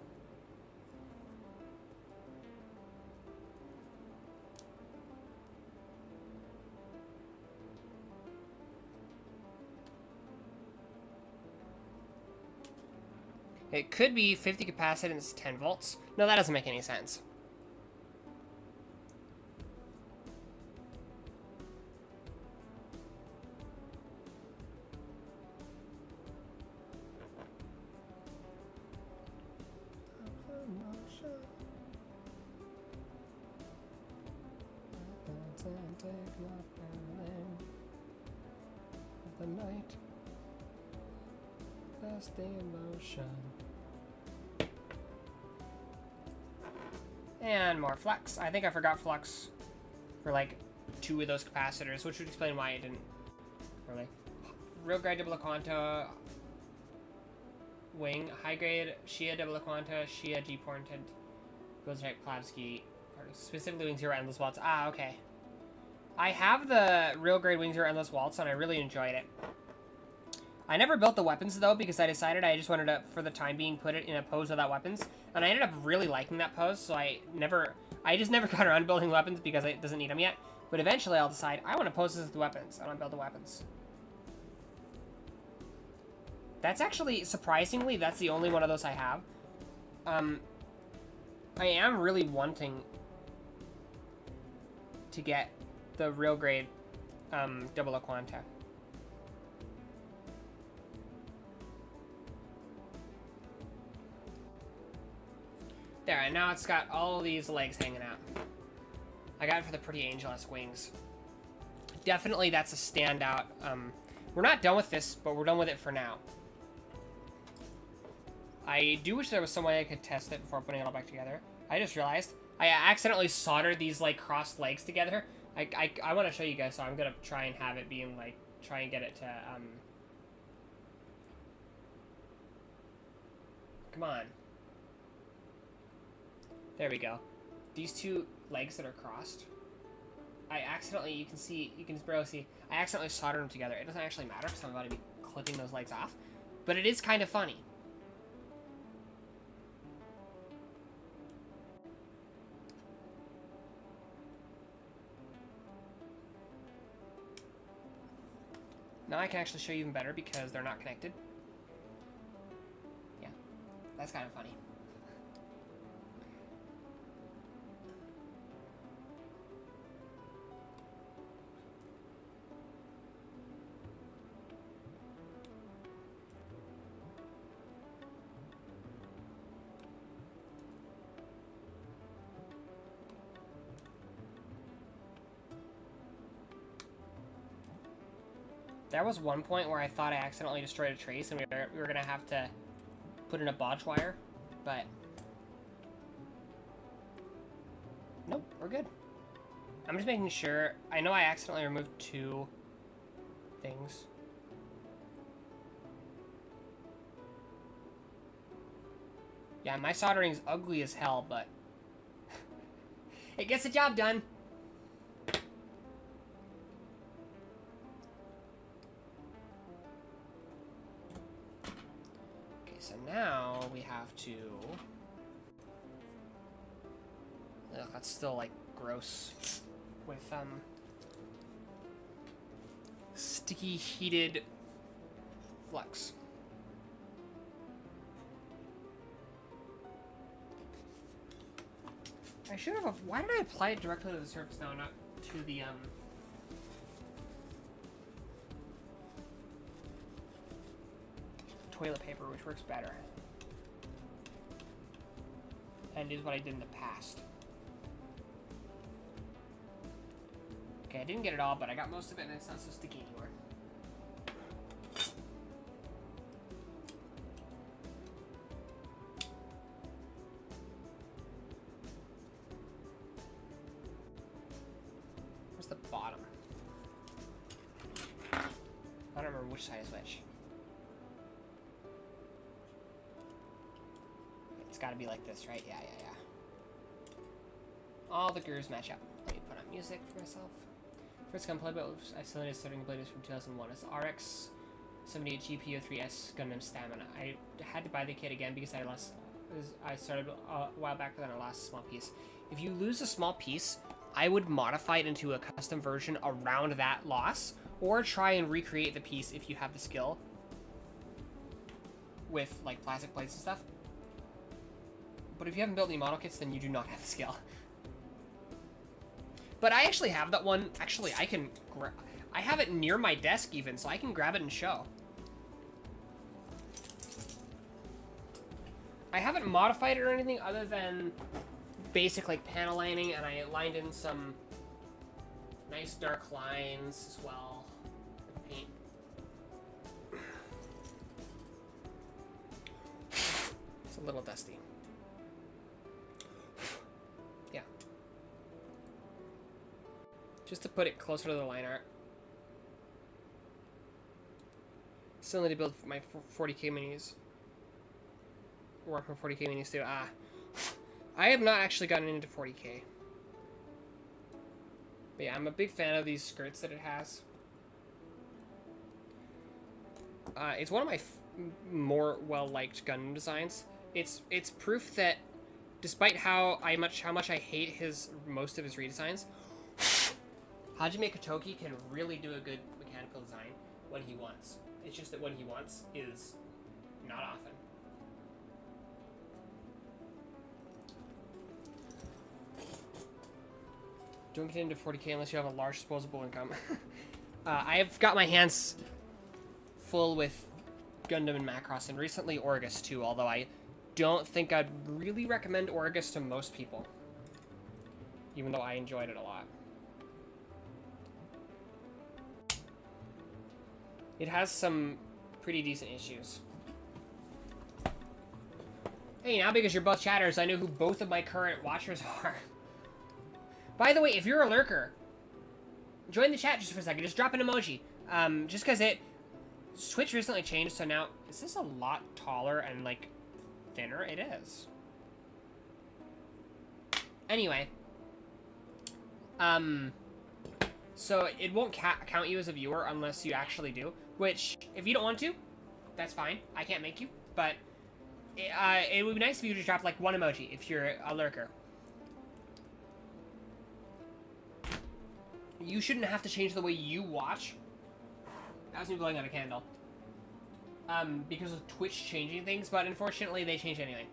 It could be 50 capacitance, 10 volts. No, that doesn't make any sense. The night, that's the emotion. And more flux. I think I forgot flux for like 2 of those capacitors, which would explain why it didn't really. Real grade double quanta wing, high grade Shia double quanta, Shia G portent, goes right Plavsky, specifically Wing Zero Endless Waltz. Ah, okay. I have the real grade Wing Zero Endless Waltz and I really enjoyed it. I never built the weapons though because I decided I just wanted to, for the time being, put it in a pose without weapons, and I ended up really liking that pose. So I just never got around building weapons because it doesn't need them yet. But eventually I'll decide I want to pose this with weapons. I want to build the weapons. That's actually, surprisingly, that's the only one of those I have. I am really wanting to get the real grade double a quanta. There, and now it's got all these legs hanging out. I got it for the pretty angel-esque wings. Definitely that's a standout. We're not done with this, but we're done with it for now. I do wish there was some way I could test it before putting it all back together. I just realized I accidentally soldered these, like, crossed legs together. I want to show you guys, so I'm going to try and have it being, like, try and get it to, come on. There we go. These two legs that are crossed, I accidentally, you can barely see, I accidentally soldered them together. It doesn't actually matter because I'm about to be clipping those legs off, but it is kind of funny. Now I can actually show you even better because they're not connected. Yeah, that's kind of funny. There was one point where I thought I accidentally destroyed a trace and we were going to have to put in a bodge wire, but nope, we're good. I'm just making sure. I know I accidentally removed two things. Yeah, my soldering's ugly as hell, but it gets the job done. So now we have to... Ugh, that's still, like, gross. With, sticky, heated flux. I should have... Why did I apply it directly to the surface now, not to the, toilet paper, which works better. And is what I did in the past. Okay, I didn't get it all, but I got most of it and it's not so sticky anymore. Where's the bottom? I don't remember which side is which. Gotta be like this, right? Yeah. All the grooves match up. Let me put on music for myself. First gun playable, I selected starting playlists from 2001. It's RX 78 GPO3S Gundam Stamina. I had to buy the kit again because I started a while back then I lost a small piece. If you lose a small piece, I would modify it into a custom version around that loss, or try and recreate the piece if you have the skill with like plastic plates and stuff. But if you haven't built any model kits, then you do not have the skill. But I actually have that one. Actually, I have it near my desk even, so I can grab it and show. I haven't modified it or anything other than basic like panel lining, and I lined in some nice dark lines as well with paint. It's a little dusty. Just to put it closer to the line art. Still need to build my 40k minis. Work on 40k minis too. I have not actually gotten into 40k. But yeah, I'm a big fan of these skirts that it has. It's one of my more well-liked Gundam designs. It's proof that despite how much I hate most of his redesigns, Hajime Kotoki can really do a good mechanical design when he wants. It's just that when he wants is not often. Don't get into 40K unless you have a large disposable income. I've got my hands full with Gundam and Macross, and recently Orgus too, although I don't think I'd really recommend Orgus to most people. Even though I enjoyed it a lot. It has some pretty decent issues. Hey, now because you're both chatters, I know who both of my current watchers are. By the way, if you're a lurker, join the chat just for a second. Just drop an emoji. Just because Twitch recently changed, so now... Is this a lot taller and, like, thinner? It is. Anyway. So it won't count you as a viewer unless you actually do. Which, if you don't want to, that's fine. I can't make you. But it would be nice if you just drop, like, one emoji if you're a lurker. You shouldn't have to change the way you watch. That was me blowing out a candle. Because of Twitch changing things, but unfortunately they change anyway.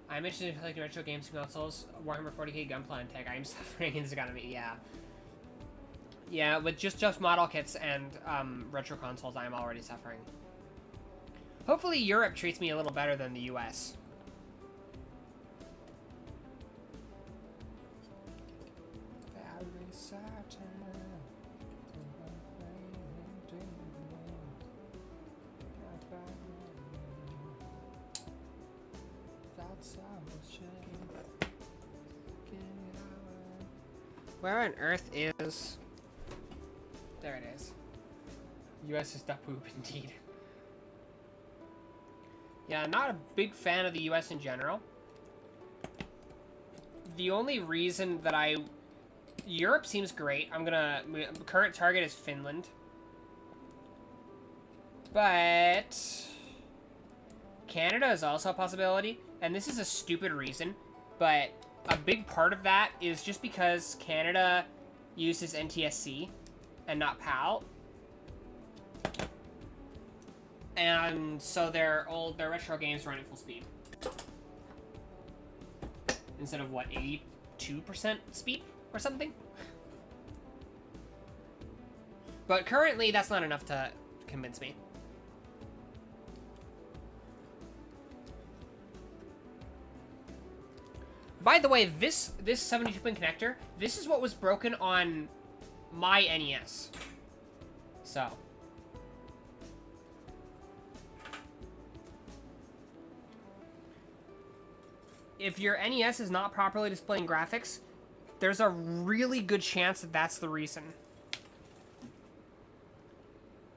I'm interested in like retro games, consoles, Warhammer 40K Gunpla and Tech. I'm suffering in Zagami, yeah. Yeah, with just model kits and retro consoles, I'm already suffering. Hopefully Europe treats me a little better than the US. Where on earth is... There it is. US is the poop indeed. Yeah, I'm not a big fan of the US in general. The only reason that Europe seems great. Current target is Finland. But... Canada is also a possibility. And this is a stupid reason, but... A big part of that is just because Canada uses NTSC and not PAL. And so their retro games run at full speed. Instead of, what, 82% speed or something? But currently, that's not enough to convince me. By the way, this 72-pin connector, this is what was broken on my NES. So. If your NES is not properly displaying graphics, there's a really good chance that that's the reason.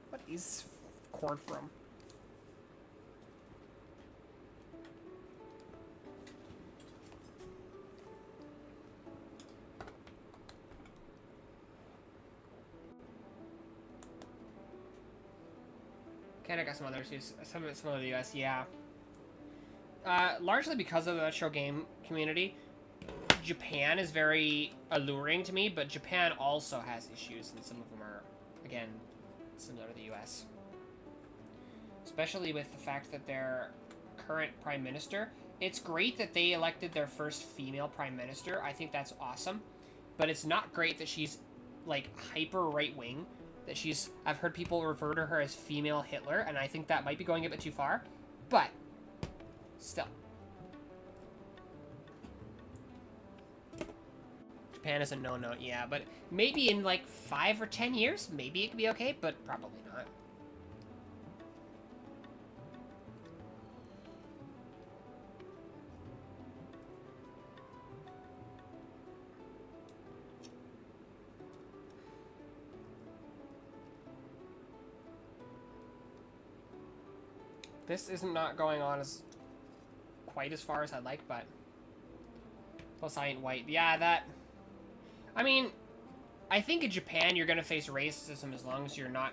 What is cord from? Canada got some others, some of the US, yeah. Largely because of the retro game community, Japan is very alluring to me, but Japan also has issues, and some of them are, again, similar to the US. Especially with the fact that their current prime minister, it's great that they elected their first female prime minister. I think that's awesome. But it's not great that she's, like, hyper right-wing. That she's, I've heard people refer to her as female Hitler, and I think that might be going a bit too far, but still. Japan is a no-no, yeah, but maybe in like 5 or 10 years, maybe it could be okay, but probably not. This isn't not going on as quite as far as I'd like, but plus I ain't white. Yeah, that. I mean, I think in Japan you're gonna face racism as long as you're not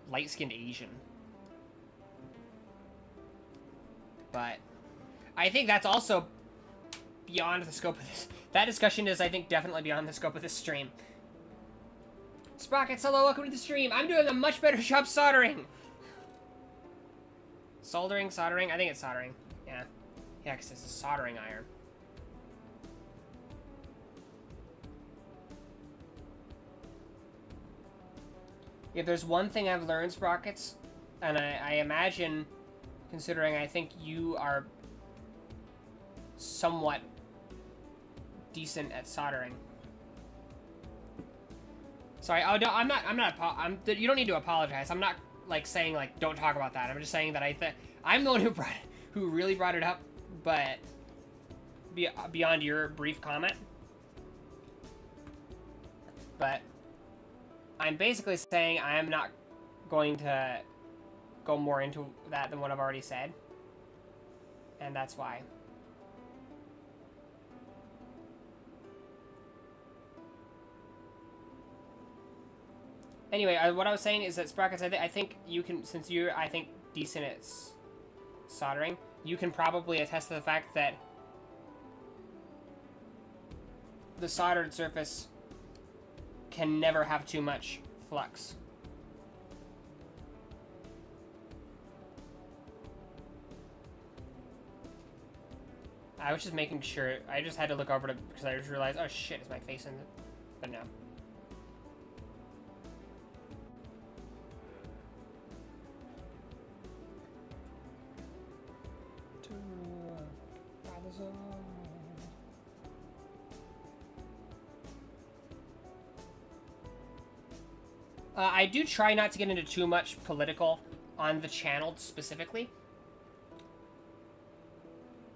light-skinned Asian. But I think that's also beyond the scope of this. That discussion is, I think, definitely beyond the scope of this stream. Sprockets, hello, welcome to the stream. I'm doing a much better job soldering. Soldering, soldering? I think it's soldering. Yeah. Yeah, because it's a soldering iron. If there's one thing I've learned, Sprockets, and I imagine, considering I think you are somewhat decent at soldering. Sorry, oh, no, you don't need to apologize. I'm not, like, saying, like, don't talk about that. I'm just saying that I'm the one who really brought it up, but beyond your brief comment. But I'm basically saying I'm not going to go more into that than what I've already said. And that's why. Anyway, what I was saying is that, Sprockets, I think you can, since you're, I think, decent at soldering, you can probably attest to the fact that the soldered surface can never have too much flux. I was just making sure. I just had to look over to, because I just realized, oh shit, is my face in it? But no. I do try not to get into too much political on the channel specifically.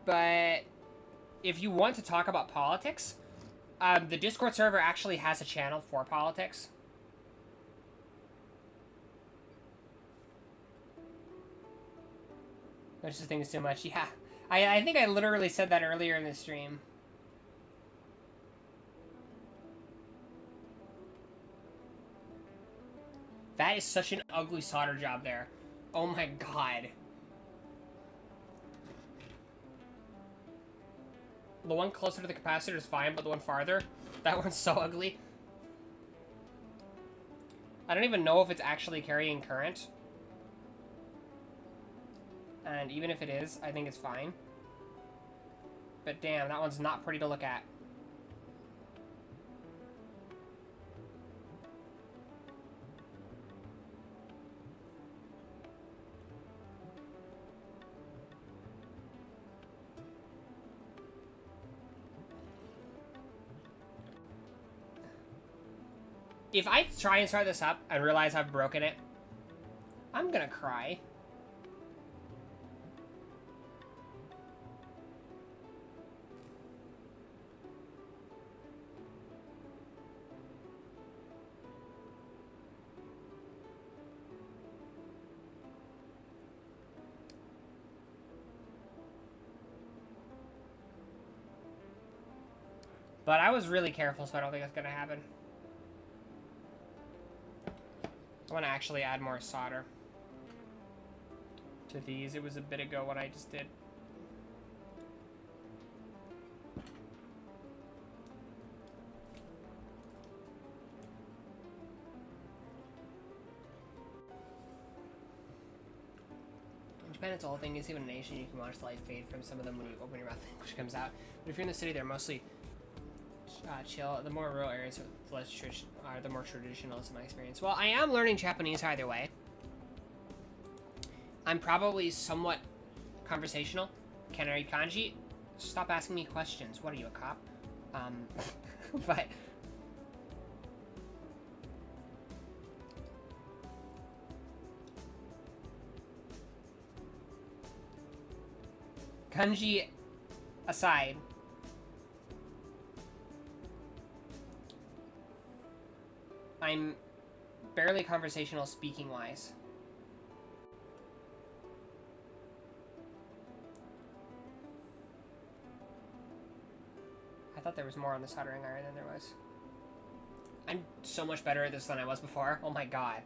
But if you want to talk about politics, the Discord server actually has a channel for politics. Which is thing so much. Yeah. I think I literally said that earlier in the stream. That is such an ugly solder job there. Oh my god. The one closer to the capacitor is fine, but the one farther, that one's so ugly. I don't even know if it's actually carrying current. And even if it is, I think it's fine. But damn, that one's not pretty to look at. If I try and start this up and realize I've broken it, I'm gonna cry. But I was really careful, so I don't think that's gonna happen. I want to actually add more solder to these. It was a bit ago what I just did. In Japan, it's all thing. It's even a nation. You can watch the light fade from some of them when you open your mouth, which comes out. But if you're in the city, they're mostly chill. The more rural areas are the more traditionalist in my experience. Well, I am learning Japanese either way. I'm probably somewhat conversational. Can I read kanji? Stop asking me questions. What are you, a cop? But kanji aside, I'm barely conversational speaking-wise. I thought there was more on the soldering iron than there was. I'm so much better at this than I was before. Oh my god.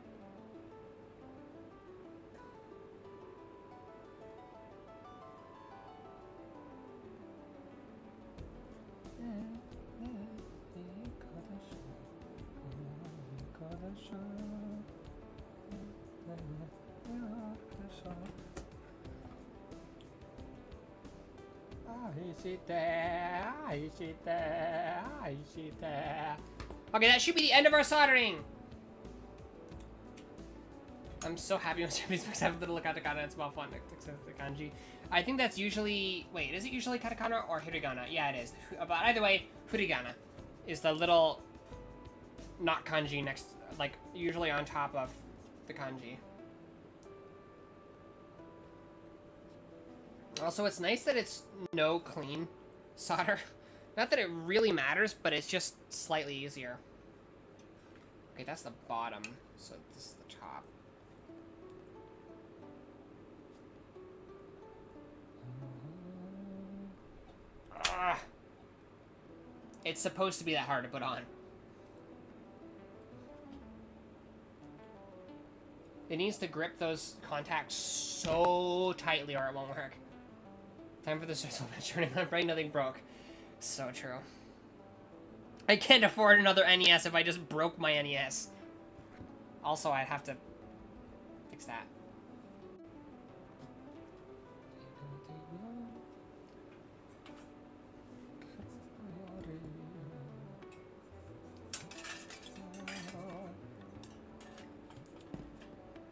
Okay, that should be the end of our soldering. I'm so happy when Japanese books have little katakana and small font next to the kanji. I think that's usually... Wait, is it usually katakana or hiragana? Yeah, it is. But either way, furigana is the little... not kanji next... like, usually on top of the kanji. Also, it's nice that it's no clean solder. Not that it really matters, but it's just slightly easier. Okay, that's the bottom, so this is the top. Ugh. It's supposed to be that hard to put on. It needs to grip those contacts so tightly or it won't work. Time for the stressful turning my brain, nothing broke. So true. I can't afford another NES if I just broke my NES. Also, I'd have to fix that.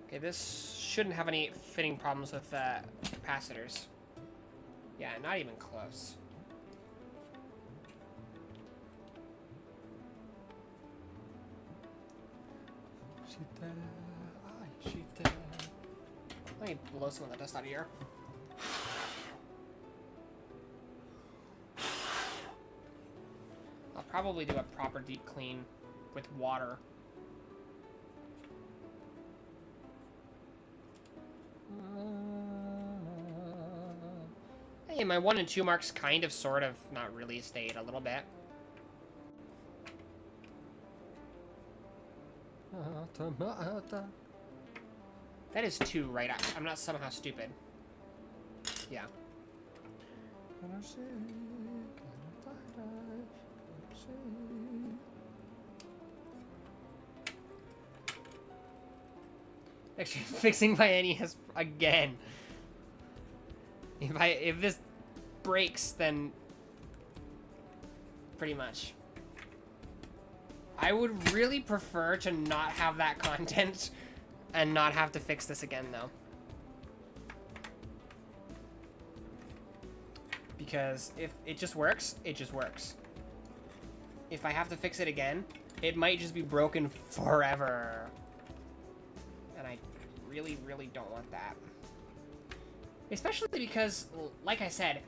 Okay, this shouldn't have any fitting problems with capacitors. Yeah, not even close. Let me blow some of the dust out of here. I'll probably do a proper deep clean with water. Hey, my 1 and 2 marks kind of, sort of, not really stayed a little bit. That is 2, right? I'm not somehow stupid. Yeah. Actually, fixing my NES again. If this breaks, then pretty much. I would really prefer to not have that content and not have to fix this again, though. Because if it just works, it just works. If I have to fix it again, it might just be broken forever. And I really, really don't want that. Especially because, like I said,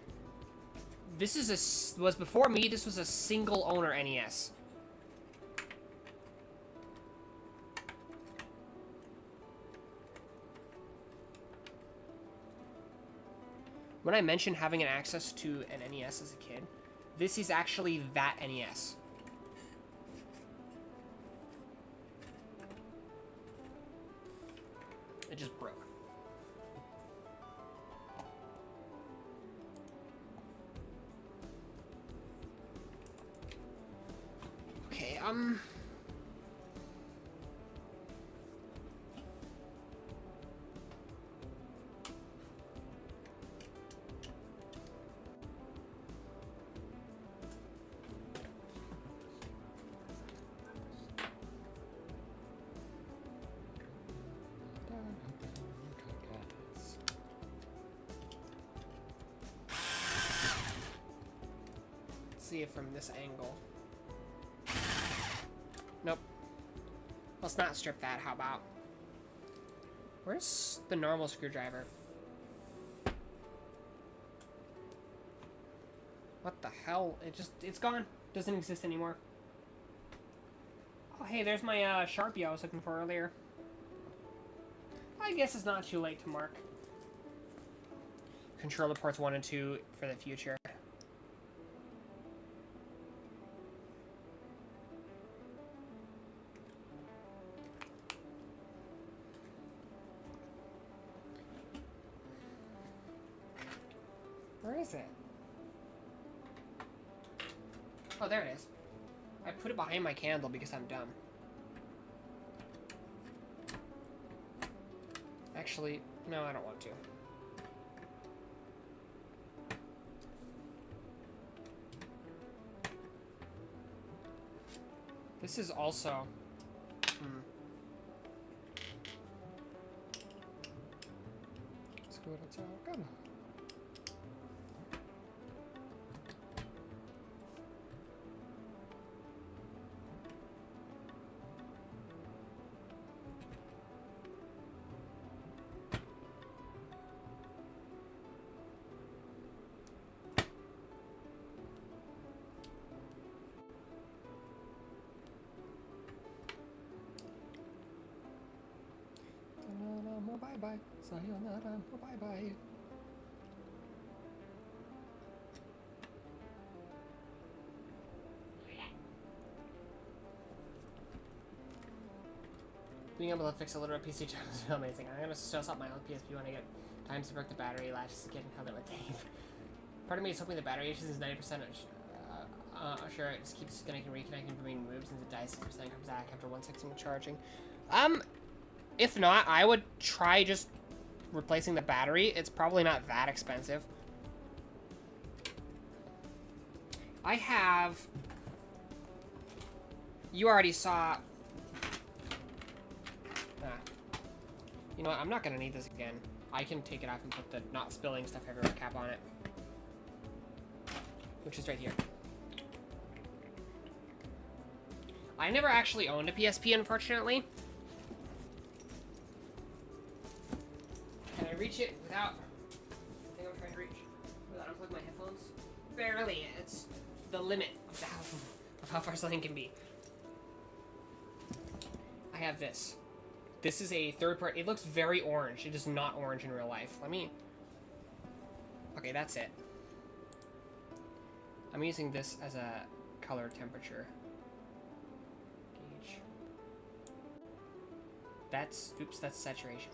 this was before me, this was a single owner NES. When I mentioned having an access to an NES as a kid, this is actually that NES. It just broke. Okay, see it from this angle. Nope. Let's not strip that, how about? Where's the normal screwdriver? What the hell? It's gone. Doesn't exist anymore. Oh, hey, there's my Sharpie I was looking for earlier. I guess it's not too late to mark. Controller ports 1 and 2 for the future. Where is it? Oh, there it is. I put it behind my candle because I'm dumb. Actually, no, I don't want to. This is also... Let's go to Come on. Bye-bye. Sayonara. Bye-bye. Being able to fix a little PC channel is amazing. I'm gonna stress out my own PSP when I get times to break the battery latches to get and held it with tape. Part of me is hoping the battery issue is 90%. Sure, it just keeps disconnecting, reconnecting between moves, and it dies 6% comes back after 1 second of charging. If not, I would try just replacing the battery. It's probably not that expensive. I have... You already saw... You know what? I'm not going to need this again. I can take it off and put the not spilling stuff everywhere cap on it. Which is right here. I never actually owned a PSP, unfortunately. Can I reach it without... I think I'm trying to reach. Without unplugging my headphones? Barely. It's the limit of how far something can be. I have this. This is a third part. It looks very orange. It is not orange in real life. Let me... Okay, that's it. I'm using this as a color temperature gauge. That's... Oops, that's saturation.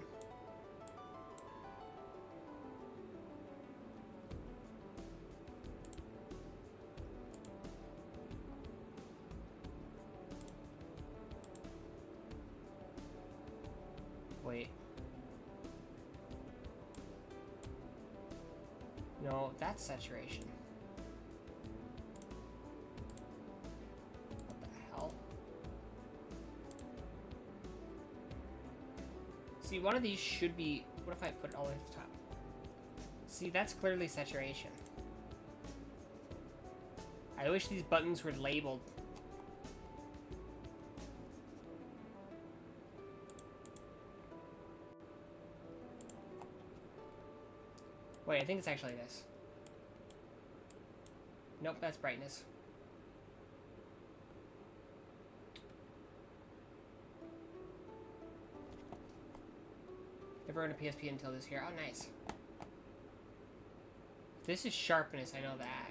Wait. No, that's saturation. What the hell? See, one of these should be... What if I put it all the way to the top? See, that's clearly saturation. I wish these buttons were labeled. Wait, I think it's actually this. Nope, that's brightness. Never owned a PSP until this year. Oh, nice. This is sharpness, I know that.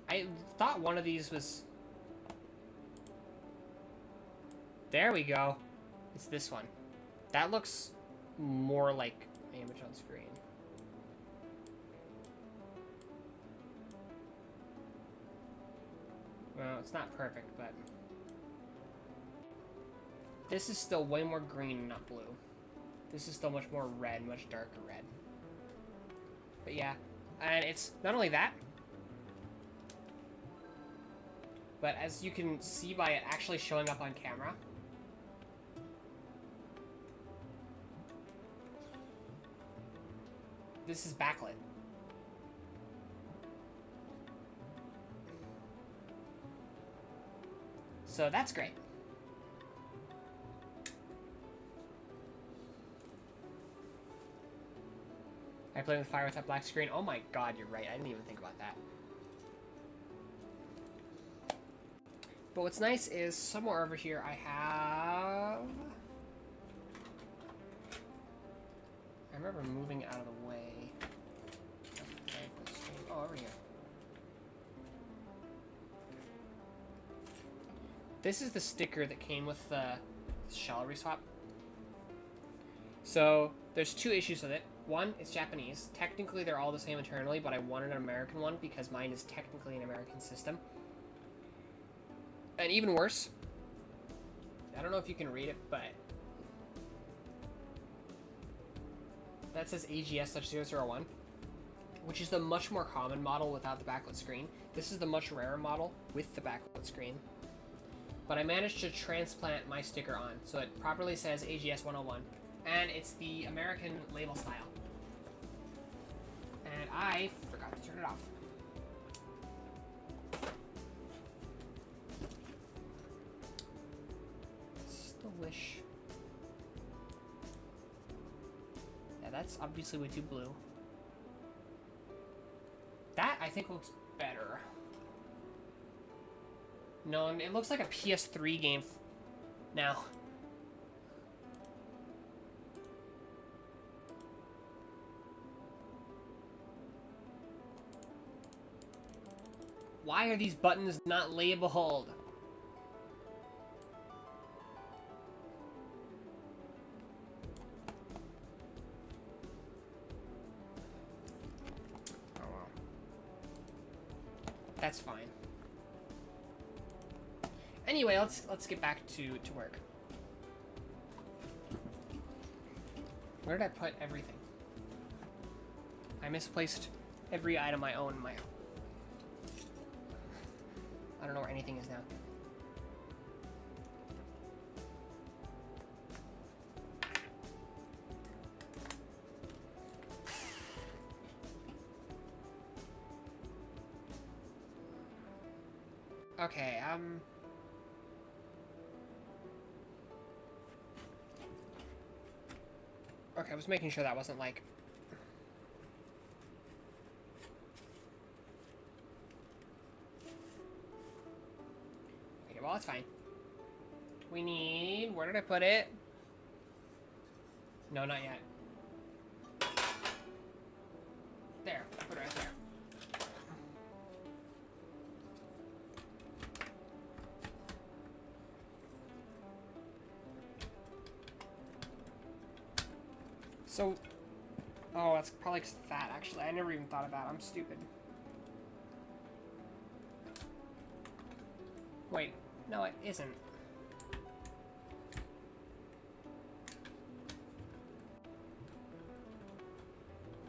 I thought one of these was... There we go. It's this one. That looks more like an image on screen. Well, it's not perfect, but... This is still way more green, not blue. This is still much more red, much darker red. But yeah, and it's not only that, but as you can see by it actually showing up on camera, this is backlit. So that's great. I play with fire with that black screen. Oh my god, you're right. I didn't even think about that. But what's nice is somewhere over here I have... I remember moving out of the way. Oh, over here. This is the sticker that came with the shell reswap. So there's two issues with it. One, it's Japanese. Technically, they're all the same internally, but I wanted an American one because mine is technically an American system. And even worse, I don't know if you can read it, but that says AGS-001. which is the much more common model without the backlit screen. This is the much rarer model with the backlit screen. But I managed to transplant my sticker on, so it properly says AGS 101, and it's the American label style. And I forgot to turn it off. Still wish. Yeah, that's obviously way too blue. That, I think, looks better. No, it looks like a PS3 game now. Why are these buttons not labeled? Oh well. That's fine. Anyway, let's get back to work. Where did I put everything? I misplaced every item I own in my... I don't know where anything is now. Okay, okay, I was making sure that wasn't like... Okay, well, that's fine. We need... Where did I put it? No, not yet. There, put it right there. So, oh, that's probably fat, actually. I never even thought of that. I'm stupid. Wait, no, it isn't.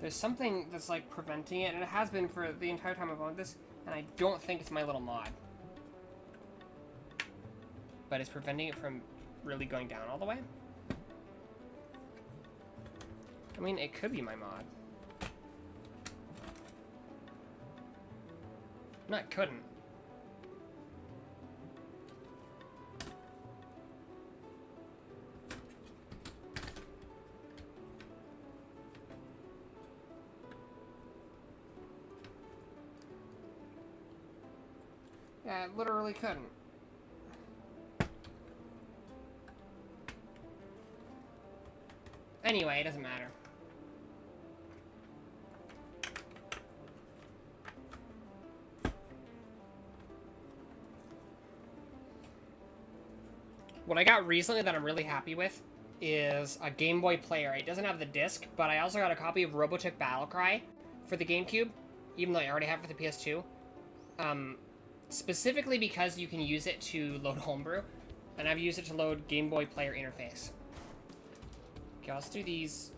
There's something that's, like, preventing it, and it has been for the entire time I've owned this, and I don't think it's my little mod. But it's preventing it from really going down all the way. I mean, it could be my mod. No, it couldn't. Yeah, it literally couldn't. Anyway, it doesn't matter. What I got recently that I'm really happy with is a Game Boy player. It doesn't have the disc, but I also got a copy of Robotech Battlecry for the GameCube, even though I already have it for the PS2. Specifically because you can use it to load Homebrew, and I've used it to load Game Boy Player interface. Okay, let's do these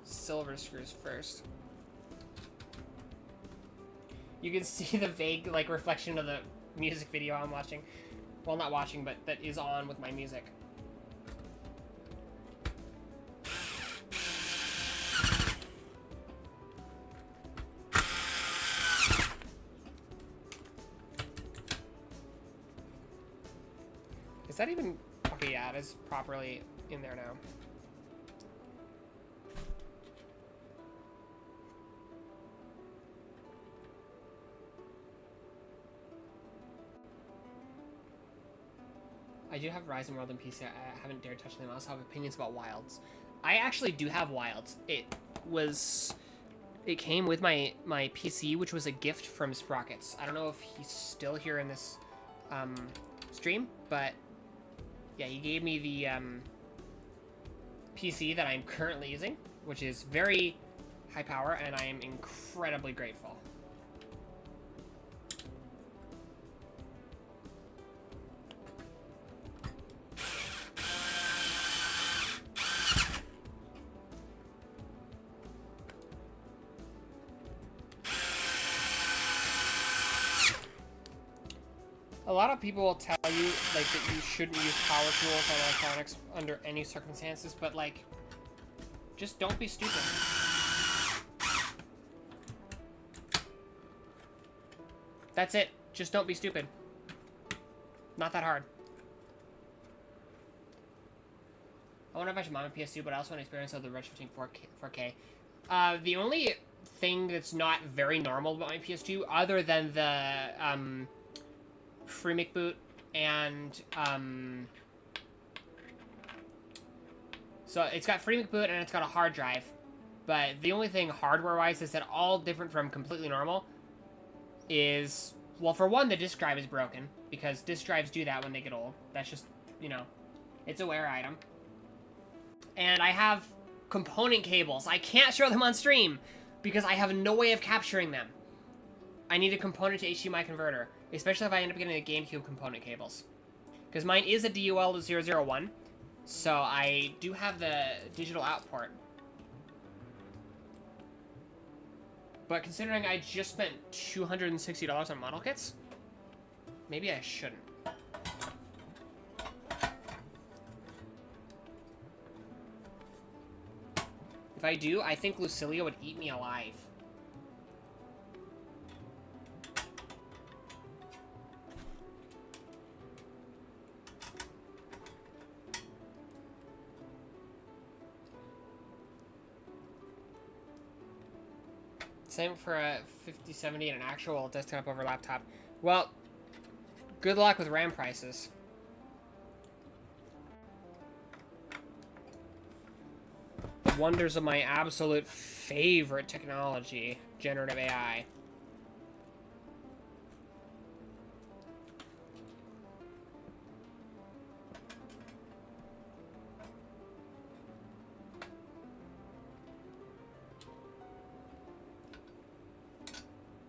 silver screws first. You can see the vague, like, reflection of the music video I'm watching. Well, not watching, but that is on with my music. Is that even... Okay, yeah, it is properly in there now. I do have Rise and World and PC. I haven't dared touch them. I also have opinions about Wilds. I actually do have Wilds. It came with my PC, which was a gift from Sprockets. I don't know if he's still here in this stream, but yeah, he gave me the PC that I'm currently using, which is very high power, and I am incredibly grateful. A lot of people will tell you, like, that you shouldn't use power tools on electronics under any circumstances, but, like, just don't be stupid. That's it. Just don't be stupid. Not that hard. I wonder if I should mom a PS2, but I also want to experience of the retrofitting 4K. The only thing that's not very normal about my PS2, other than the Freemic boot and so it's got Freemic boot and it's got a hard drive, but the only thing hardware-wise is that all different from completely normal is, well, for one, the disk drive is broken because disk drives do that when they get old. That's just, you know, it's a wear item. And I have component cables. I can't show them on stream because I have no way of capturing them. I need a component to HDMI converter, especially if I end up getting the GameCube component cables. Because mine is a DUL001, so I do have the digital out port. But considering I just spent $260 on model kits, maybe I shouldn't. If I do, I think Lucilia would eat me alive. Same for a 5070 and an actual desktop over laptop. Well, good luck with RAM prices. The wonders of my absolute favorite technology, generative AI.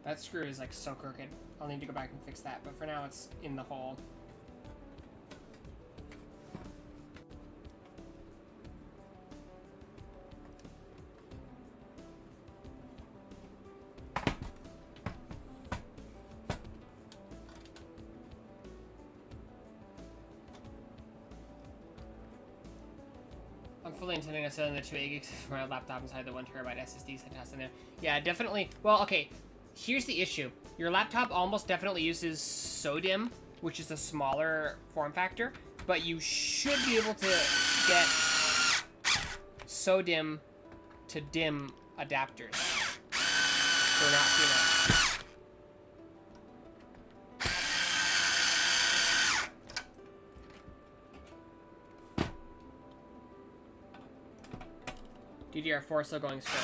That screw is like so crooked. I'll need to go back and fix that, but for now it's in the hole. I'm fully intending on selling the 2 gigs for my laptop inside the 1 terabyte SSD I test in there. Yeah, definitely. Well, okay. Here's the issue. Your laptop almost definitely uses SODIMM, which is a smaller form factor, but you should be able to get SODIMM to DIMM adapters for not too much. DDR4 still going strong.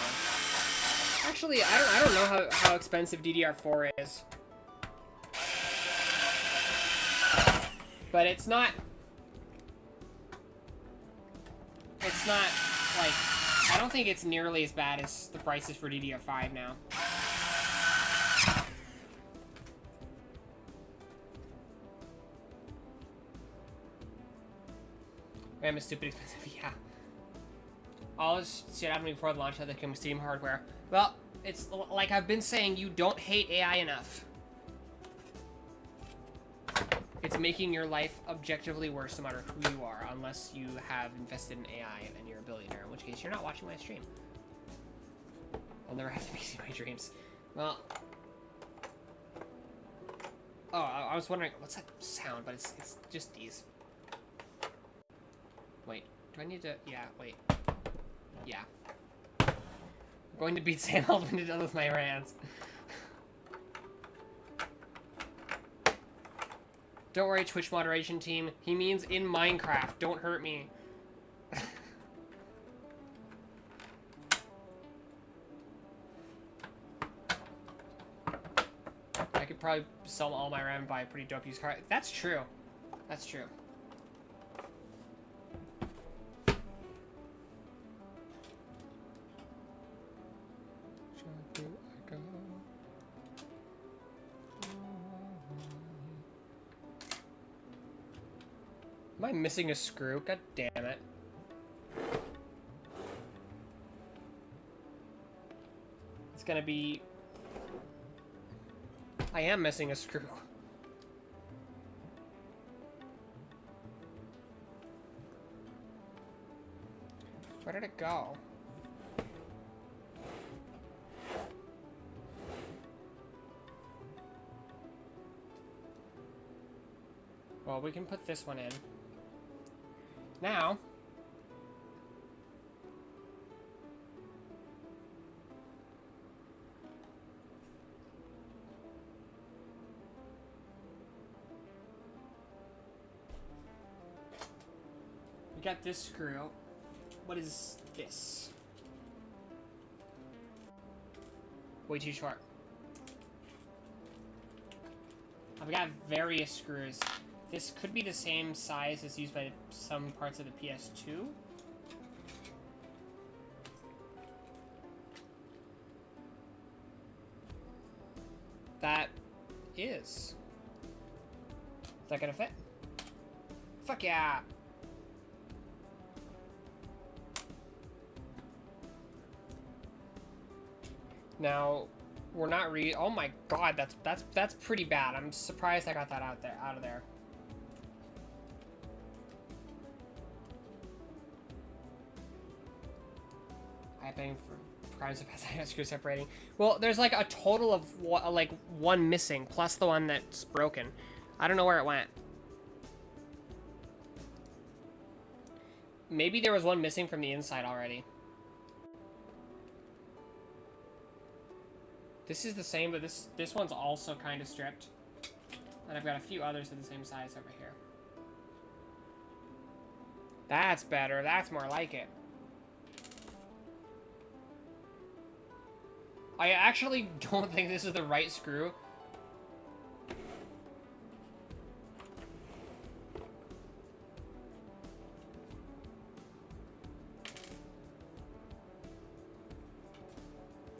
Actually, I don't know how expensive DDR4 is. But it's not like, I don't think it's nearly as bad as the prices for DDR5 now. RAM is stupid expensive, yeah. All this shit happened before the launch of the Steam hardware. Well, it's like I've been saying, you don't hate AI enough. It's making your life objectively worse no matter who you are, unless you have invested in AI and you're a billionaire, in which case you're not watching my stream. I'll never have to be seeing my dreams. Well... Oh, I was wondering, what's that sound? But it's just these. Wait, do I need to... Yeah, wait. Yeah. I'm going to beat Sam Altman to death with my rants. Don't worry, Twitch moderation team. He means in Minecraft. Don't hurt me. I could probably sell all my RAM and buy a pretty dope used car. That's true. That's true. Am I missing a screw? God damn it. It's gonna be... I am missing a screw. Where did it go? Well, we can put this one in. Now, we got this screw. What is this? Way too short. I've got various screws. This could be the same size as used by some parts of the PS2. That is. Is that gonna fit? Fuck yeah! Now, we're not oh my god, that's pretty bad. I'm surprised I got that out of there. I paying for crimes of past screw separating. Well, there's like a total of like one missing plus the one that's broken. I don't know where it went. Maybe there was one missing from the inside already. This is the same, but this one's also kind of stripped. And I've got a few others of the same size over here. That's better. That's more like it. I actually don't think this is the right screw.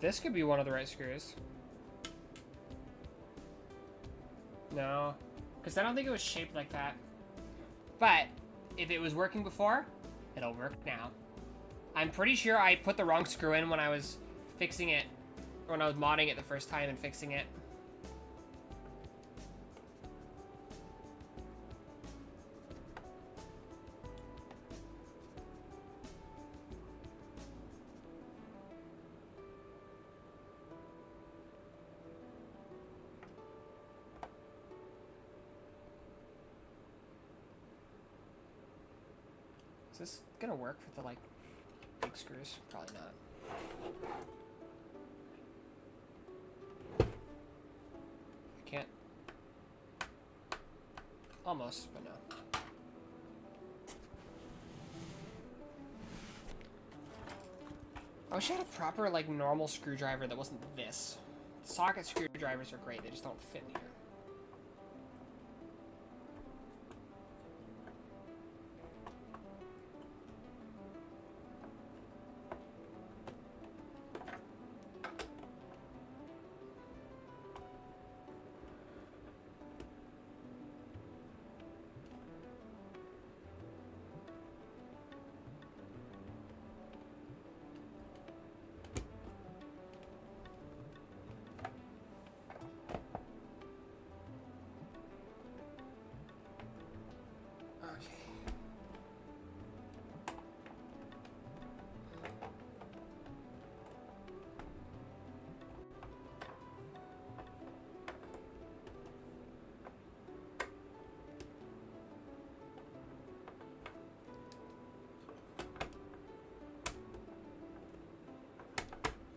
This could be one of the right screws. No, because I don't think it was shaped like that. But if it was working before, it'll work now. I'm pretty sure I put the wrong screw in when I was fixing it, when I was modding it the first time and fixing it. Is this gonna work with the, like, big screws? Probably not. I can't. Almost, but no. I wish I had a proper, like, normal screwdriver that wasn't this. Socket screwdrivers are great, they just don't fit in here.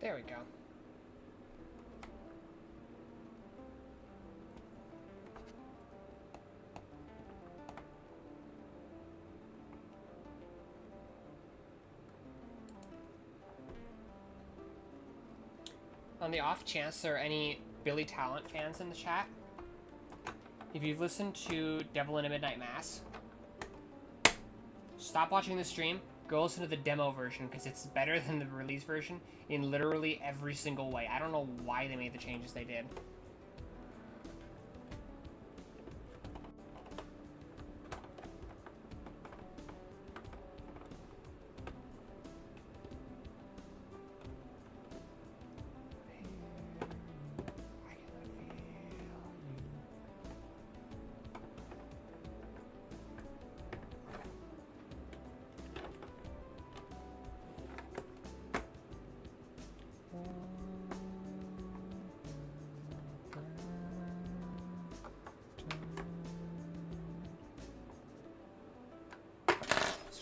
There we go. On the off chance there are any Billy Talent fans in the chat, if you've listened to Devil in a Midnight Mass, stop watching the stream, go listen to the demo version, because it's better than the release version in literally every single way. I don't know why they made the changes they did.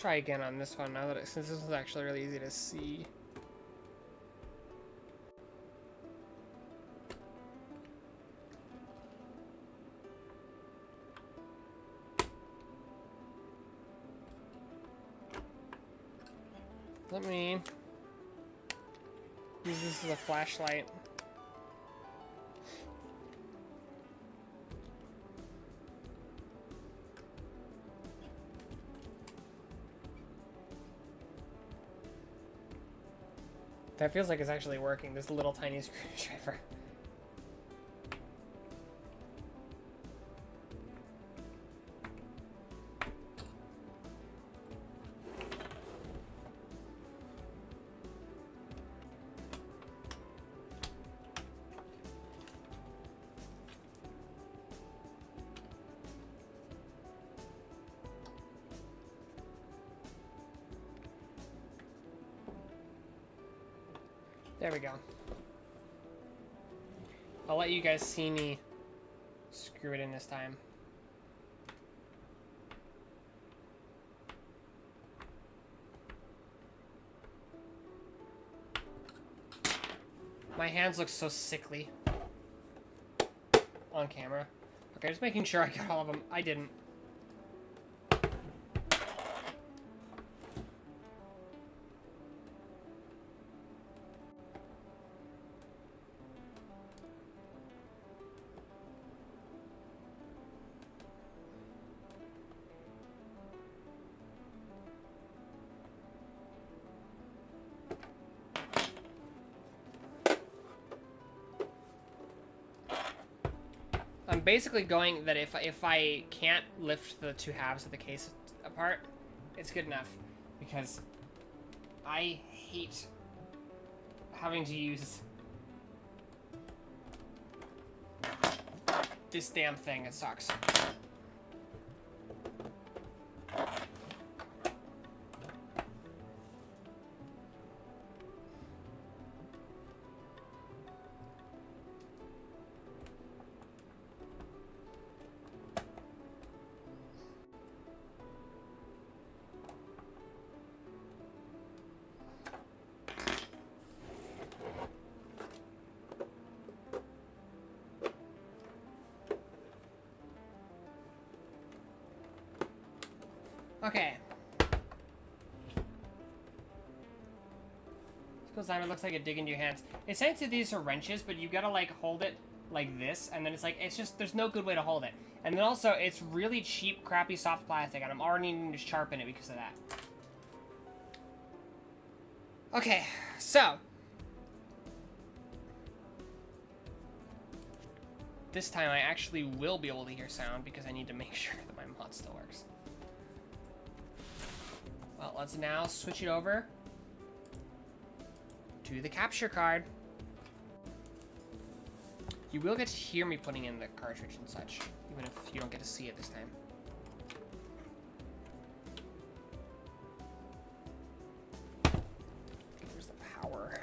try again on this one now that since this one's actually really easy to see. Let me use this as a flashlight. That feels like it's actually working, this little tiny screwdriver. There we go. I'll let you guys see me screw it in this time. My hands look so sickly on camera. Okay, just making sure I got all of them. I didn't. I'm basically going that if I can't lift the two halves of the case apart, it's good enough, because I hate having to use this damn thing. It sucks. Okay. Suppose it looks like a dig into your hands. It's saying that these are wrenches, but you gotta like hold it like this, and then it's like, it's just, there's no good way to hold it. And then also, it's really cheap, crappy, soft plastic, and I'm already needing to sharpen it because of that. Okay, so. This time I actually will be able to hear sound because I need to make sure that my mod still works. Well, let's now switch it over to the capture card. You will get to hear me putting in the cartridge and such, even if you don't get to see it this time. Here's the power.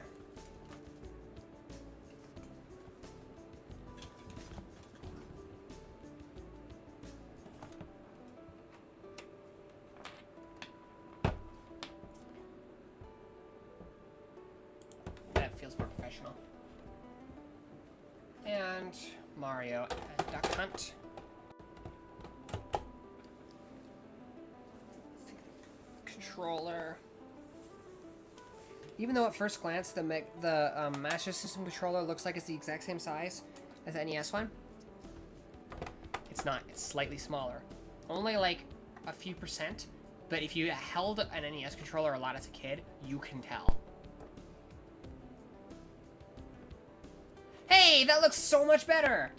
And Mario and Duck Hunt. Controller. Even though at first glance the Master System controller looks like it's the exact same size as the NES one, it's not. It's slightly smaller. Only like a few %, but if you held an NES controller a lot as a kid, you can tell. Hey, that looks so much better!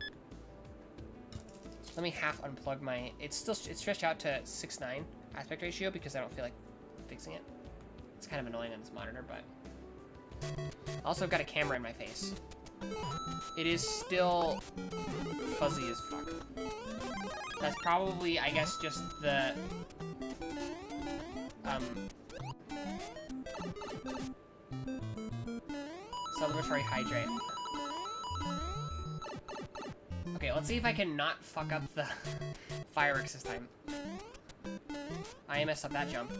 Let me half unplug my... It's stretched out to 6:9 aspect ratio because I don't feel like fixing it. It's kind of annoying on this monitor, but... Also, I've got a camera in my face. It is still fuzzy as fuck. That's probably, I guess, just the... celebratory hydrate. Okay, let's see if I can not fuck up the fireworks this time. I messed up that jump.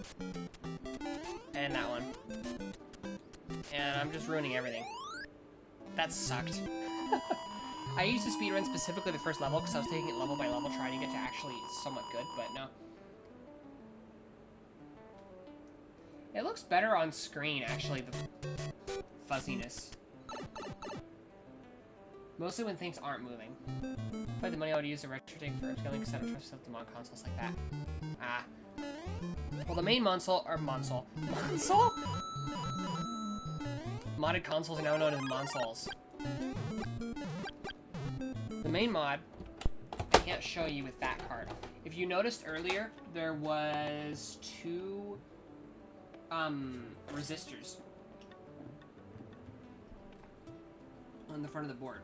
And that one. And I'm just ruining everything. That sucked. I used to speedrun specifically the first level because I was taking it level by level trying to get to actually somewhat good, but no. It looks better on screen, actually, the fuzziness. Mostly when things aren't moving. But the money I would use a retro thing for upscaling because I don't trust them on consoles like that. Ah. Well, the main console, or console? Modded consoles are now known as consoles. The main mod, I can't show you with that card. If you noticed earlier, there was 2 resistors on the front of the board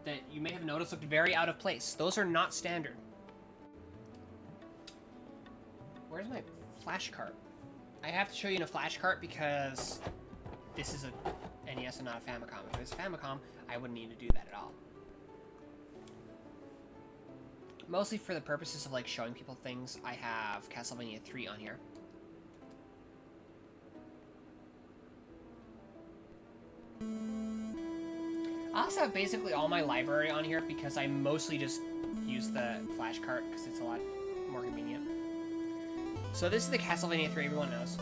that you may have noticed looked very out of place. Those are not standard. Where's my flash cart? I have to show you in a flash cart because this is a NES and not a Famicom. If it was a Famicom, I wouldn't need to do that at all. Mostly for the purposes of like showing people things, I have Castlevania 3 on here. I also have basically all my library on here because I mostly just use the flash cart because it's a lot more convenient. So this is the Castlevania 3 everyone knows.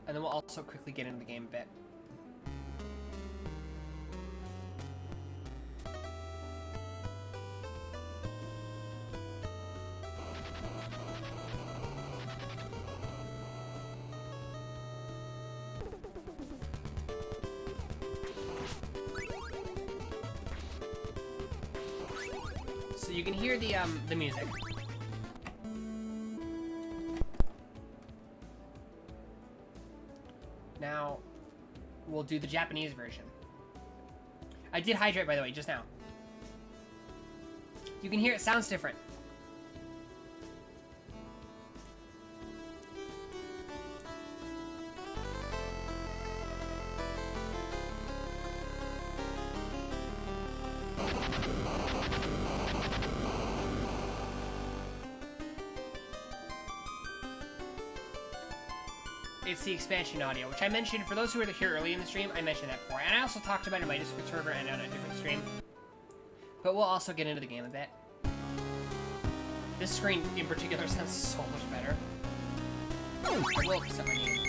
And then we'll also quickly get into the game a bit. So you can hear the music. Now, we'll do the Japanese version. I did hydrate, by the way, just now. You can hear it sounds different. It's the expansion audio, which I mentioned, for those who were here early in the stream, I mentioned that before. And I also talked about it in my Discord server and on a different stream. But we'll also get into the game a bit. This screen, in particular, sounds so much better. I will set my name.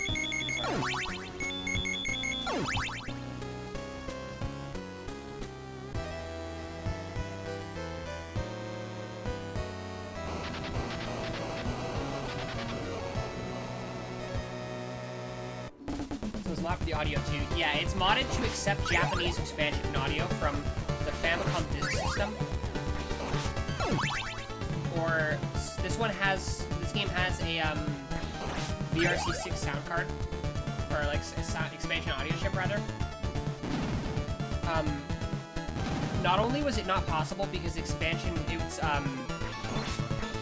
Mod for the audio too. Yeah, it's modded to accept Japanese expansion audio from the Famicom disk system. Or this game has a VRC6 sound card, or like a sound expansion audio chip rather. Not only was it not possible because expansion, it was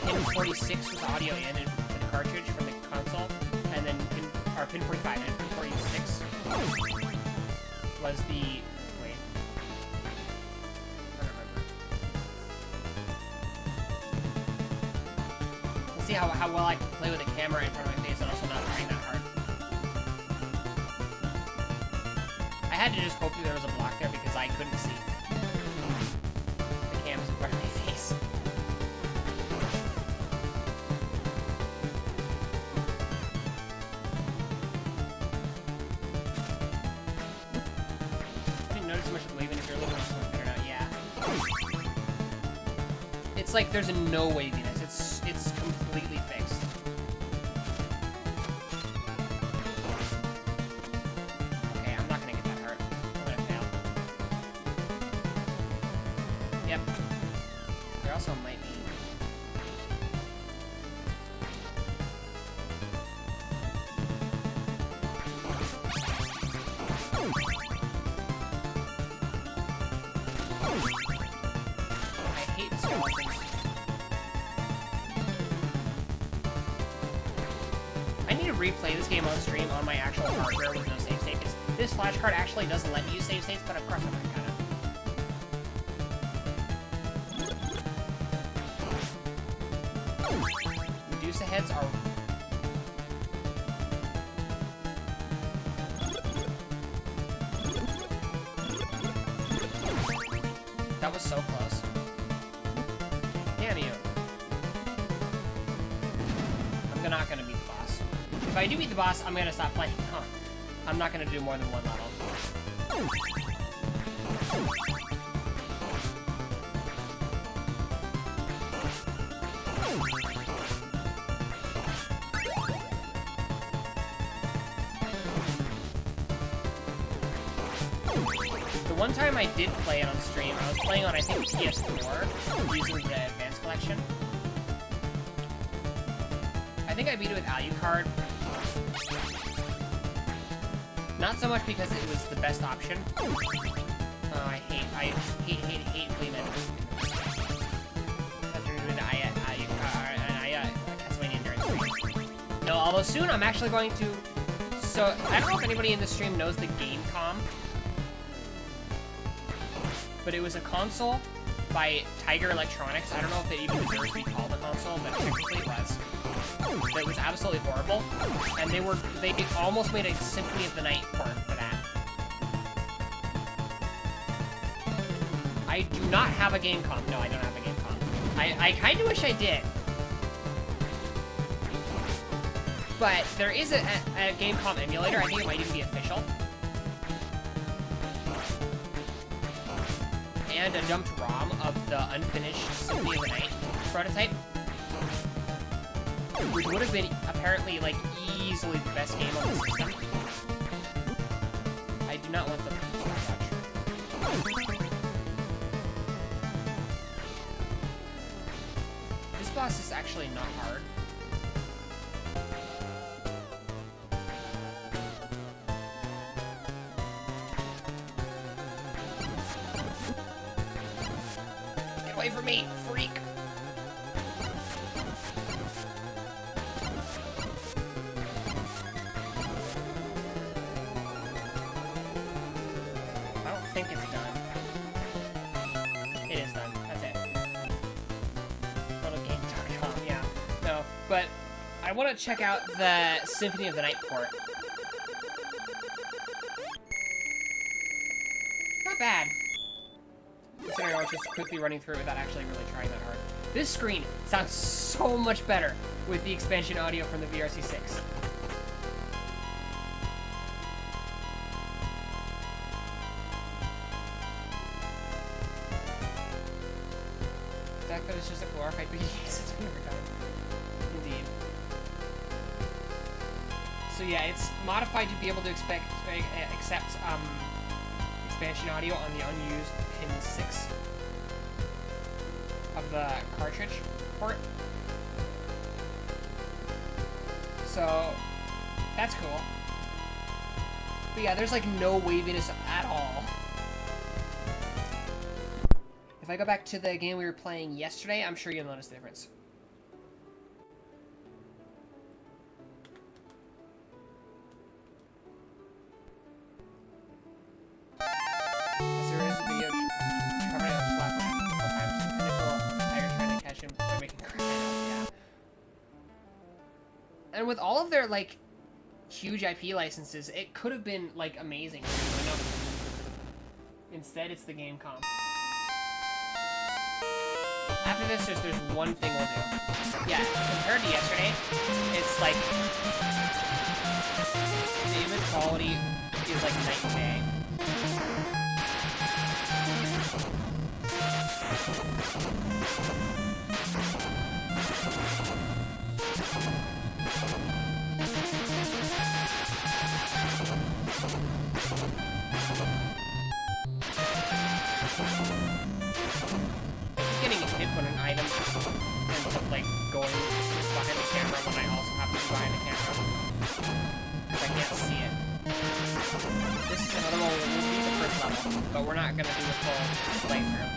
pin 46 was audio in and for the cartridge from the console, and then pin 45 and pin 46 was the, wait, I don't remember. Let's see how well I can play with a camera in front of my face and also not trying that hard. I had to just hope that there was a block there because I couldn't see. The cam's in front of my face. It's like there's no waviness. It's completely fixed. Okay, I'm not gonna get that hurt. I'm gonna fail. Yep. There also might be. I hate this kind of things. I need to replay this game on stream on my actual hardware with no save state. This flashcard actually doesn't let you save states, but of course I might kinda. Medusa heads are... That was so close. Damn you. I'm not gonna beat the boss. If I do beat the boss, I'm gonna stop playing. Huh. I'm not gonna do more than one level. The one time I did play it on stream, I was playing on, I think, PS4, using the Advanced Collection. I think I beat it with Alucard. Not so much because it was the best option. Oh, I hate Fleeman. Castlevania Endurance. No, although soon I'm actually going to... So, I don't know if anybody in the stream knows the Gamecom. But it was a console by Tiger Electronics. I don't know if it even deserves to be called a console, but technically it was. That was absolutely horrible, and they almost made a Symphony of the Night port for that. I do not have a Gamecom. No, I don't have a Gamecom. I kind of wish I did. But there is a Gamecom emulator. I think it might even be official. And a dumped ROM of the unfinished Symphony of the Night prototype. Which would have been, apparently, like, easily the best game on the system. I do not want the touch. This boss is actually not hard. Get away from me, freak! I think it's done. It is done. That's it. LittleGame.com, yeah. No, but I want to check out the Symphony of the Night port. Not bad. Considering I was just quickly running through it without actually really trying that hard. This screen sounds so much better with the expansion audio from the VRC6. That it's just a glorified BD since we were done. Indeed. So yeah, it's modified to be able to accept expansion audio on the unused pin 6 of the cartridge port. So that's cool. But yeah, there's like no waviness at all. If I go back to the game we were playing yesterday, I'm sure you'll notice the difference. As there is a video covering a slap a couple times. Pinnacle, Tiger trying to catch him by making crack. Yeah. And with all of their, like, huge IP licenses, it could have been, like, amazing. Instead, it's the Gamecom. After this, there's one thing we'll do. Yeah, compared to yesterday, it's like... the image quality is like night and day. Getting hit when an item ends up like going behind the camera when I also happen to be behind the camera. Because I can't see it. This is another one will be the first level, but we're not gonna do the full playthrough.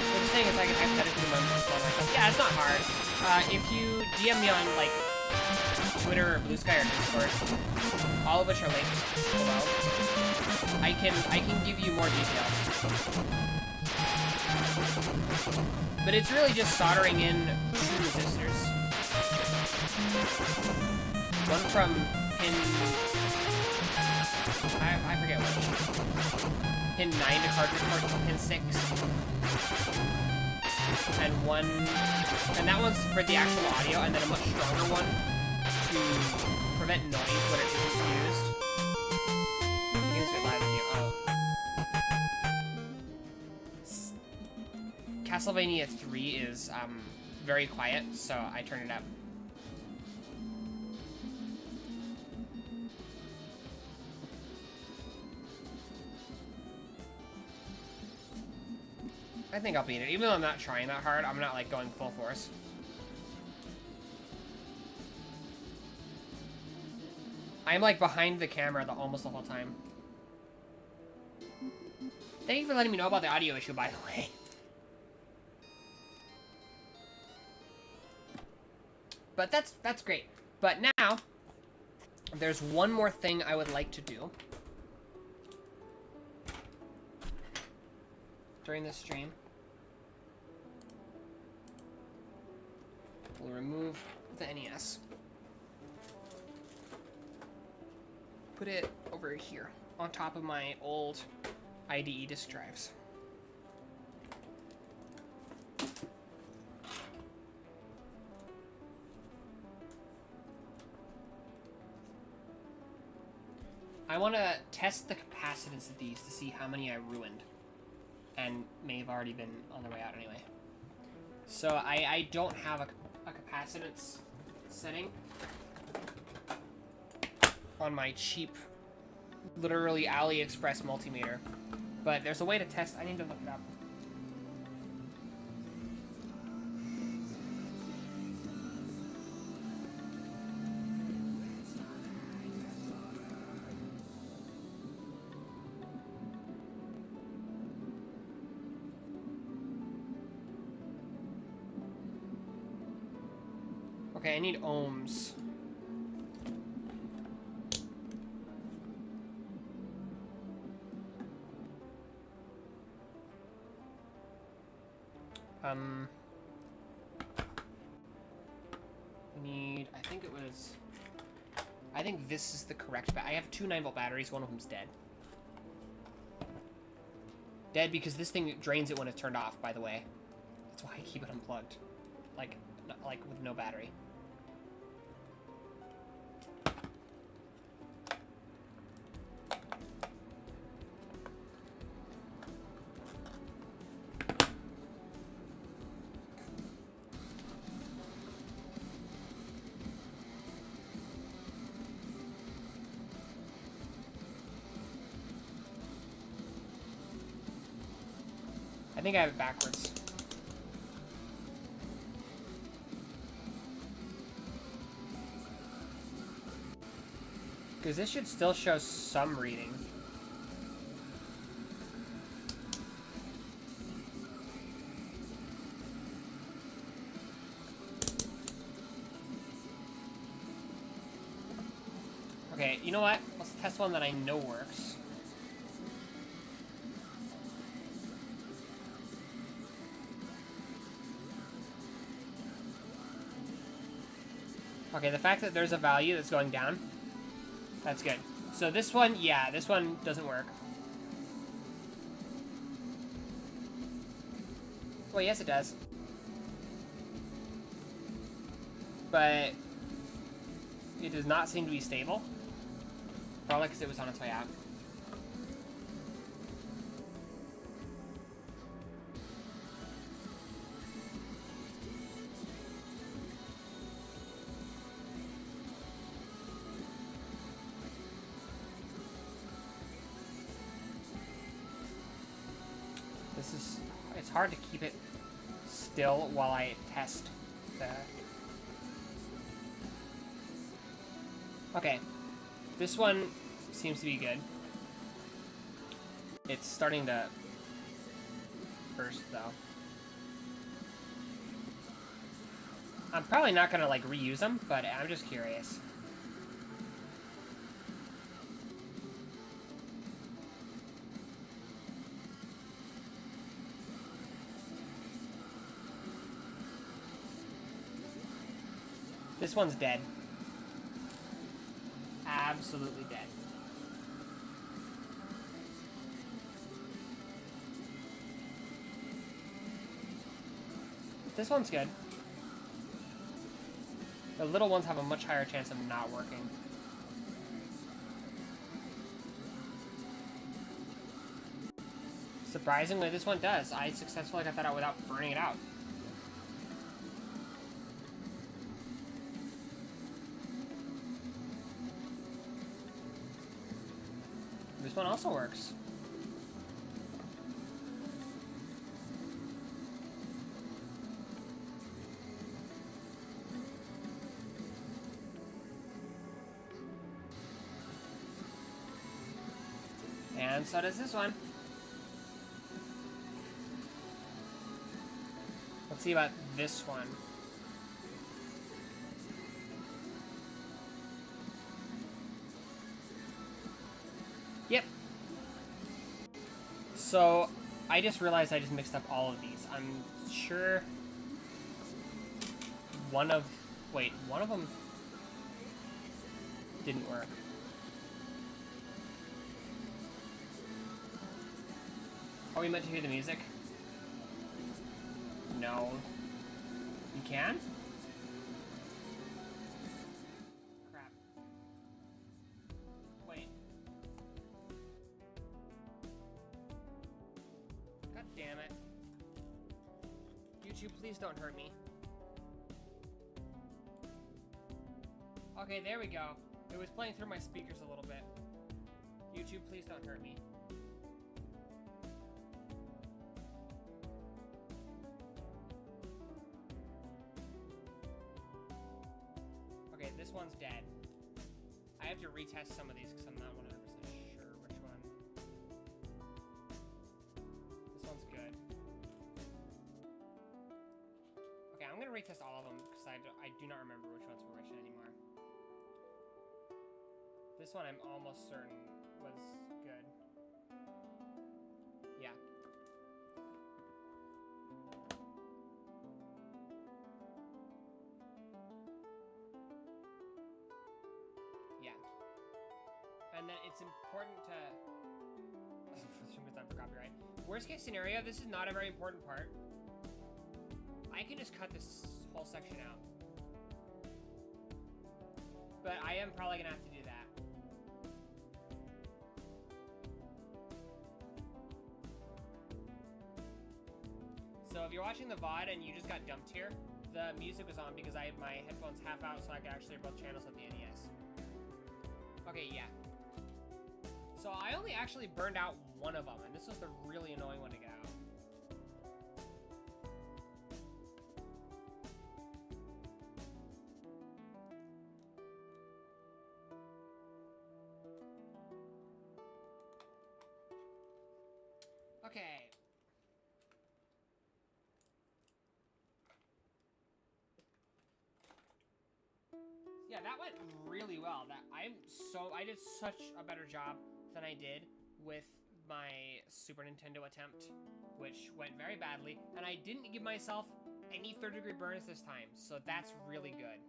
What I'm saying is I can hypothetically learn to slow myself. Yeah, it's not hard. If you DM me on like Twitter or Blue Sky or Discord, all of which are linked below. I can give you more details. But it's really just soldering in two resistors. One from pin... I forget which. Pin 9 to cartridge port to pin 6. And one... And that one's for the actual audio, and then a much stronger one to prevent noise when it isn't used. You can see it live video. Oh. Castlevania 3 is very quiet, so I turned it up. I think I'll beat it. Even though I'm not trying that hard, I'm not like going full force. I'm like behind the camera almost the whole time. Thank you for letting me know about the audio issue, by the way. But that's great. But now, there's one more thing I would like to do during this stream. We'll remove the NES. Put it over here, on top of my old IDE disk drives. I want to test the capacitance of these to see how many I ruined. And may have already been on their way out anyway. So I don't have a capacitance setting on my cheap, literally AliExpress multimeter. But there's a way to test. I need to look it up. Okay, I need ohms. Need, I think this is the correct, I have two 9-volt batteries, one of them's dead. Dead because this thing drains it when it's turned off, by the way. That's why I keep it unplugged. Like with no battery. I think I have it backwards. Because this should still show some reading. Okay, you know what? Let's test one that I know works. Okay, the fact that there's a value that's going down, that's good. So this one, yeah, this one doesn't work. Well, yes it does. But it does not seem to be stable. Probably because it was on its way out. It's hard to keep it still while I test the... Okay, this one seems to be good. It's starting to burst though. I'm probably not gonna, like, reuse them, but I'm just curious. This one's dead. Absolutely dead. This one's good. The little ones have a much higher chance of not working. Surprisingly, this one does. I successfully got that out without burning it out. This one also works. And so does this one. Let's see about this one. Yep. So, I just realized I just mixed up all of these. I'm sure one of them didn't work. Are we meant to hear the music? No. You can? Crap. Wait. God damn it. YouTube, please don't hurt me. Okay, there we go. It was playing through my speakers a little bit. YouTube, please don't hurt me. Okay, this one's dead. I have to retest some of these because I'm not 100% sure which one. This one's good. Okay, I'm gonna retest all of them because I do not remember which ones were which anymore. This one I'm almost certain was good. Yeah. Yeah. And then it's important to... time for copyright. Worst case scenario, this is not a very important part. I can just cut this whole section out. But I am probably gonna have to do that. So if you're watching the VOD and you just got dumped here, the music was on because I had my headphones half out so I could actually hear both channels of the NES. Okay, yeah. So I only actually burned out one of them, and this was the really annoying one to get out. Okay. Yeah, that went really well. I did such a better job than I did with my Super Nintendo attempt, which went very badly, and I didn't give myself any third-degree burns this time, so that's really good.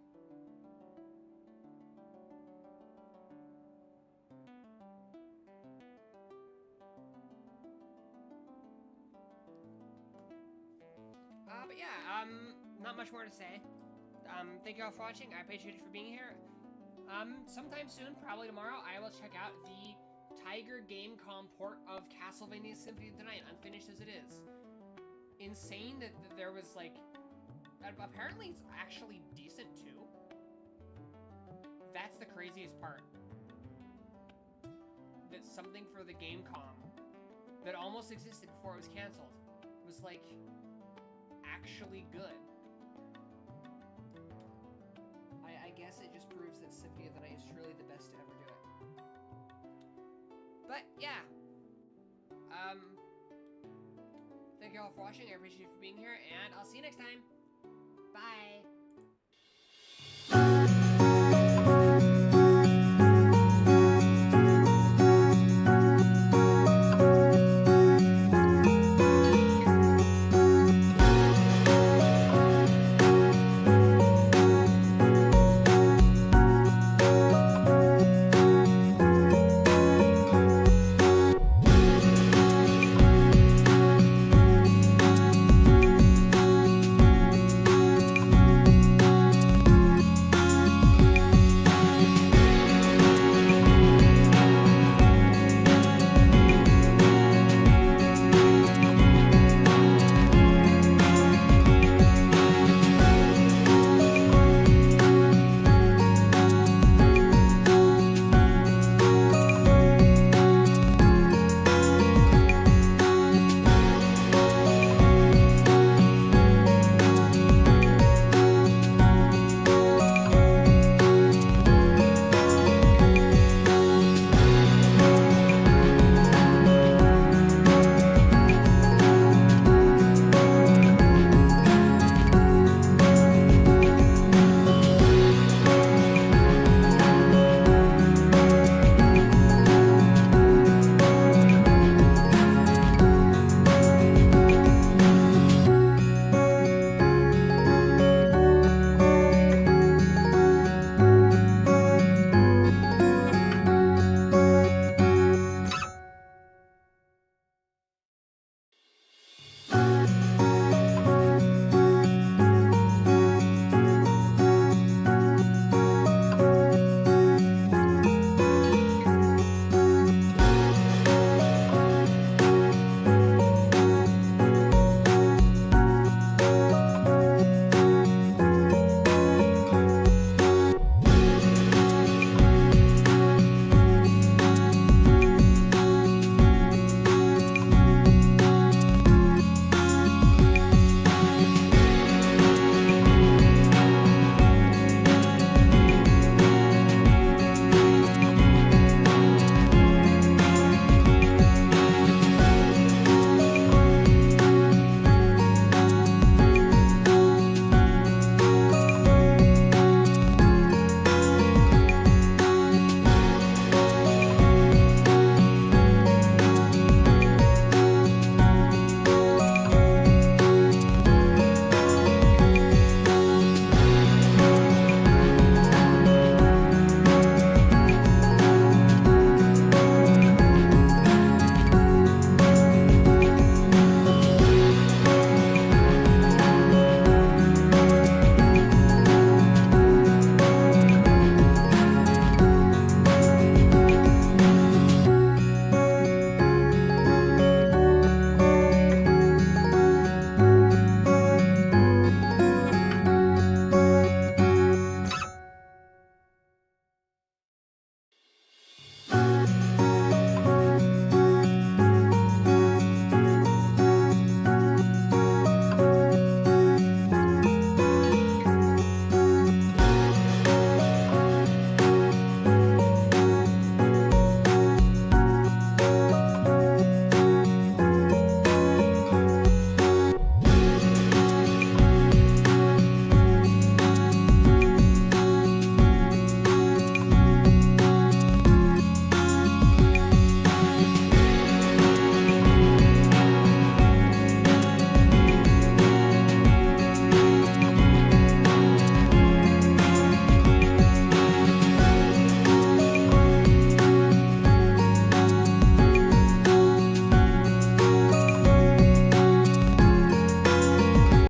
But yeah, not much more to say. Thank you all for watching. I appreciate you for being here. Sometime soon, probably tomorrow, I will check out the Tiger Gamecom port of Castlevania Symphony of the Night, unfinished as it is. Insane that there was, like... Apparently it's actually decent, too. That's the craziest part. That something for the Gamecom that almost existed before it was canceled was, like, actually good. I guess it just proves that Symphony of the Night is truly the best to ever do it. But, yeah. Thank you all for watching. I appreciate you for being here, and I'll see you next time.